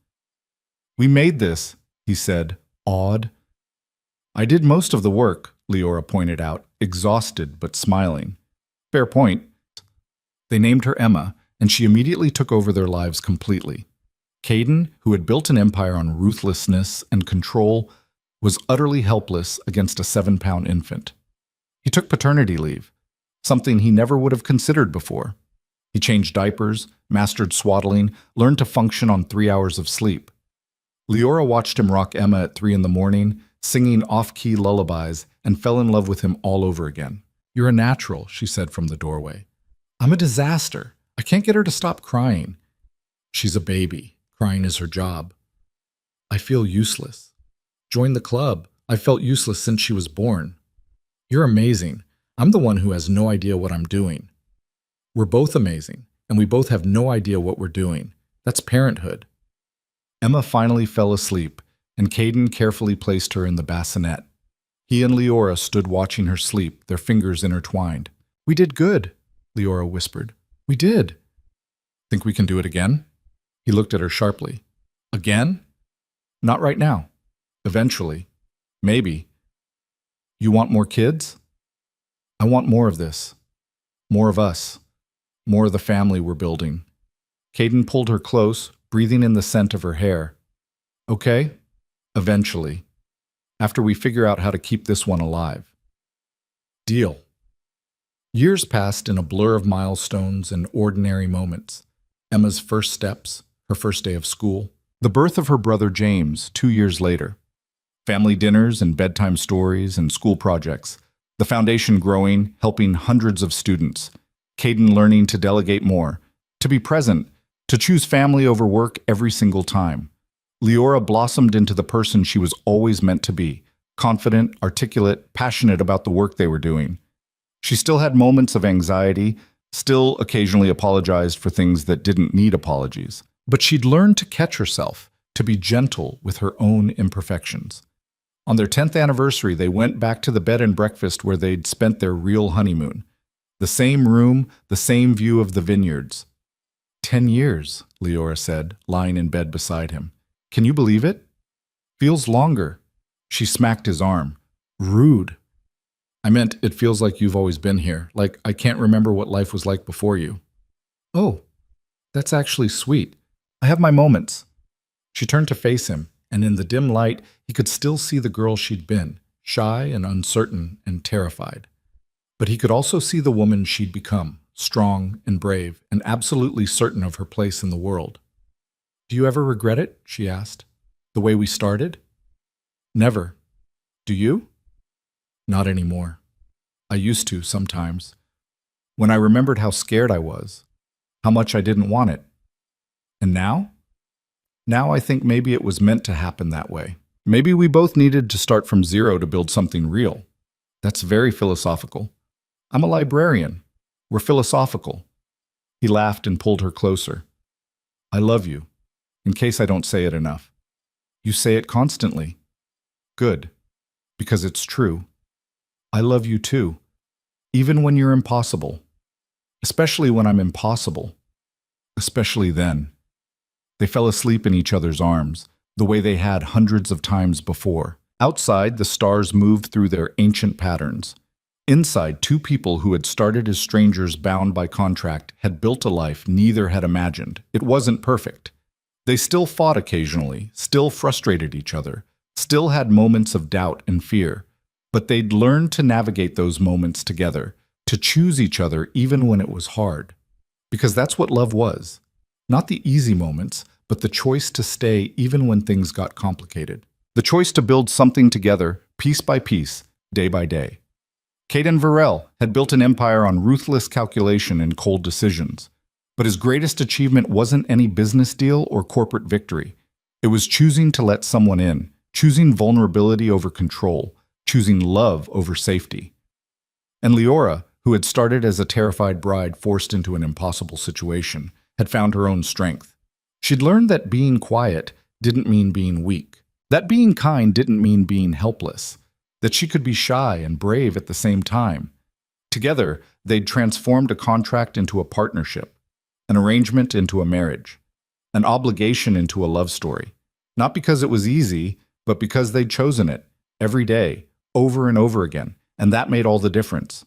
We made this, he said, awed. I did most of the work, Leora pointed out, exhausted but smiling. Fair point. They named her Emma, and she immediately took over their lives completely. Caden, who had built an empire on ruthlessness and control, was utterly helpless against a 7-pound infant. He took paternity leave, something he never would have considered before. He changed diapers, mastered swaddling, learned to function on 3 hours of sleep. Leora watched him rock Emma at 3 in the morning, singing off-key lullabies, and fell in love with him all over again. You're a natural, she said from the doorway. I'm a disaster. I can't get her to stop crying. She's a baby. Crying is her job. I feel useless. Join the club. I've felt useless since she was born. You're amazing. I'm the one who has no idea what I'm doing. We're both amazing, and we both have no idea what we're doing. That's parenthood. Emma finally fell asleep, and Caden carefully placed her in the bassinet. He and Leora stood watching her sleep, their fingers intertwined. We did good, Leora whispered. We did. Think we can do it again? He looked at her sharply. Again? Not right now. Eventually. Maybe. You want more kids? I want more of this. More of us. More of the family we're building. Caden pulled her close, breathing in the scent of her hair. Okay? Eventually. After we figure out how to keep this one alive. Deal. Years passed in a blur of milestones and ordinary moments. Emma's first steps, her first day of school, the birth of her brother James 2 years later, family dinners and bedtime stories and school projects, the foundation growing, helping hundreds of students, Caden learning to delegate more, to be present, to choose family over work every single time. Leora blossomed into the person she was always meant to be, confident, articulate, passionate about the work they were doing. She still had moments of anxiety, still occasionally apologized for things that didn't need apologies. But she'd learned to catch herself, to be gentle with her own imperfections. On their 10th anniversary, they went back to the bed and breakfast where they'd spent their real honeymoon. The same room, the same view of the vineyards. 10 years, Leora said, lying in bed beside him. Can you believe it? Feels longer. She smacked his arm. Rude. I meant it feels like you've always been here, like I can't remember what life was like before you. Oh, that's actually sweet. I have my moments. She turned to face him, and in the dim light, he could still see the girl she'd been, shy and uncertain and terrified. But he could also see the woman she'd become, strong and brave and absolutely certain of her place in the world. Do you ever regret it? She asked. The way we started? Never. Do you? Not anymore. I used to sometimes. When I remembered how scared I was, how much I didn't want it. And now? Now I think maybe it was meant to happen that way. Maybe we both needed to start from zero to build something real. That's very philosophical. I'm a librarian. We're philosophical. He laughed and pulled her closer. I love you, in case I don't say it enough. You say it constantly. Good, because it's true. I love you too, even when you're impossible. Especially when I'm impossible. Especially then. They fell asleep in each other's arms, the way they had hundreds of times before. Outside, the stars moved through their ancient patterns. Inside, two people who had started as strangers bound by contract had built a life neither had imagined. It wasn't perfect. They still fought occasionally, still frustrated each other, still had moments of doubt and fear. But they'd learned to navigate those moments together, to choose each other even when it was hard. Because that's what love was. Not the easy moments, but the choice to stay even when things got complicated. The choice to build something together, piece by piece, day by day. Caden Varel had built an empire on ruthless calculation and cold decisions. But his greatest achievement wasn't any business deal or corporate victory. It was choosing to let someone in, choosing vulnerability over control, choosing love over safety. And Leora, who had started as a terrified bride forced into an impossible situation, had found her own strength. She'd learned that being quiet didn't mean being weak, that being kind didn't mean being helpless, that she could be shy and brave at the same time. Together, they'd transformed a contract into a partnership, an arrangement into a marriage, an obligation into a love story. Not because it was easy, but because they'd chosen it, every day, over and over again, and that made all the difference.